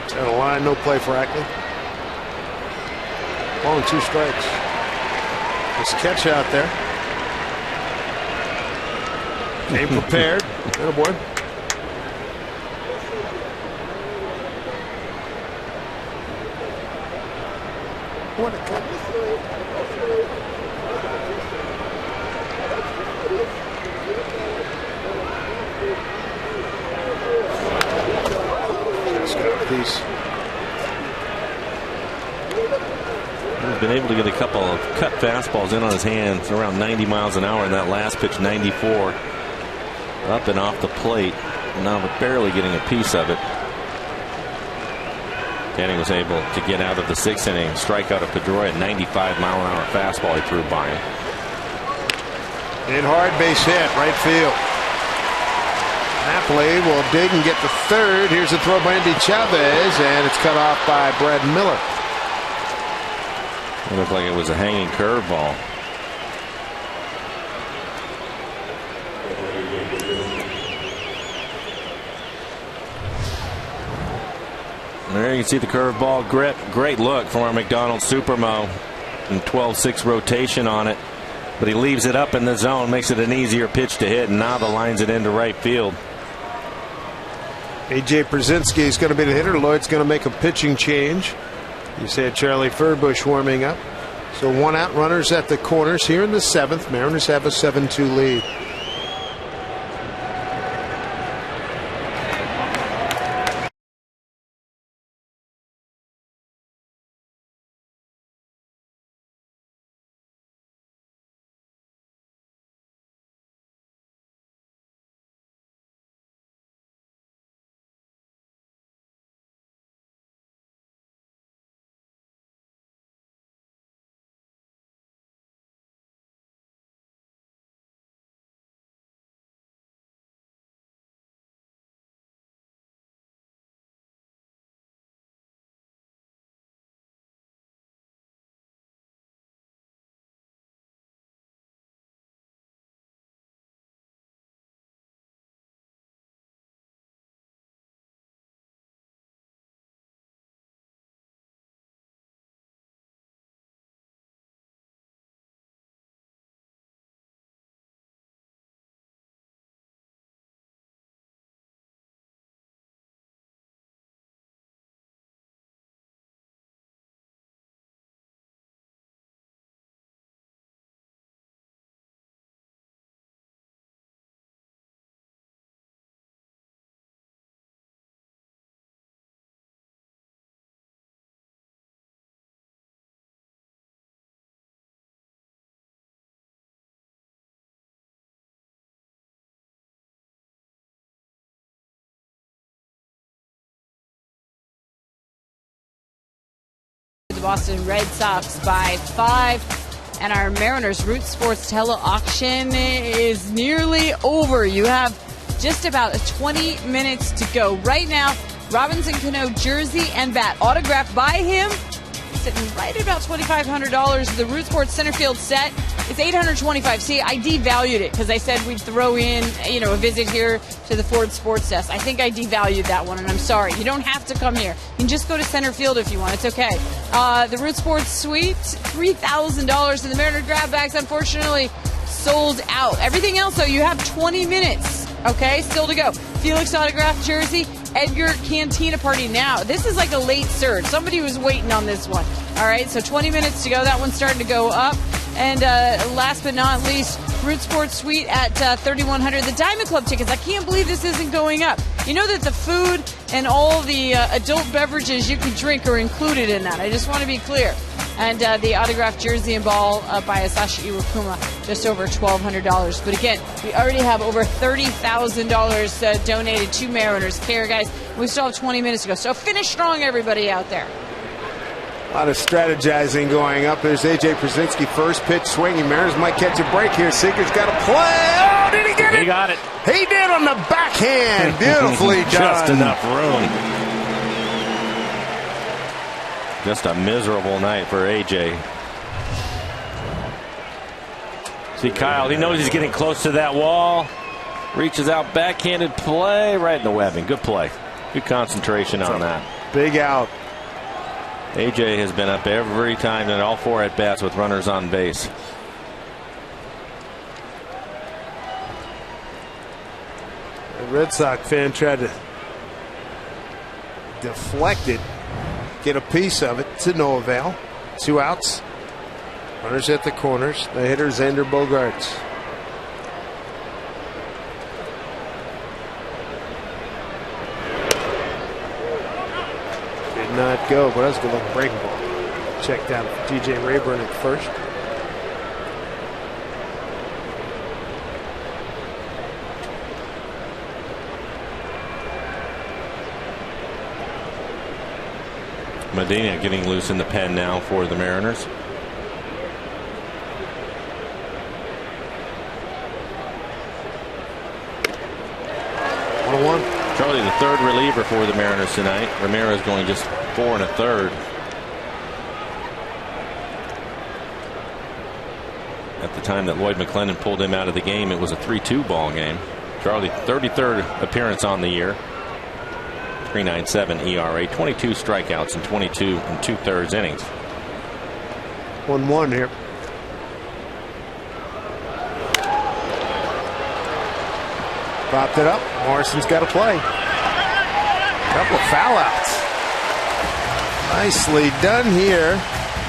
Down the line, no play for Ackley. 1 and 2 strikes. Nice catch out there. Came prepared. Oh boy. What a cut. Just got a piece. He's been able to get a couple of cut fastballs in on his hands around 90 miles an hour in that last pitch, 94. Up and off the plate. Now barely getting a piece of it. Canning was able to get out of the 6th inning, strike out of Pedroia, 95-mile-an-hour fastball he threw by him. And hard base hit, right field. Napoli will dig and get the third. Here's a throw by Andy Chavez, and it's cut off by Brad Miller. It looked like it was a hanging curveball. There you can see the curveball grip. Great look from our McDonald's Supermo. And 12-6 rotation on it. But he leaves it up in the zone, makes it an easier pitch to hit, and now the lines it into right field. A.J. Brzezinski is going to be the hitter. Lloyd's going to make a pitching change. You said Charlie Furbush warming up. So 1 out, runners at the corners here in the 7th. Mariners have a 7-2 lead. the Boston Red Sox by 5. And our Mariners Root Sports tele-auction is nearly over. You have just about 20 minutes to go. Right now, Robinson Cano jersey and bat autographed by him, sitting right at about $2,500. The Root Sports center field set is $825. See, I devalued it because I said we'd throw in, a visit here to the Ford Sports Desk. I think I devalued that one, and I'm sorry. You don't have to come here. You can just go to center field if you want. It's okay. The Root Sports suite, $3,000, and the Mariner grab bags, unfortunately, sold out. Everything else, though, you have 20 minutes, okay, still to go. Felix autographed jersey, Edgar Cantina party now. This is like a late surge. Somebody was waiting on this one. All right, so 20 minutes to go. That one's starting to go up. And last but not least, Root Sports Suite at $3,100. The Diamond Club tickets. I can't believe this isn't going up. You know that the food and all the adult beverages you can drink are included in that. I just want to be clear. And the autographed jersey and ball by Asashi Iwakuma, just over $1,200. But again, we already have over $30,000 donated to Mariners Care, guys. We still have 20 minutes to go. So finish strong, everybody out there. A lot of strategizing going up. There's A.J. Przinsky, first pitch swinging. Mariners might catch a break here. Seager's got a play. Oh, did he get it? He got it. He did on the backhand. Beautifully done. Just enough room. Just a miserable night for A.J. See Kyle, he knows he's getting close to that wall. Reaches out, backhanded play, right in the webbing. Good play. Good concentration on that. Big out. A.J. has been up every time in all 4 at-bats with runners on base. The Red Sox fan tried to deflect it, get a piece of it, to no avail. 2 outs. Runners at the corners. The hitter, Xander Bogaerts. Did not go, but that's a good looking breaking ball. Checked out DJ Rayburn at first. Medina getting loose in the pen now for the Mariners. Charlie, the third reliever for the Mariners tonight. Ramirez going just 4 1/3. At the time that Lloyd McClendon pulled him out of the game, it was a 3-2 ball game. Charlie, 33rd appearance on the year. 3.97 ERA, 22 strikeouts in 22 2/3 innings. 1-1 here. Popped it up. Morrison's got to play. Couple of foul outs. Nicely done here.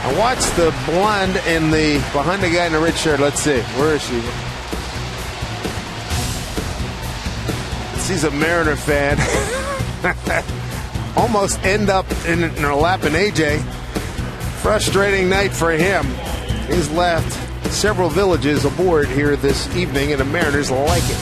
I watched the blonde in the behind the guy in the red shirt. Let's see. Where is she? She's a Mariner fan. Almost end up in her lap in AJ. Frustrating night for him. He's left several villages aboard here this evening, and the Mariners like it.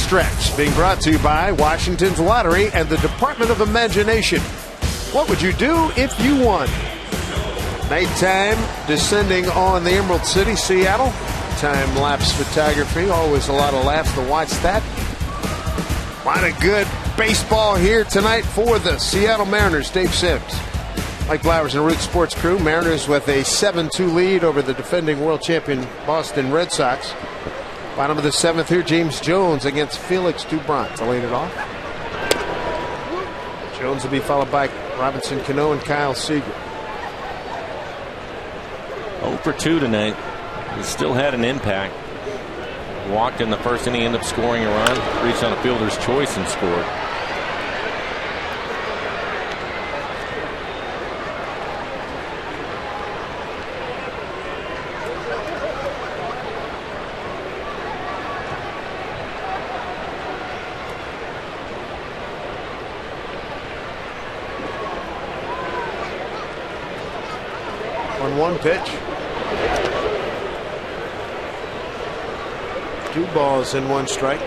stretch, being brought to you by Washington's Lottery and the Department of Imagination. What would you do if you won? Nighttime descending on the Emerald City, Seattle. Time-lapse photography, always a lot of laughs to watch that. A lot of good baseball here tonight for the Seattle Mariners. Dave Sims, Mike Blowers and Root Sports crew. Mariners with a 7-2 lead over the defending world champion Boston Red Sox. Bottom of the 7th here, James Jones against Felix Dubron to lead it off. Jones will be followed by Robinson Cano and Kyle Seager. 0 for 2 tonight. He still had an impact. Walked in the first inning, ended up scoring a run, reached on a fielder's choice and scored. One pitch. 2 balls and 1 strike.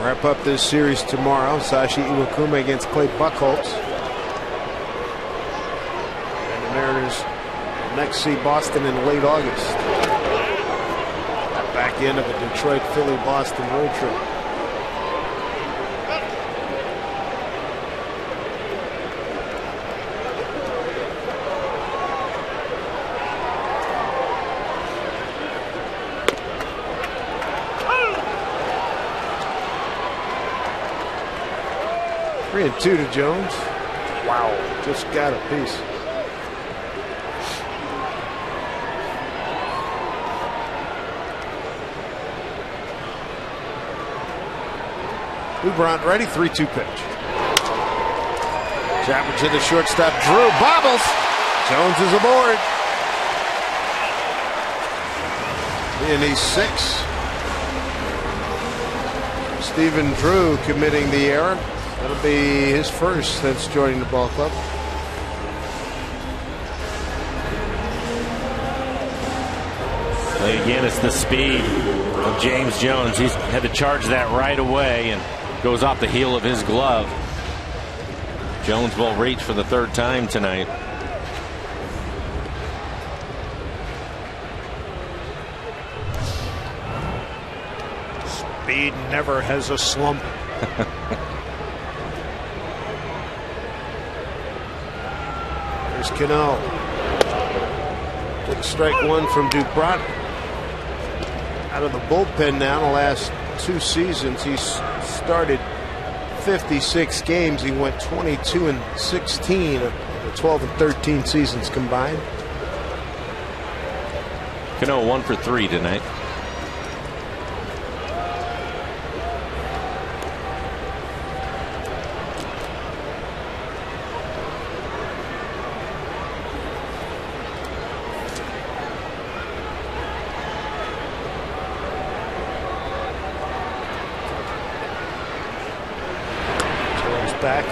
Wrap up this series tomorrow. Sashi Iwakuma against Clay Buchholz. And the Mariners next see Boston in late August. Back end of a Detroit, Philly, Boston road trip. And 2 to Jones. Wow, just got a piece. Dubron ready, 3-2 pitch. Chopper to the shortstop, Drew bobbles. Jones is aboard. And he's 6. Stephen Drew committing the error. That'll be his first since joining the ball club. Again, it's the speed of James Jones. He's had to charge that right away and goes off the heel of his glove. Jones will reach for the 3rd time tonight. Speed never has a slump. There's Cano. Took strike 1 from Dubron. Out of the bullpen now. The last 2 seasons, he's started 56 games. He went 22-16 of the 12 and 13 seasons combined. Cano 1 for 3 tonight. Back.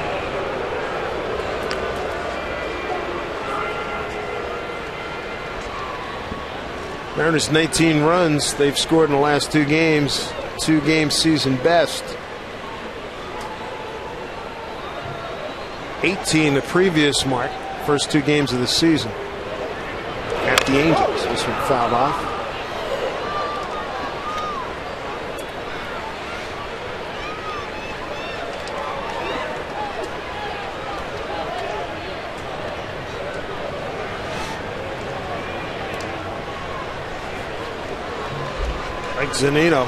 Mariners 19 runs they've scored in the last 2 games. 2-game season best. 18 the previous mark. First 2 games of the season. At the Angels. This one fouled off. Zunino,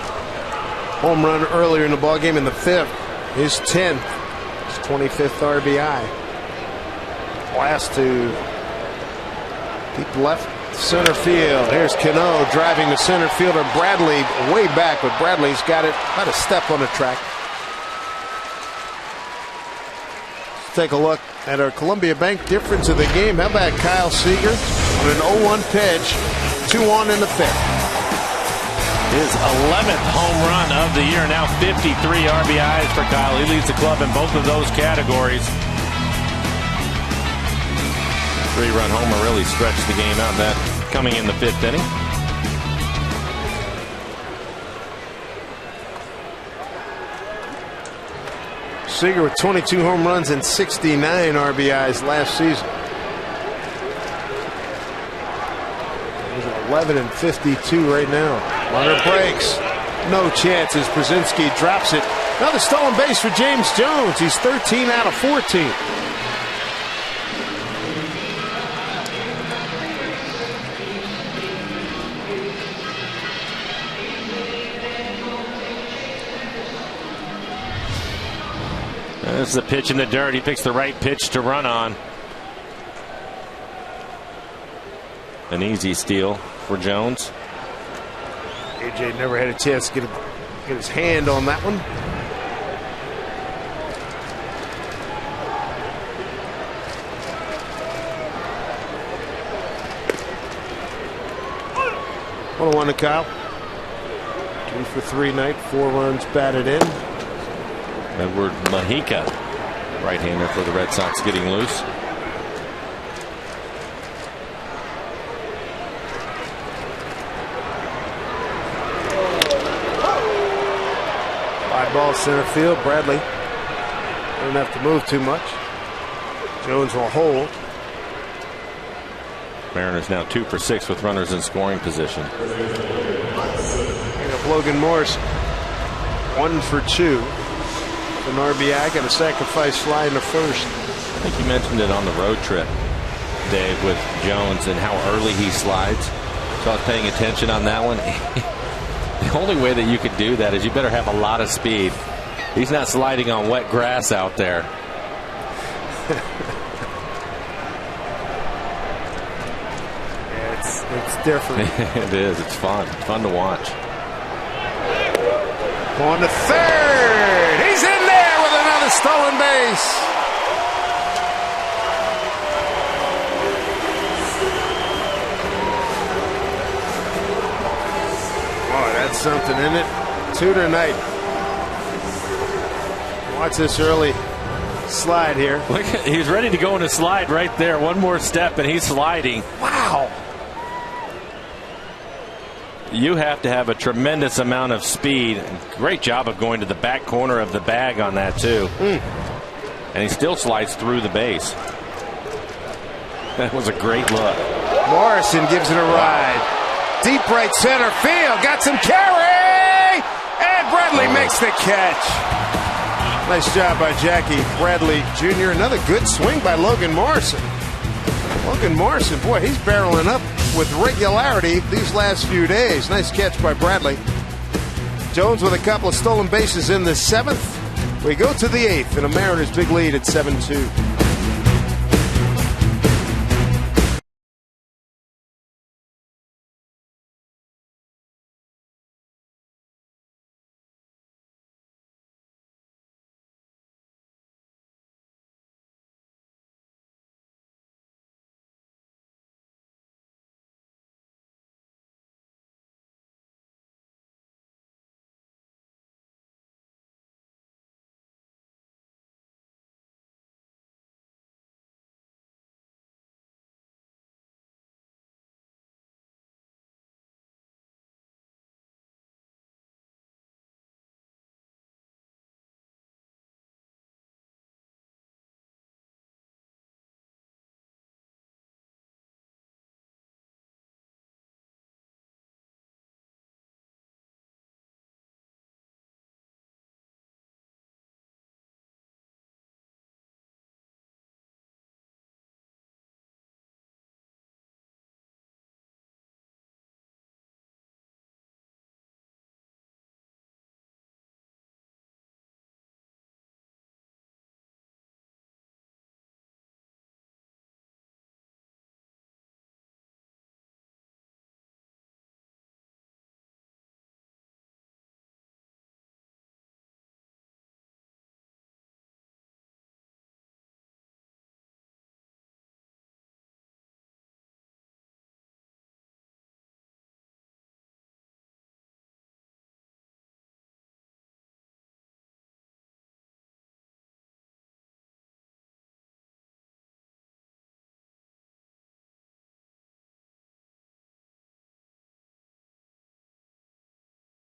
home run earlier in the ballgame in the 5th. His 10th, his 25th RBI. Blast to deep left center field. Here's Cano driving the center fielder Bradley way back, but Bradley's got it about a step on the track. Let's take a look at our Columbia Bank difference of the game. How about Kyle Seager on an 0-1 pitch, 2 on in the 5th. His 11th home run of the year. Now 53 RBIs for Kyle. He leads the club in both of those categories. 3-run homer really stretched the game out. That coming in the 5th inning. Seager with 22 home runs and 69 RBIs last season. He's at 11 and 52 right now. Runner breaks. No chances. Brzezinski drops it. Another stolen base for James Jones. He's 13 out of 14. This is a pitch in the dirt. He picks the right pitch to run on. An easy steal for Jones. AJ never had a chance to get his hand on that one. One on one to Kyle. 2 for 3 night, 4 runs batted in. Edward Mujica, right-hander for the Red Sox, getting loose. Fly ball center field. Bradley don't have to move too much. Jones will hold. Mariners now 2 for 6 with runners in scoring position. And Logan Morris 1 for 2. An RBI, got a sacrifice fly in the first. I think you mentioned it on the road trip, Dave, with Jones and how early he slides. So I was paying attention on that one. The only way that you could do that is you better have a lot of speed. He's not sliding on wet grass out there. Yeah, it's different. It is. It's fun. It's fun to watch. On to third. He's in there with another stolen base. Boy, that's something, isn't it? 2 tonight. Watch this early slide here. Look, he's ready to go in a slide right there. One more step and he's sliding. Wow. You have to have a tremendous amount of speed. Great job of going to the back corner of the bag on that too. And he still slides through the base. That was a great look. Morrison gives it a ride. Deep right center field. Got some carry. And Bradley makes the catch. Nice job by Jackie Bradley Jr. Another good swing by Logan Morrison. Logan Morrison, boy, he's barreling up with regularity these last few days. Nice catch by Bradley. Jones with a couple of stolen bases in the 7th. We go to the 8th, and a Mariners big lead at 7-2.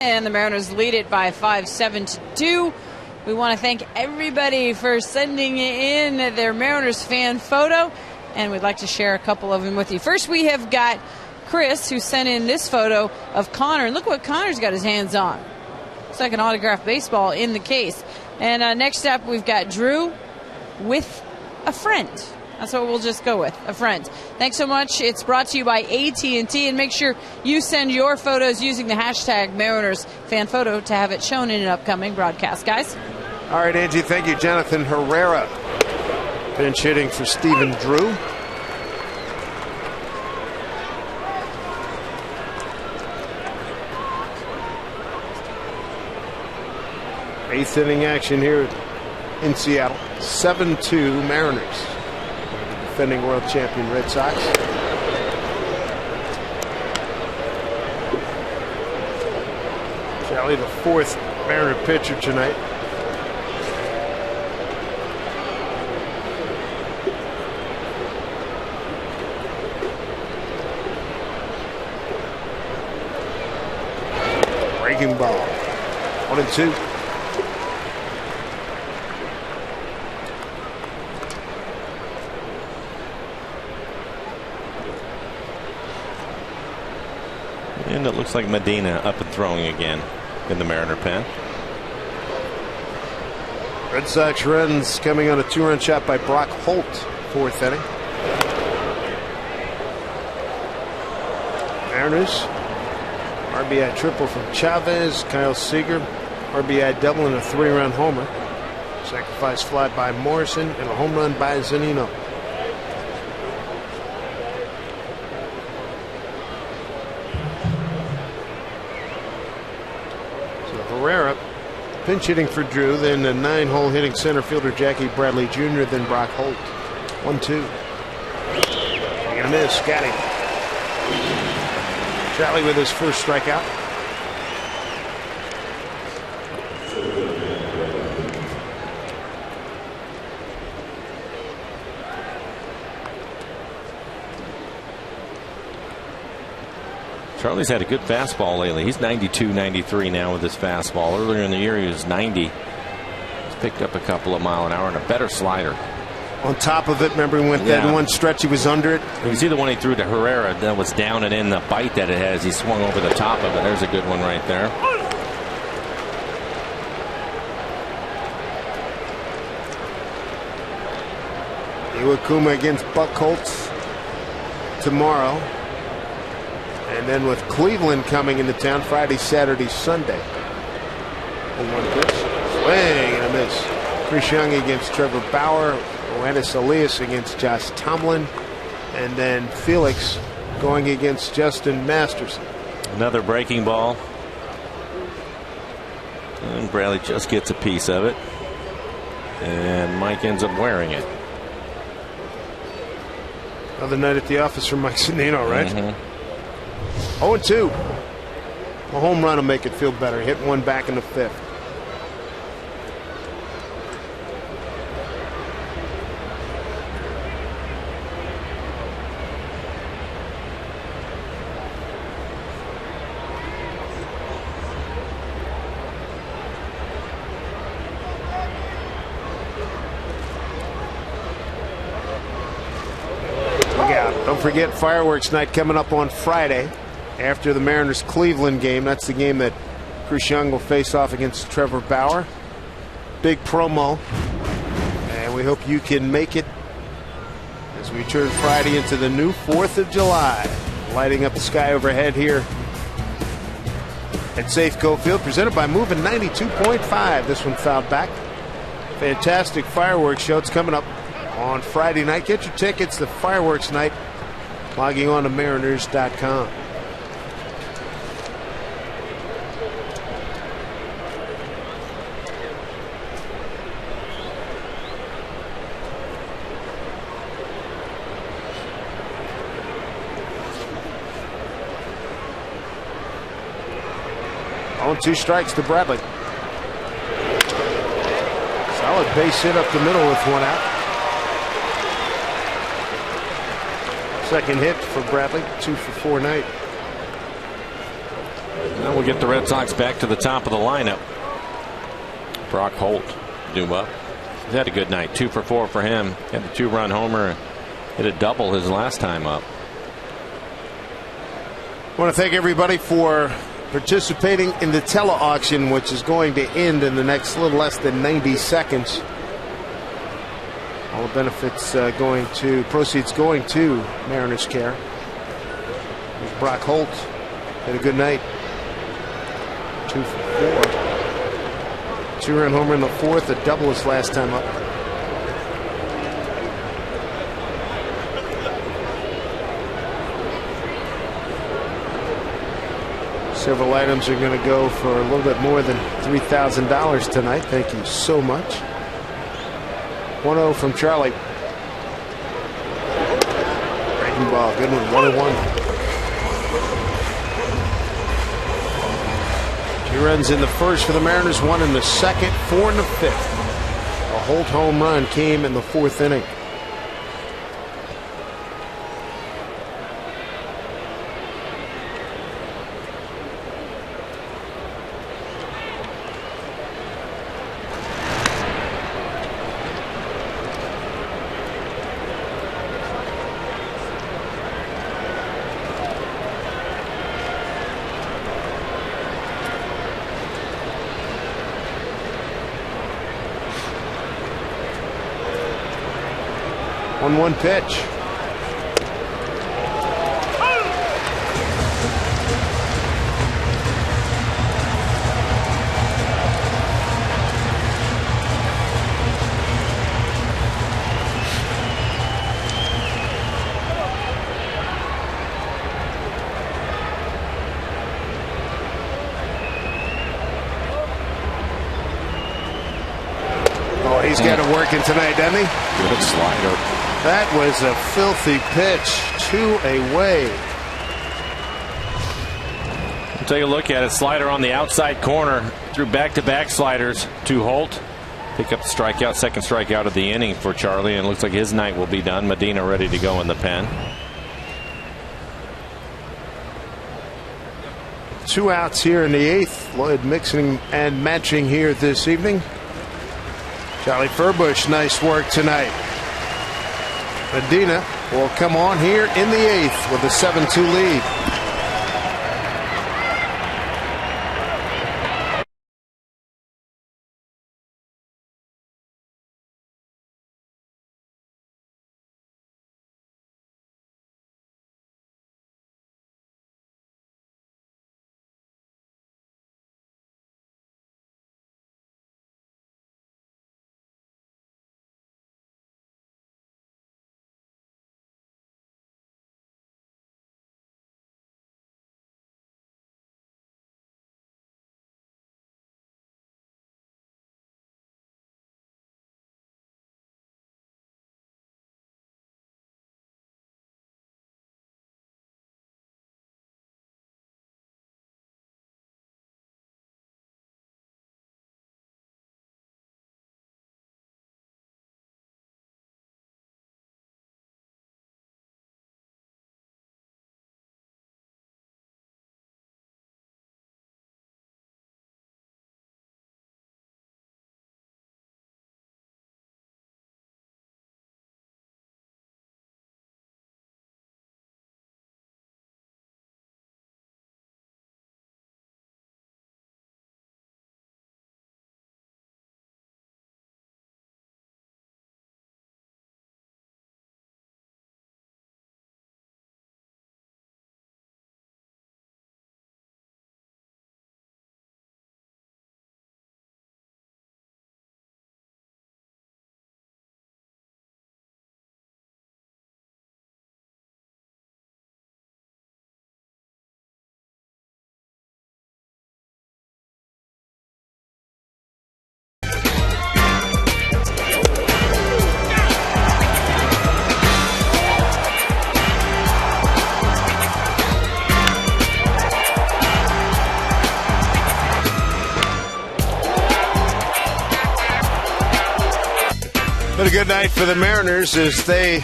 And the Mariners lead it by 5, 7-2. We want to thank everybody for sending in their Mariners fan photo, and we'd like to share a couple of them with you. First, we have got Chris, who sent in this photo of Connor, and look what Connor's got his hands on. It's like an autographed baseball in the case. And next up, we've got Drew with a friend. That's what we'll just go with, a friend. Thanks so much. It's brought to you by AT&T, and make sure you send your photos using the hashtag Mariners fan photo to have it shown in an upcoming broadcast, guys. All right, Angie, thank you. Jonathan Herrera, pinch hitting for Stephen Drew. Eighth inning action here in Seattle. 7-2 Mariners. Defending world champion Red Sox. Charlie, the fourth Mariner pitcher tonight. Breaking ball. 1-2. And it looks like Medina up and throwing again in the Mariner pen. Red Sox runs coming on a 2-run shot by Brock Holt, fourth inning. Mariners, RBI triple from Chavez, Kyle Seager, RBI double and a 3-run homer. Sacrifice fly by Morrison and a home run by Zunino. Herrera pinch hitting for Drew, then a 9-hole hitting center fielder Jackie Bradley Jr., then Brock Holt. 1-2. Swing and a miss. Got him. Charlie with his first strikeout. Charlie's had a good fastball lately. He's 92, 93 now with his fastball. Earlier in the year, he was 90. He's picked up a couple of mile an hour and a better slider. On top of it, remember he went that one stretch, he was under it. You see the one he threw to Herrera that was down and in, the bite that it has. He swung over the top of it. There's a good one right there. Iwakuma against Buckholz tomorrow. And then with Cleveland coming into town Friday, Saturday, Sunday. And one pitch. Swing and a miss. Chris Young against Trevor Bauer. Oanis Elias against Josh Tomlin. And then Felix going against Justin Masterson. Another breaking ball. And Bradley just gets a piece of it. And Mike ends up wearing it. Another night at the office for Mike Zunino, right? Mm-hmm. 0-2. A home run will make it feel better. Hit one back in the fifth. Look out. Don't forget fireworks night coming up on Friday. After the Mariners Cleveland game. That's the game that Chris Young will face off against Trevor Bauer. Big promo. And we hope you can make it as we turn Friday into the new 4th of July. Lighting up the sky overhead here at Safeco Field. Presented by Moving 92.5. This one fouled back. Fantastic fireworks show. It's coming up on Friday night. Get your tickets to fireworks night. Logging on to Mariners.com. On 2 strikes to Bradley. Solid base hit up the middle with 1 out. Second hit for Bradley. 2 for 4 night. Now we'll get the Red Sox back to the top of the lineup. Brock Holt due up. He's had a good night. 2 for 4 for him. Had a 2-run homer. Hit a double his last time up. I want to thank everybody for participating in the tele-auction, which is going to end in the next little less than 90 seconds. All the benefits proceeds going to Mariners Care. Here's Brock Holt. Had a good night. 2 for 4. 2-run homer in the 4th, a double his last time up. Several items are going to go for a little bit more than $3,000 tonight. Thank you so much. 1-0 from Charlie. Breaking ball. Good one. 1-1. 2 runs in the first for the Mariners, 1 in the second, 4 in the 5th. A Holt home run came in the 4th inning. One pitch. Oh, he's got it working tonight, doesn't he? Good slider. That was a filthy pitch. 2 away. We'll take a look at it. Slider on the outside corner. Threw back-to-back sliders to Holt. Pick up the strikeout. Second strikeout of the inning for Charlie. And it looks like his night will be done. Medina ready to go in the pen. 2 outs here in the 8th. Lloyd mixing and matching here this evening. Charlie Furbush, nice work tonight. Medina will come on here in the 8th with a 7-2 lead. Been a good night for the Mariners as they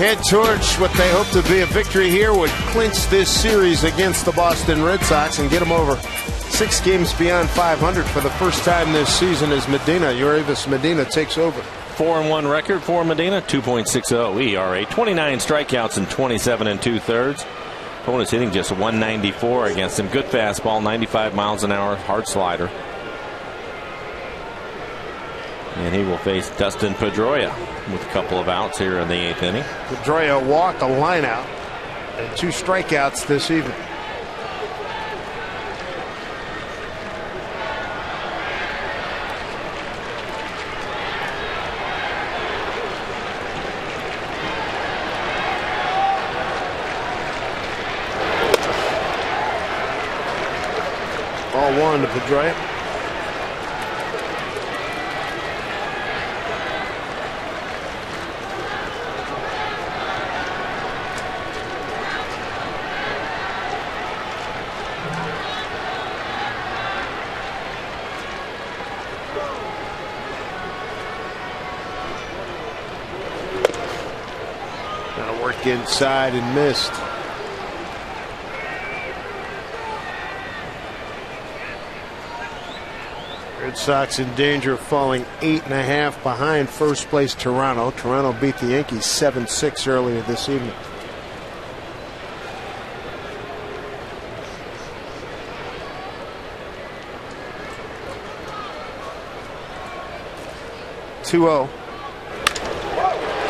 head towards what they hope to be a victory here, would clinch this series against the Boston Red Sox and get them over 6 games beyond 500 for the first time this season as Urias Medina takes over. 4-1 record for Medina, 2.60 ERA, 29 strikeouts and 27 2/3. Opponent's hitting just 194 against him. Good fastball, 95 miles an hour, hard slider. And he will face Dustin Pedroia with a couple of outs here in the 8th inning. Pedroia walked a line out and 2 strikeouts this evening. Ball 1 to Pedroia. Gonna work inside and missed. Red Sox in danger of falling 8.5 behind first place Toronto. Toronto beat the Yankees 7-6 earlier this evening. (2-0).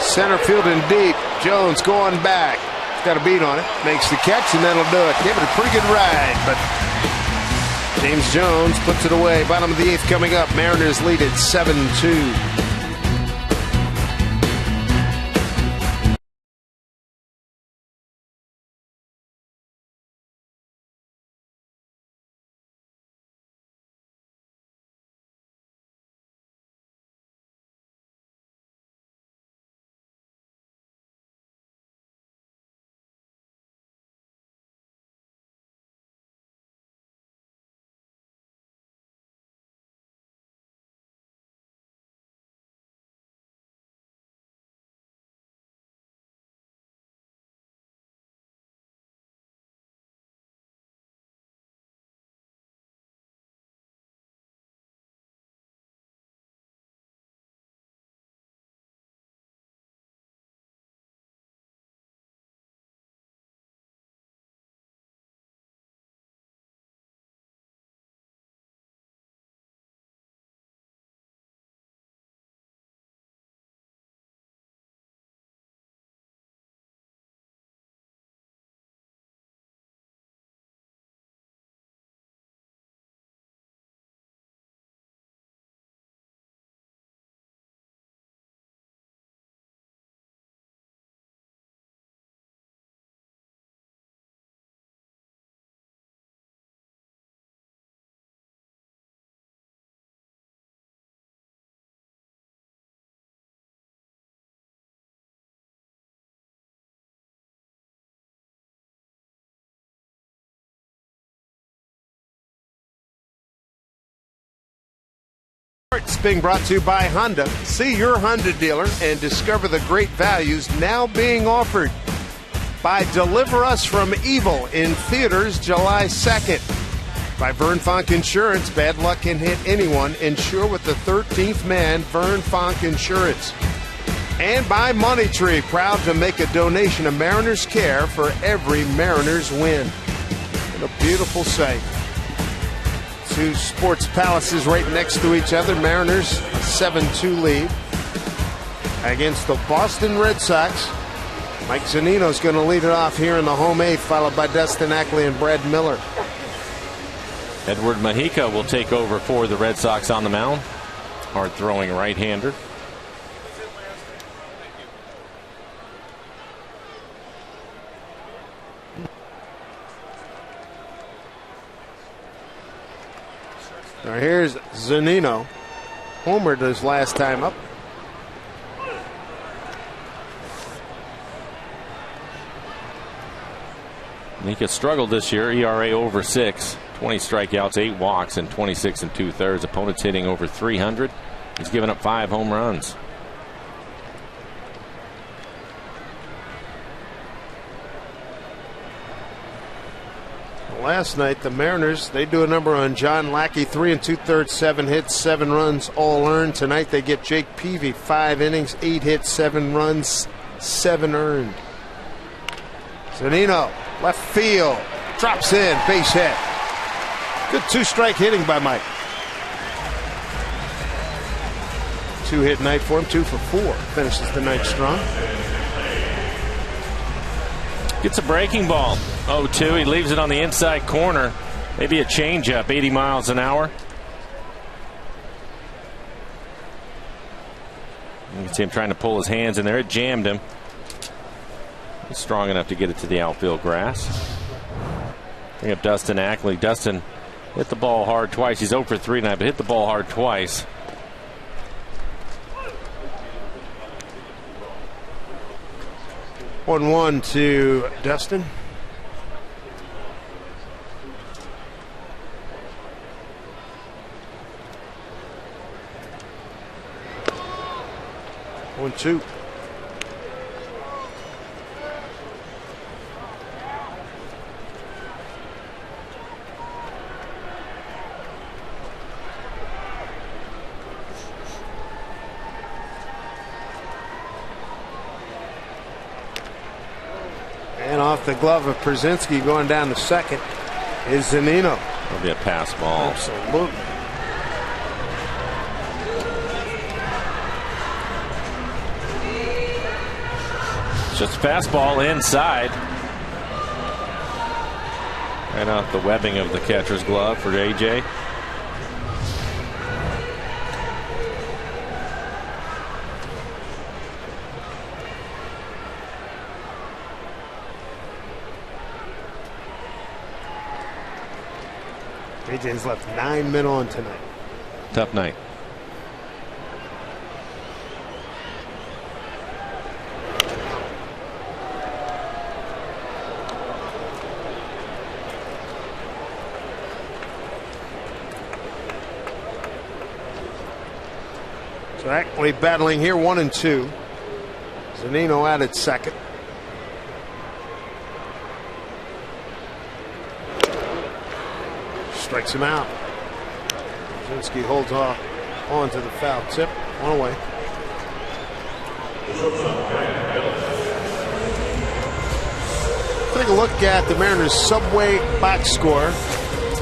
Center field and deep. Jones going back. Got a beat on it. Makes the catch, and that'll do it. Gave it a pretty good ride, but James Jones puts it away. Bottom of the 8th coming up. Mariners lead at 7-2. It's being brought to you by Honda. See your Honda dealer and discover the great values now being offered by Deliver Us from Evil in theaters July 2nd. By Vern Fonk Insurance, bad luck can hit anyone. Insure with the 13th man, Vern Fonk Insurance. And by Money Tree, proud to make a donation to Mariners Care for every Mariners win. What a beautiful sight. 2 sports palaces right next to each other. Mariners a 7-2 lead against the Boston Red Sox. Mike Zunino's going to lead it off here in the home 8th, followed by Dustin Ackley and Brad Miller. Edward Mujica will take over for the Red Sox on the mound. Hard throwing right-hander. Now here's Zunino. Homered his last time up. Mujica struggled this year. ERA over 6. 20 strikeouts, 8 walks, and 26 2/3. Opponents hitting over 300. He's given up 5 home runs. Last night, the Mariners, they do a number on John Lackey, 3 2/3, 7 hits, 7 runs, all earned. Tonight they get Jake Peavy, 5 innings, 8 hits, 7 runs, 7 earned. Zunino, left field, drops in, base hit. Good 2-strike hitting by Mike. 2-hit night for him, 2 for 4. Finishes the night strong. Gets a breaking ball. 0-2. He leaves it on the inside corner. Maybe a changeup, 80 miles an hour. You can see him trying to pull his hands in there. It jammed him. He's strong enough to get it to the outfield grass. Bring up Dustin Ackley. Dustin hit the ball hard twice. He's 0 for 3 tonight, but hit the ball hard twice. One to Dustin. One, 2. And off the glove of Przinski going down to second is Zunino. That'll be a pass ball. Absolutely. Just fastball inside. Right off the webbing of the catcher's glove for AJ. AJ's left 9 men on tonight. Tough night. So Ackley battling here, 1 and 2. Zunino out at second. Strikes him out. Przinski holds off on to the foul tip. 1 away. Take a look at the Mariners' Subway box score.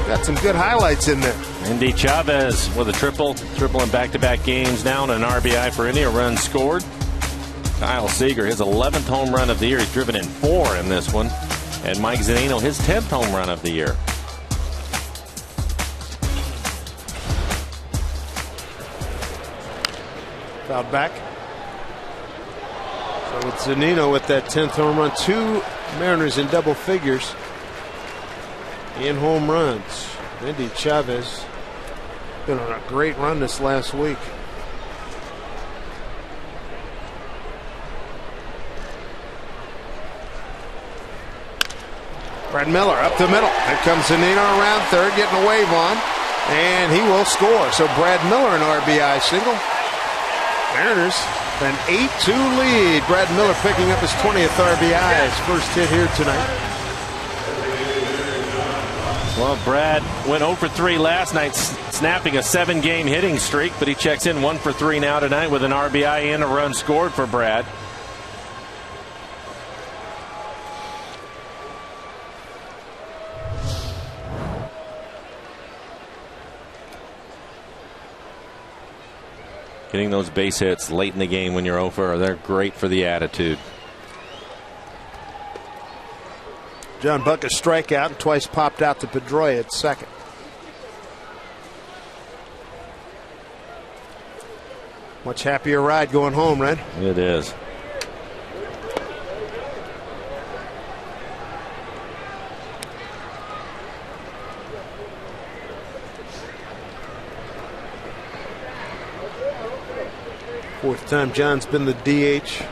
Got some good highlights in there. Andy Chavez with a triple in back-to-back games now, and an RBI for India. Run scored. Kyle Seager, his 11th home run of the year. He's driven in 4 in this one. And Mike Zunino, his 10th home run of the year. Fouled back. So with Zunino with that 10th home run, 2 Mariners in double figures in home runs. Andy Chavez been on a great run this last week. Brad Miller up the middle. Here comes Zunino around third, getting a wave on, and he will score. So Brad Miller an RBI single. Mariners an 8-2 lead. Brad Miller picking up his 20th RBI, his first hit here tonight. Well, Brad went 0 for 3 last night, snapping a 7-game hitting streak, but he checks in 1 for 3 now tonight with an RBI and a run scored for Brad. Getting those base hits late in the game when you're 0 for, they're great for the attitude. John Buck a strikeout and twice popped out to Pedroia at second. Much happier ride going home, Red. It is. Fourth time John's been the DH.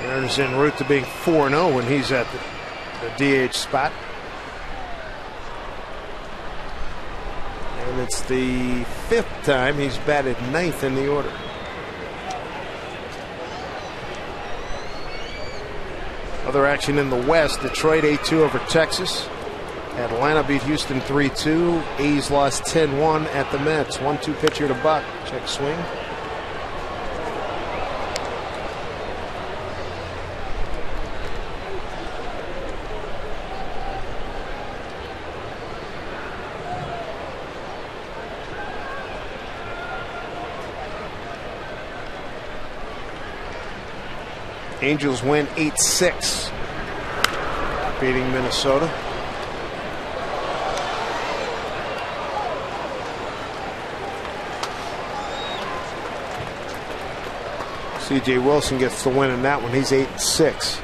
Mariners en route to being 4-0 when he's at the DH spot. And it's the 5th time he's batted 9th in the order. Other action in the West, Detroit 8-2 over Texas. Atlanta beat Houston 3-2. A's lost 10-1 at the Mets. 1-2 pitcher to Buck. Check swing. Angels win 8-6, beating Minnesota. C.J. Wilson gets the win in that one. He's 8-6.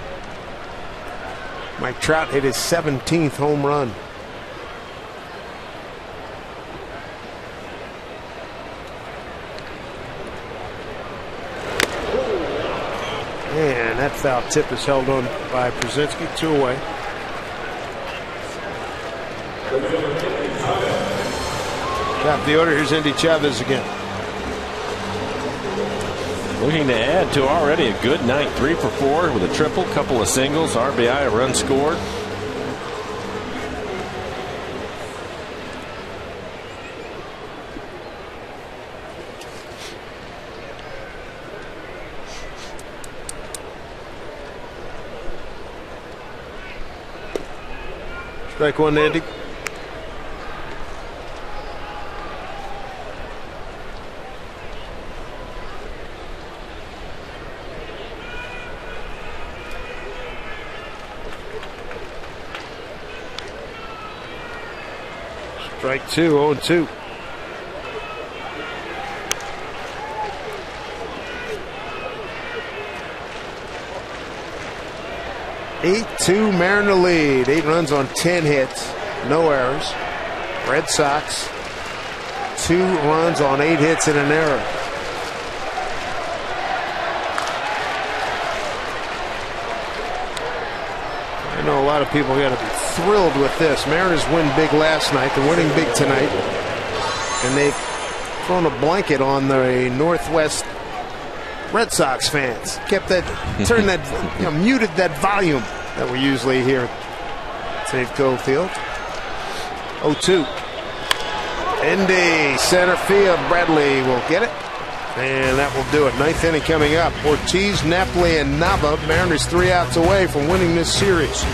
Mike Trout hit his 17th home run. And that foul tip is held on by Brzezinski. 2 away. Top of the order. Here's Andy Chavez again. Looking to add to already a good night. 3 for 4 with a triple, couple of singles, RBI, a run scored. Strike one, Andy. Strike 2, 0-2. Eight-2 Mariner lead. 8 runs on 10 hits. No errors. Red Sox 2 runs on 8 hits and an error. I know a lot of people got to be thrilled with this. Mariners win big last night. They're winning big tonight. And they've thrown a blanket on the Northwest Red Sox fans. Kept that, turned that, muted that volume that we usually hear at Safeco Field. 0-2. Indy, center field. Bradley will get it. And that will do it. 9th inning coming up. Ortiz, Napoli, and Nava. Mariners 3 outs away from winning this series.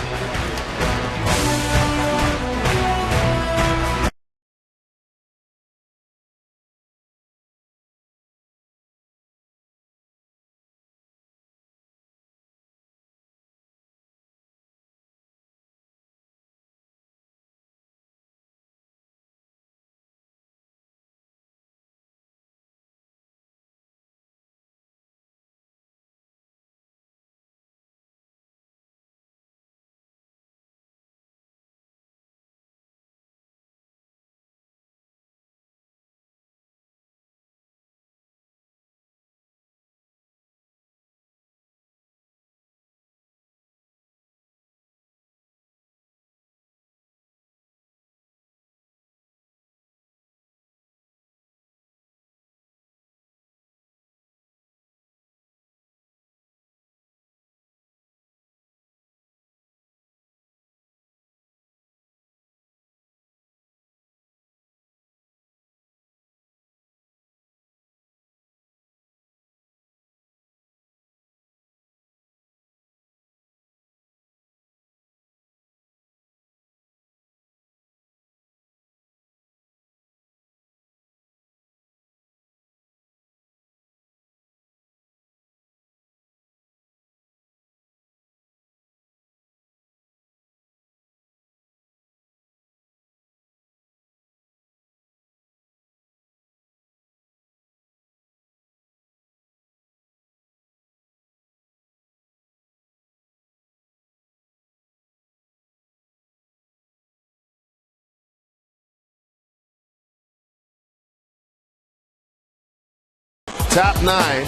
Top 9.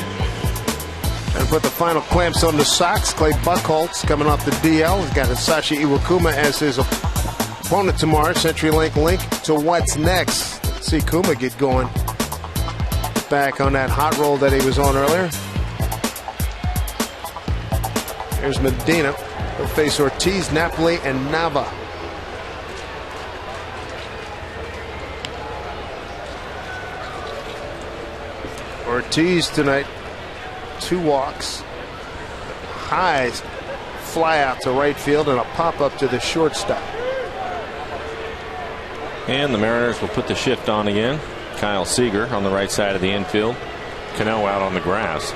And put the final clamps on the Sox. Clay Buchholz coming off the DL. He's got Hisashi Iwakuma as his opponent tomorrow. CenturyLink link to what's next. Let's see Kuma get going. Back on that hot roll that he was on earlier. Here's Medina. They'll face Ortiz, Napoli, and Nava. Ortiz tonight, 2 walks, high fly out to right field, and a pop up to the shortstop. And the Mariners will put the shift on again. Kyle Seager on the right side of the infield. Cano out on the grass.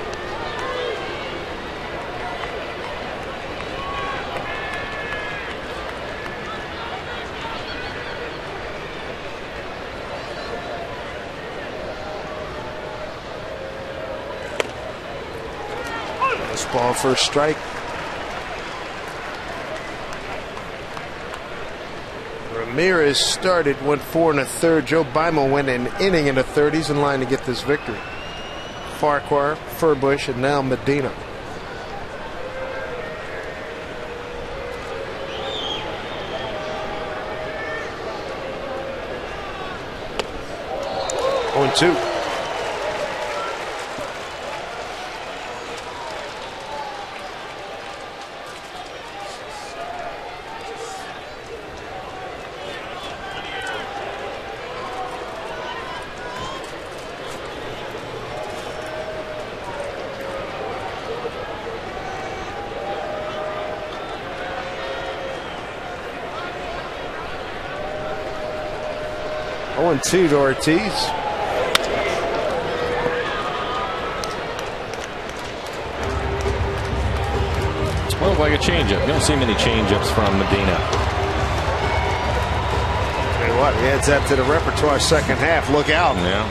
This ball first strike. Ramirez started, went 4 1/3. Joe Bimo went an inning and a third. He's in line to get this victory. Farquhar, Furbush, and now Medina. On 2. And 2 to Ortiz. Well, like a changeup. You don't see many changeups from Medina. Tell you what, he adds that to the repertoire second half. Look out. Yeah.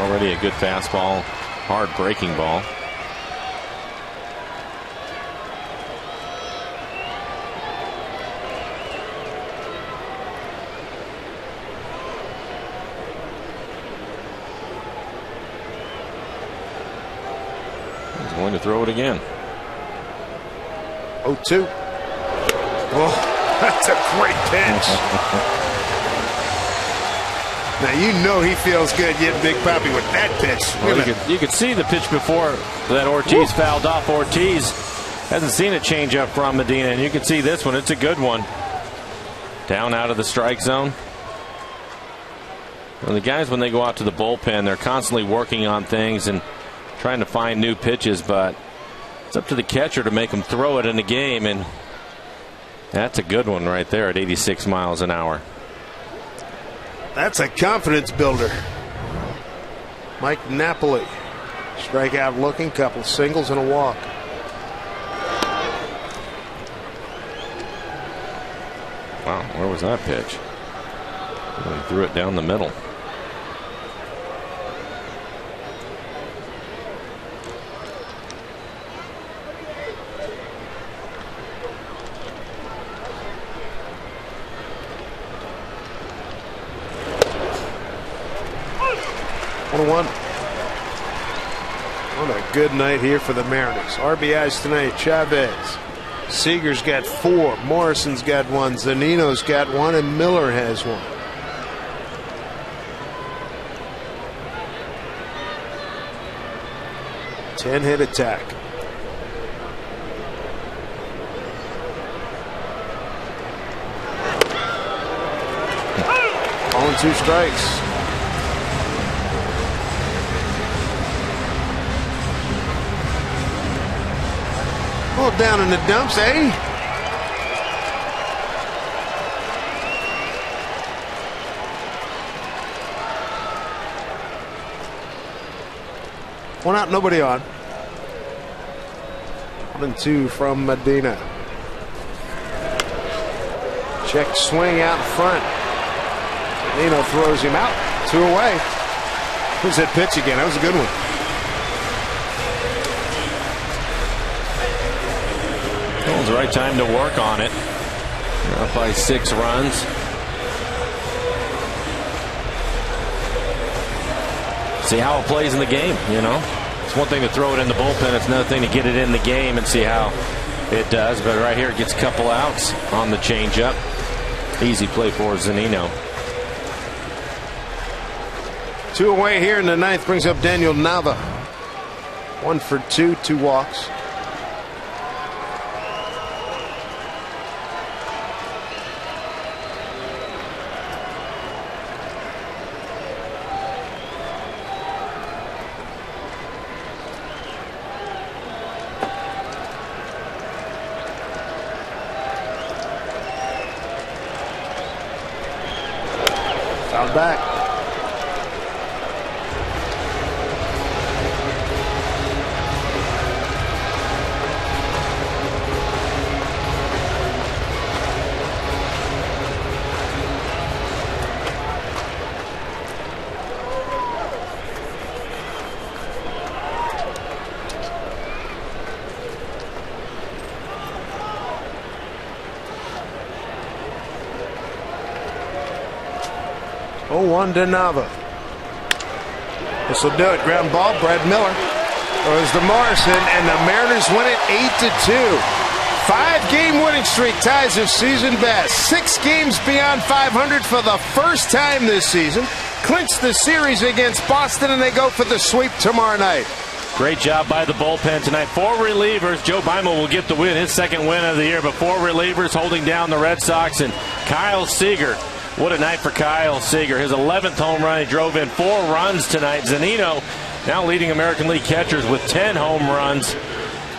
Already a good fastball, hard breaking ball. Going to throw it again. 0-2. Oh, that's a great pitch. Now you know he feels good getting Big Papi with that pitch. Well, you could see the pitch before that Ortiz fouled off. Ortiz hasn't seen a changeup from Medina, and you can see this one. It's a good one. Down out of the strike zone. And the guys, when they go out to the bullpen, they're constantly working on things and trying to find new pitches, but it's up to the catcher to make them throw it in the game, and that's a good one right there at 86 miles an hour. That's a confidence builder. Mike Napoli, strikeout looking, couple singles and a walk. Wow, where was that pitch? He threw it down the middle. What a good night here for the Mariners. RBIs tonight. Chavez. Seager's got 4. Morrison's got 1. Zunino's got 1. And Miller has 1. Ten-hit attack. All in 2 strikes. Down in the dumps, eh? One out, nobody on. 1-2 from Medina. Check swing out in front. Medina throws him out. 2 away. Who's that pitch again? That was a good one. Well, it's the right time to work on it. They're up by 6 runs. See how it plays in the game, you know. It's one thing to throw it in the bullpen. It's another thing to get it in the game and see how it does. But right here, it gets a couple outs on the changeup. Easy play for Zunino. 2 away here in the 9th brings up Daniel Nava. 1 for 2, 2 walks. Fouled back. Oh, 1 to Nava. This will do it. Ground ball. Brad Miller goes to Morrison, and the Mariners win it 8-2. 5-game winning streak ties their season best. 6 games beyond 500 for the first time this season. Clinch the series against Boston, and they go for the sweep tomorrow night. Great job by the bullpen tonight. 4 relievers. Joe Beimel will get the win, his second win of the year, but 4 relievers holding down the Red Sox, and Kyle Seager. What a night for Kyle Seager. His 11th home run. He drove in 4 runs tonight. Zunino now leading American League catchers with 10 home runs.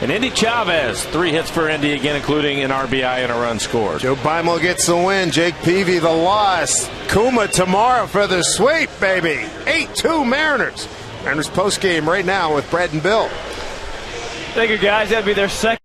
And Indy Chavez, 3 hits for Indy again, including an RBI and a run scored. Joe Beimel gets the win. Jake Peavy the loss. Kuma tomorrow for the sweep, baby. 8-2 Mariners. Mariners postgame right now with Brad and Bill. Thank you, guys. That'll be their second.